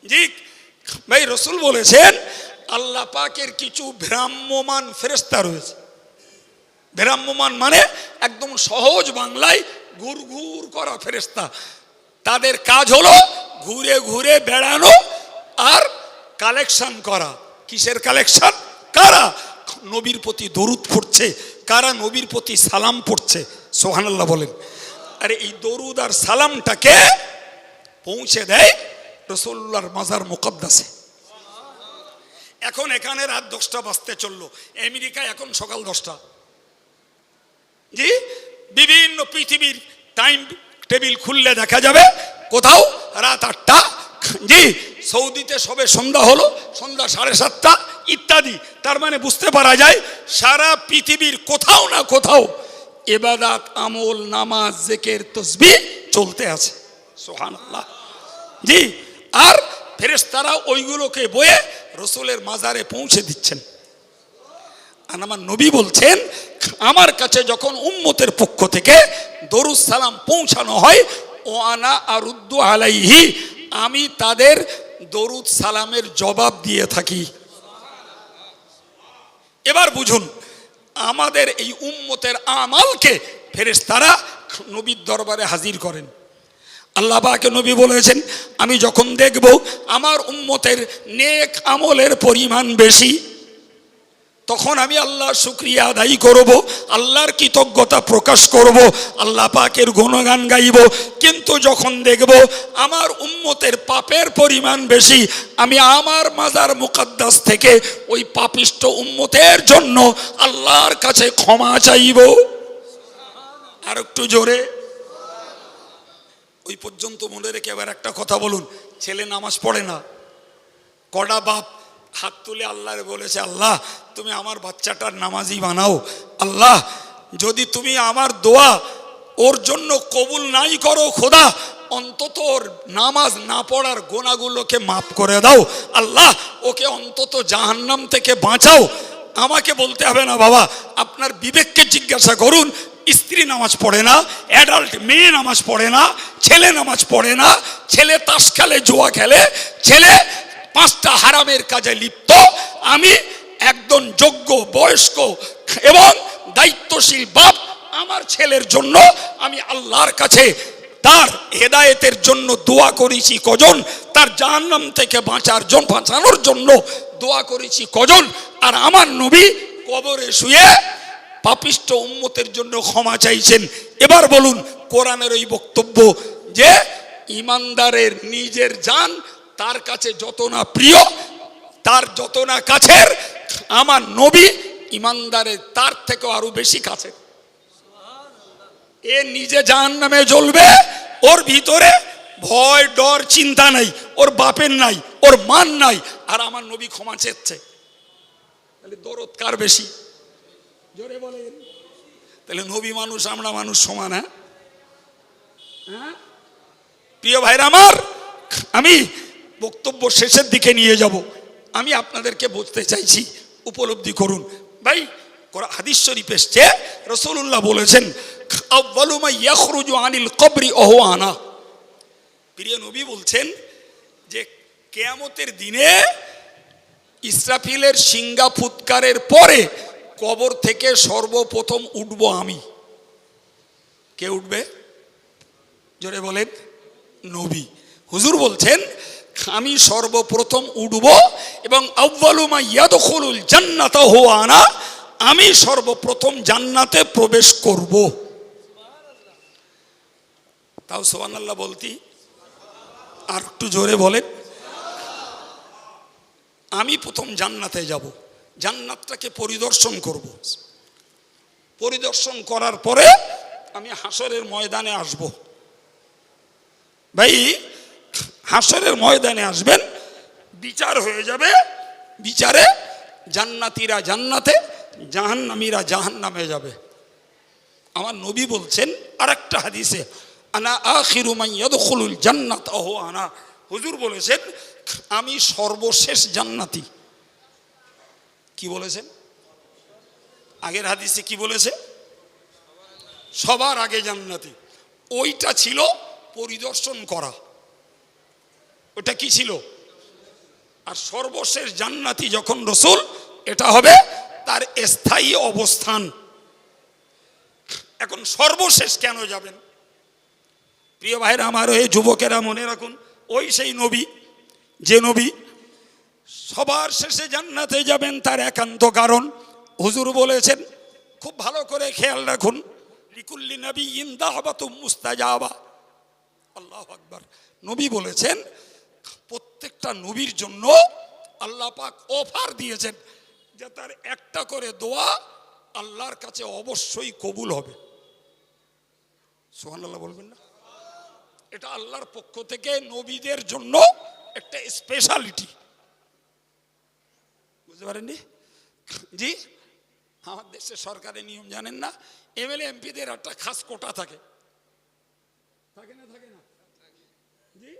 জি ভাই, রাসূল বলেছেন আল্লাহ পাকের কিছু ভ্রাম্যমান ফেরেশতা রয়েছে। ভ্রাম্যমান মানে একদম সহজ বাংলায় ঘুরঘুর করা ফেরেশতা। তাদের কাজ হলো ঘুরে ঘুরে বেড়ানো আর কালেকশন করা। কিসের কালেকশন? কারা নবীর প্রতি দরুদ পড়ছে, কারা নবীর প্রতি সালাম পড়ছে। সুবহানাল্লাহ বলেন। আরে এই দরুদ আর সালামটাকে পৌঁছে দেয় রাসূলুল্লাহর মাজার মুকাদ্দাসে। এখন এখানে রাত 10টা বাজতে চললো, আমেরিকায় এখন সকাল 10টা। জি, বিভিন্ন পৃথিবীর টাইম টেবিল খুললে দেখা যাবে কোথাও রাত 8টা। জি, সৌদিতে সবে সন্ধ্যা হলো, সন্ধ্যা 7:30 ইত্যাদি। তার মানে বুঝতে পারা যায় সারা পৃথিবীর কোথাও না কোথাও ইবাদত, আমল, নামাজ, জিকির, তাসবিহ চলতে আছে। সুবহানাল্লাহ। জি, আর ফেরেশতারা ওইগুলোকে বয়ে রসুলের মাজারে পৌঁছে দিচ্ছেন। আর আমার নবী বলছেন আমার কাছে যখন উম্মতের পক্ষ থেকে দরুদ সালাম পৌঁছানো হয়, ও আনা আরুদ্দু আলাইহি, আমি তাদের দরুদ সালামের জবাব দিয়ে থাকি। এবার বুঝুন, আমাদের এই উম্মতের আমালকে ফেরেশতারা নবীর দরবারে হাজির করেন। আল্লাহ পাক নবী বলেছেন আমি যখন দেখব আমার উম্মতের নেক আমলের পরিমাণ বেশি, তখন আমি আল্লাহর শুকরিয়া আদায় করব, আল্লাহর কৃতজ্ঞতা প্রকাশ করব, আল্লাহ পাকের গুণগান গাইব। কিন্তু যখন দেখব আমার উম্মতের পাপের পরিমাণ বেশি, আমি আমার মাজার মুকাদ্দাস থেকে ওই পাপিষ্ঠ উম্মতের জন্য আল্লাহর কাছে ক্ষমা চাইব। আর একটু জোরে। ওই পর্যন্ত মনে রেখে এবার একটা কথা বলুন, ছেলে নামাজ পড়ে না, কটা বাপ হাত তুলে আল্লাহরে বলেছে আল্লাহ তুমি আমার বাচ্চাটার নামাজি বানাও, আল্লাহ যদি তুমি আমার দোয়া ওর জন্য কবুল নাই করো খোদা, অন্তত ওর নামাজ না পড়ার গোনাগুলোকে মাফ করে দাও। আল্লাহ ওকে অন্তত জাহান্নাম থেকে বাঁচাও। আমাকে বলতে হবে না বাবা, আপনার বিবেককে জিজ্ঞাসা করুন। স্ত্রী নামাজ পড়ে না, অ্যাডাল্ট মেয়ে নামাজ পড়ে না, ছেলে নামাজ পড়ে না, ছেলে তাস খেলে, জুয়া খেলে, ছেলে 5টা হারামের কাজে লিপ্ত। আমি একজন যোগ্য, বয়স্ক এবং দায়িত্বশীল বাপ, আমার ছেলের জন্য আমি আল্লাহর কাছে তার হেদায়েতের জন্য দোয়া করেছি কজন? তার জাহান্নাম থেকে বাঁচানোর জন্য দোয়া করেছি কজন? আর আমার নবী কবরে শুয়ে পাপিষ্ঠ উম্মতের জন্য ক্ষমা চাইছেন। এবার বলুন, কোরআনের ওই বক্তব্য যে ইমানদারের নিজের জান তার কাছে যত না প্রিয়, তার যত না কাছের, আমার নবী ইমানদারের তার থেকেও আরো বেশি কাছে। এ নিজে জাহান্নামে জ্বলবে, ওর ভিতরে ভয় ডর চিন্তা নাই, ওর বাপের নাই, ওর মান নাই, আর আমার নবী ক্ষমা চেয়েছে। তাহলে দরদ কার বেশি? জোরে বলেন। তাহলে নবী মানুষ, আমরা মানুষ সমান। হ্যাঁ প্রিয় ভাইরা আমার, আমি বক্তব্য শেষের দিকে নিয়ে যাব। আমি আপনাদেরকে বুঝতে চাইছি, উপলব্ধি করুন ভাই। হাদিস শরীফ এসেছে, রাসূলুল্লাহ বলেছেন আউয়ালু মা ইয়াখরুজু আনিল কবরি আহওয়ানা। প্রিয় নবী বলছেন যে কিয়ামতের দিনে ইসরাফিলের সিংহা ফুৎকারের পরে কবর থেকে সর্বপ্রথম উঠব আমি। কে উঠবে? জোরে বলেন। নবী। হুজুর বলছেন আমি সর্বপ্রথম উঠব এবং আউয়ালু মা ইয়াদখুলুল জান্নাতা হুয়া আনা, আমি সর্বপ্রথম জান্নাতে প্রবেশ করব। তাও সুবহানাল্লাহ বলতি আর একটু জোরে বলেন। আমি প্রথম জান্নাতে যাব, জান্নাতটাকে পরিদর্শন করব। পরিদর্শন করার পরে আমি হাসরের ময়দানে আসব। ভাই হাসরের ময়দানে আসবেন, বিচার হয়ে যাবে। বিচারে জান্নাতীরা জান্নাতে, জাহান্নামীরা জাহান্নামে যাবে। আমার নবী বলছেন আরেকটা হাদিসে, আনা আখিরু মান ইয়াদখুলুল জান্নাত ওয়া আনা। হুজুর বলেছেন আমি সর্বশেষ জান্নাতি। কি বলেছেন? আগের হাদিসে কি বলেছে? সবার আগে জান্নাতি। ওইটা ছিল পরিদর্শন করা, ওটা কি ছিল? আর সর্বশেষ জান্নাতি যখন রাসূল, এটা হবে তার স্থায়ী অবস্থান। এখন সর্বশেষ কেন যাবেন? প্রিয় ভাইরা আমার, এই যুবকেরা মনে রাখুন, ওই সেই নবী, যে নবী সবার শেষে জান্নাতে যাবেন, তার একান্ত কারণ হুজুর বলেছেন, খুব ভালো করে খেয়াল রাখুন, লিকুল্লি নাবিয়্যিন দাওয়াতুম মুস্তাজাবা। আল্লাহু আকবার। নবী বলেছেন প্রত্যেকটা নবীর জন্য আল্লাহ পাক অফার দিয়েছেন যে তার একটা করে দোয়া আল্লাহর কাছে অবশ্যই কবুল হবে। সুবহানাল্লাহ বলবেন না? এটা আল্লাহর পক্ষ থেকে নবীদের জন্য একটা স্পেশালিটি। বুঝতে পারেননি? জি, আমার দেশের সরকারের নিয়ম জানেন না, এমএলএ এমপিদের একটা খাস কোটা থাকে, থাকে না? থাকে না? জি,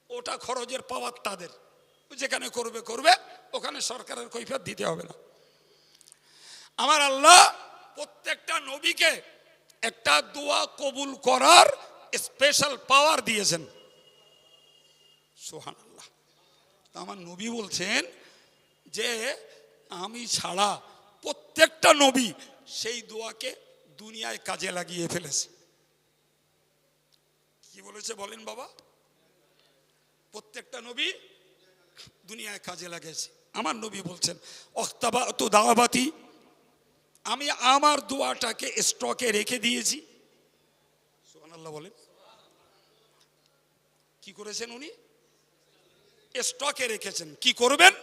ওটা খরচের পাওয়ার তাদের, যেখানে করবে করবে, ওখানে সরকারের কৈফিয়ত দিতে হবে না। আমার আল্লাহ প্রত্যেকটা নবীকে একটা দোয়া কবুল করার স্পেশাল পাওয়ার দিয়েছেন। সুবহানাল্লাহ। আমার নবী বলছেন যে আমি ছাড়া প্রত্যেকটা নবী সেই দোয়াকে দুনিয়ায় কাজে লাগিয়ে ফেলেছে। কি বলেছে বলেন বাবা? প্রত্যেকটা নবী দুনিয়ায় কাজে লাগিয়েছে। আমার নবী বলছেন অখতাবাতু দাওয়াতি, আমি আমার দোয়াটাকে স্টকে রেখে দিয়েছি। সুবহানাল্লাহ বলেন। কি করেছেন উনি? স্টকে রেখেছেন। কি করবেন?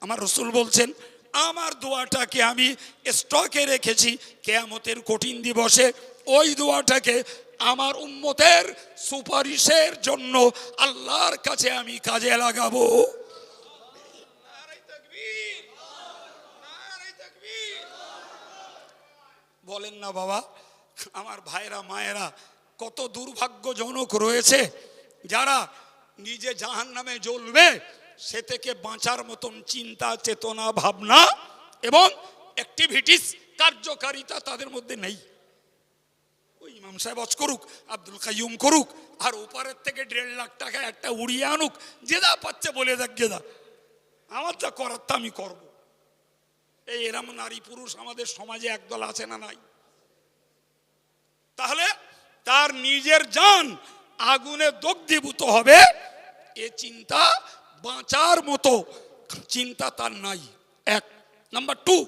আমার রাসূল বলছেন আমার দোয়াটাকে আমি স্টকে রেখেছি, কিয়ামতের কঠিন দিবসে ওই দোয়াটাকে আমার উম্মতের সুপারিশের জন্য আল্লাহর কাছে আমি কাজে লাগাবো। বলেন না বাবা? আমার ভাইরা মায়েরা, কত দুর্ভাগ্যজনক রয়েছে যারা নিজে জাহান্নামে জ্বলবে সে থেকে বাঁচার মতন চিন্তা চেতনা ভাবনা এবং অ্যাক্টিভিটিস কার্যকারিতা তাদের মধ্যে নেই। ওই ইমাম সাহেব হজ করুক, আব্দুল কাইয়ুম করুক, আর ওপারের থেকে 1.5 লাখ টাকা একটা উড়িয়ে আনুক, যেদা পাচ্ছে বলে দেখ যেদা, আমার যা করার তা আমি করব। এই এরম নারী পুরুষ আমাদের সমাজে একদল আছে না নাই? তাহলে তার নিজের জান আগুনে দগ্ধীভূত হবে এ চিন্তা, বাঁচার মতো চিন্তা তার নাই। 1 নাম্বার 2,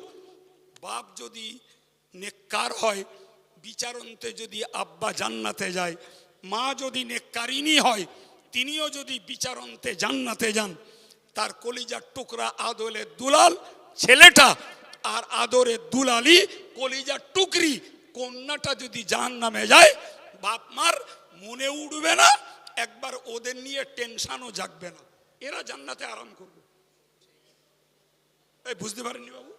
বাপ যদি নেককার হয়, বিচারন্তে যদি আব্বা জান্নাতে যায়, মা যদি নেককারিনী হয়, তিনিও যদি বিচারন্তে জান্নাতে যান, তার কলিজার টুকরা আদরের দুলাল ছেলেটা আর আদরের দুলালি কলিজার টুকরি কন্যাটা যদি জাহান্নামে যায়, বাপ মার মনে উঠবে না, একবার ওদের নিয়ে টেনশনও জাগবে না, এরা জান্নাতে আরাম করবে। এই বুঝতে পারেননি বাবু?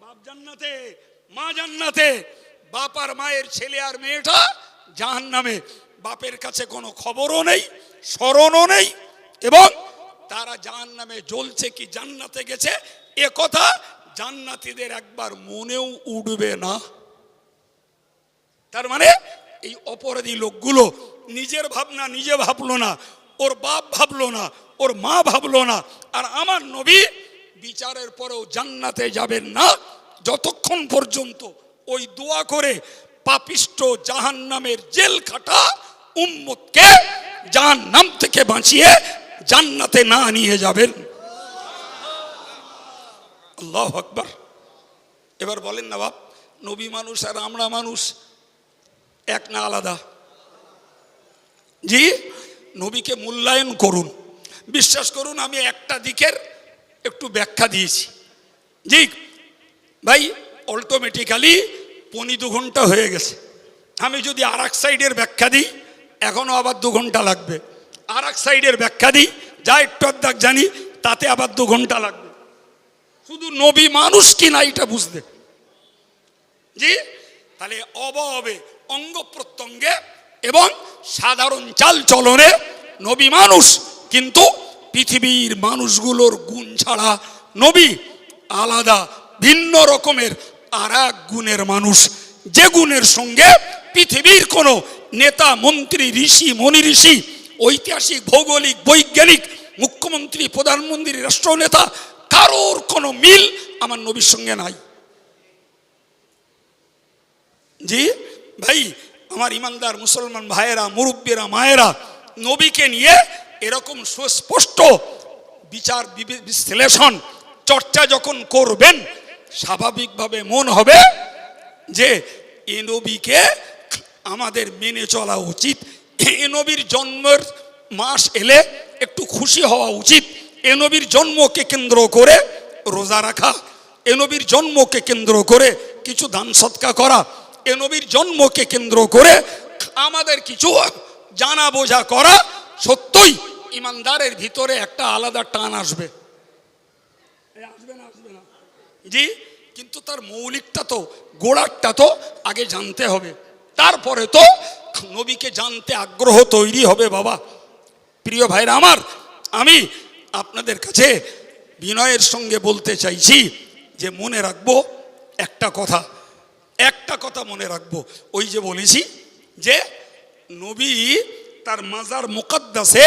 বাপ জান্নাতে, মা জান্নাতে, বাপ আর মায়ের ছেলে আর মেয়েটা জাহান্নামে। বাপের কাছে কোনো খবরও নেই, স্মরণও নেই, এবং তারা জাহান্নামে জ্বলছে কি জান্নাতে গেছে এ কথা জান্নাতীদের একবার মনেও উঠবে না। তার মানে এই অপরাধী লোকগুলো নিজের ভাবনা নিজে ভাবলো না, ওর বাপ ভাবলো না, ওর মা ভাবলো না, আর আমার নবী বিচারের পরেও জান্নাতে যাবেন না যতক্ষণ পর্যন্ত ওই দোয়া করে পাপিষ্ট জাহান্নামের জেল খাটা উম্মতকে জাহান্নাম থেকে বাঁচিয়ে জান্নাতে না নিয়ে যাবেন। আল্লাহু আকবার। এবার বলেন না বাপ, নবী মানুষ আর আমরা মানুষ এক না আলাদা? জি, নবীকে মূল্যায়ন করুন। বিশ্বাস করুন আমি একটা দিকের একটু ব্যাখ্যা দিয়েছি। জি ভাই, অটোমেটিক্যালি 2.25 ঘন্টা হয়ে গেছে। আমি যদি আর এক সাইডের ব্যাখ্যা দিই এখনো আবার 2 ঘন্টা লাগবে, আর এক সাইডের ব্যাখ্যা দিই যা একটু আধ জানি তাতে আবার 2 ঘন্টা লাগবে, শুধু নবী মানুষ কিনা এটা বুঝতে। জি, তাহলে অবয়বে অঙ্গ প্রত্যঙ্গে এবং সাধারণ চাল চলনে নবী মানুষ, কিন্তু পৃথিবীর মানুষগুলোর গুণ ছাড়া নবী আলাদা ভিন্ন রকমের আর এক গুণের মানুষ, যে গুণের সঙ্গে পৃথিবীর কোনো নেতা মন্ত্রী ঋষি মনি ঋষি ঐতিহাসিক ভৌগোলিক বৈজ্ঞানিক মুখ্যমন্ত্রী প্রধানমন্ত্রী রাষ্ট্রনেতা কারোর কোনো মিল আমার নবীর সঙ্গে নাই। জি ভাই, আমার ইমানদার মুসলমান ভাইয়েরা, মুরব্বীরা, মায়েরা, নবীকে নিয়ে এরকম সুস্পষ্ট বিচার বিশ্লেষণ চর্চা যখন করবেন, স্বাভাবিকভাবে মন হবে যে এ নবীকে আমাদের মেনে চলা উচিত। এ নবীর জন্মের মাস এলে একটু খুশি হওয়া উচিত। এ নবীর জন্মকে কেন্দ্র করে রোজা রাখা, এ নবীর জন্মকে কেন্দ্র করে কিছু দান সৎকা করা, এ নবীর জন্মকে কেন্দ্র করে আমাদের কিছু জানা বোঝা করা, সত্যই ইমানদারের ভিতরে একটা আলাদা টান আসবে। আসবে না? আসবে না? জি, কিন্তু তার মৌলিকটা তো, গোড়ারটা তো আগে জানতে হবে, তারপরে তো নবীকে জানতে আগ্রহ তৈরি হবে। বাবা প্রিয় ভাইরা আমার, আমি আপনাদের কাছে বিনয়ের সঙ্গে বলতে চাইছি যে মনে রাখবো একটা কথা মনে রাখবো। ওই যে বলেছি যে নবী তার মাজার মুকদ্দাসে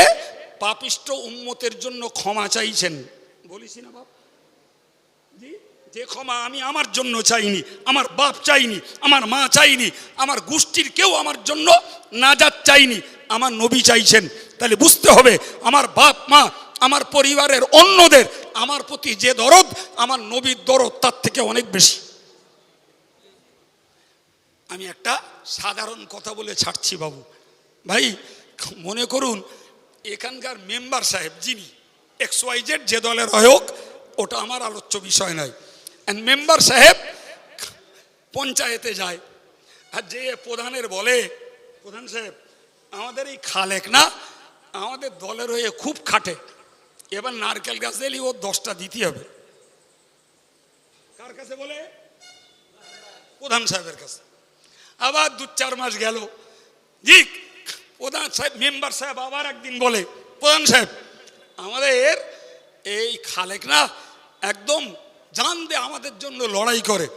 পাপিষ্ট উম্মতের জন্য ক্ষমা চাইছেন, বলেছি না বাপ? জি, যে ক্ষমা আমি আমার জন্য চাইনি, আমার বাপ চাইনি, আমার মা চাইনি, আমার গোষ্ঠীর কেউ আমার জন্য নাজাত চাইনি, আমার নবী চাইছেন। তাহলে বুঝতে হবে আমার বাপ মা, আমার পরিবারের অন্যদের আমার প্রতি যে দরদ, আমার নবীর দরদ তার থেকে অনেক বেশি। আমি একটা সাধারণ কথা বলে ছাড়ছি বাবু ভাই, মনে করুন এখানকার মেম্বার সাহেব যিনি XYZ যে দলের হোক, ওটা আমার আলোচ্য বিষয় নয়। মেম্বার সাহেব পঞ্চায়েতে যায় আর যে প্রধানের বলে, প্রধান সাহেব আমাদের এই খালেক না আমাদের দলের হয়ে খুব খাটে, এবার নারকেল গাছ দিলে ও 10টা দিতে হবে। কার কাছে বলে? প্রধান সাহেবের কাছে। আবার 2-4 মাস গেল, জি প্রধান সাহেব মেম্বার সাহেব আবার একদিন বলে, প্রধান সাহেব আমাদের এই খালেক না একদম জান দে আমাদের জন্য লড়াই করে,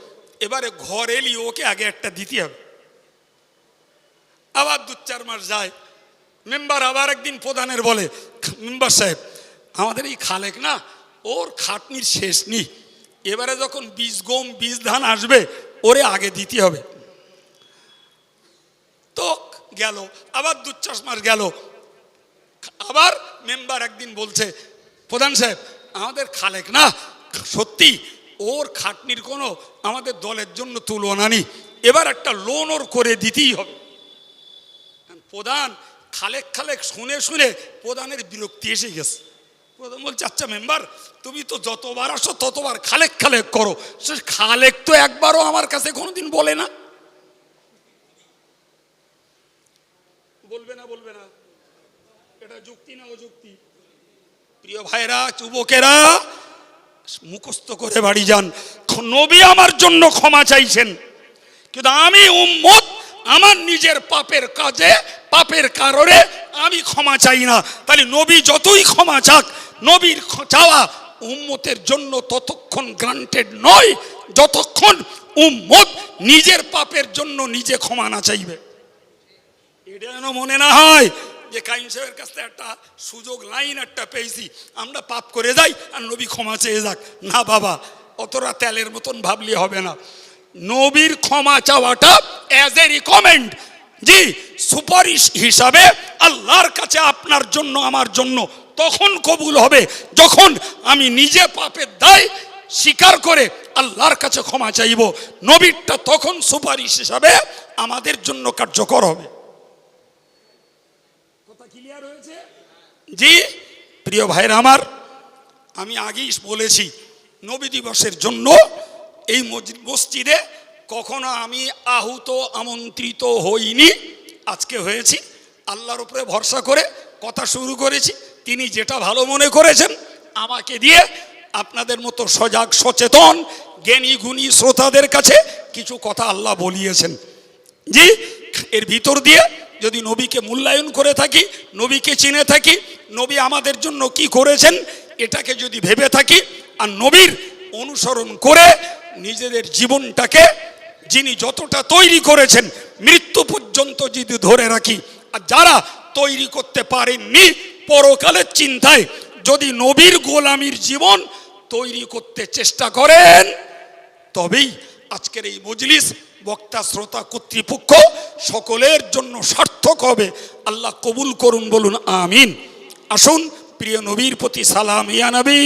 এবারে ঘর এলি ওকে আগে একটা দিতে হবে। আবার 2-4 মাস যায়, মেম্বার আবার একদিন প্রধানের বলে, মেম্বার সাহেব আমাদের এই খালেক না ওর খাটনির শেষ নেই, এবারে যখন বীজ গম বীজ ধান আসবে ওরে আগে দিতে হবে। তো গেল, আবার 2-4 মাস গেল, আবার মেম্বার একদিন বলছে, প্রধান সাহেব আমাদের খালেক না সত্যি ওর খাটনির কোনো আমাদের দলের জন্য তুলনা নেই, এবার একটা লোন ওর করে দিতেই হবে। প্রধান খালেক খালেক শুনে শুনে প্রধানের বিরক্তি এসে গেছে। প্রধান বলছে, আচ্ছা মেম্বার তুমি তো যতবার আসো ততবার খালেক খালেক করো, সে খালেক তো একবারও আমার কাছে কোনোদিন বলে না। বলবে না বলবে না, এটা যুক্তি না অযুক্তি? প্রিয় ভাইরা যুবকেরা মুখস্থ করে বাড়ি যান, নবী আমার জন্য ক্ষমা চাইছেন, কিন্তু আমি উম্মত আমার নিজের পাপের কাজে পাপের কারণে আমি ক্ষমা চাই না। তাহলে নবী যতই ক্ষমা চাক, নবীর চাওয়া উম্মতের জন্য ততক্ষণ গ্রান্টেড নয় যতক্ষণ উম্মত নিজের পাপের জন্য নিজে ক্ষমা না চাইবে। এটা যেন মনে না হয় যে কাইম সাহেবের কাছ থেকে একটা সুযোগ লাইন একটা পেয়েছি, আমরা পাপ করে যাই আর নবী ক্ষমা চেয়ে যাক। না বাবা, অতটা তেলের মতন ভাবলে হবে না। নবীর ক্ষমা চাওয়াটা অ্যাজ এ রিকমেন্ড, জি সুপারিশ হিসাবে আল্লাহর কাছে আপনার জন্য আমার জন্য তখন কবুল হবে যখন আমি নিজে পাপের দায় স্বীকার করে আল্লাহর কাছে ক্ষমা চাইব। নবীরটা তখন সুপারিশ হিসাবে আমাদের জন্য কার্যকর হবে। কথা ক্লিয়ার হয়েছে? জি প্রিয় ভাইরা আমার, আমি আগেই বলেছি নবী দিবসের জন্য এই মসজিদে কখনো আমি আহুত আমন্ত্রিত হইনি, আজকে হয়েছি। আল্লাহর উপরে ভরসা করে কথা শুরু করেছি, তিনি যেটা ভালো মনে করেছেন আমাকে দিয়ে আপনাদের মতো সজাগ সচেতন জ্ঞানী গুণী শ্রোতাদের কাছে কিছু কথা আল্লাহ বলিয়েছেন। জি এর ভিতর দিয়ে যদি নবীকে মূল্যায়ন করে থাকি, নবীকে চিনে থাকি, নবী আমাদের জন্য কি করেছেন এটাকে যদি ভেবে থাকি, আর নবীর অনুসরণ করে নিজেদের জীবনটাকে যিনি যতটা তৈরি করেছেন মৃত্যু পর্যন্ত যদি ধরে রাখি, আর যারা তৈরি করতে পারেননি পরকালের চিন্তায় যদি নবীর গোলামীর জীবন তৈরি করতে চেষ্টা করেন, তবেই আজকের এই মজলিস বক্তা শ্রোতা কর্তৃপক্ষ সকলের জন্য সার্থক হবে। আল্লাহ কবুল করুন, বলুন আমিন। আসুন প্রিয় নবীর প্রতি সালাম। ইয়া নবী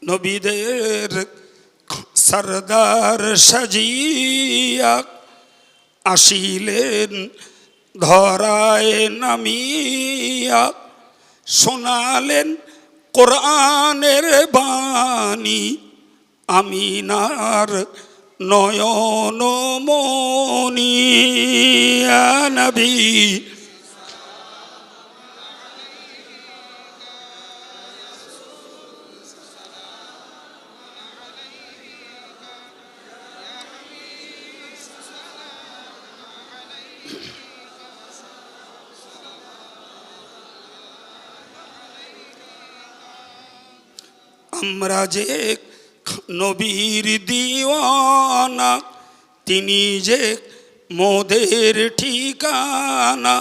নবীদের সরদার সাজিয়া আসিলেন ধরায় নামিয়া, শোনালেন কোরআনের বাণী আমিনার নয়ন মনি। ইয়া নবী আমরা যে নবীর দিওয়ানা, তিনি যে মোদের ঠিকানা।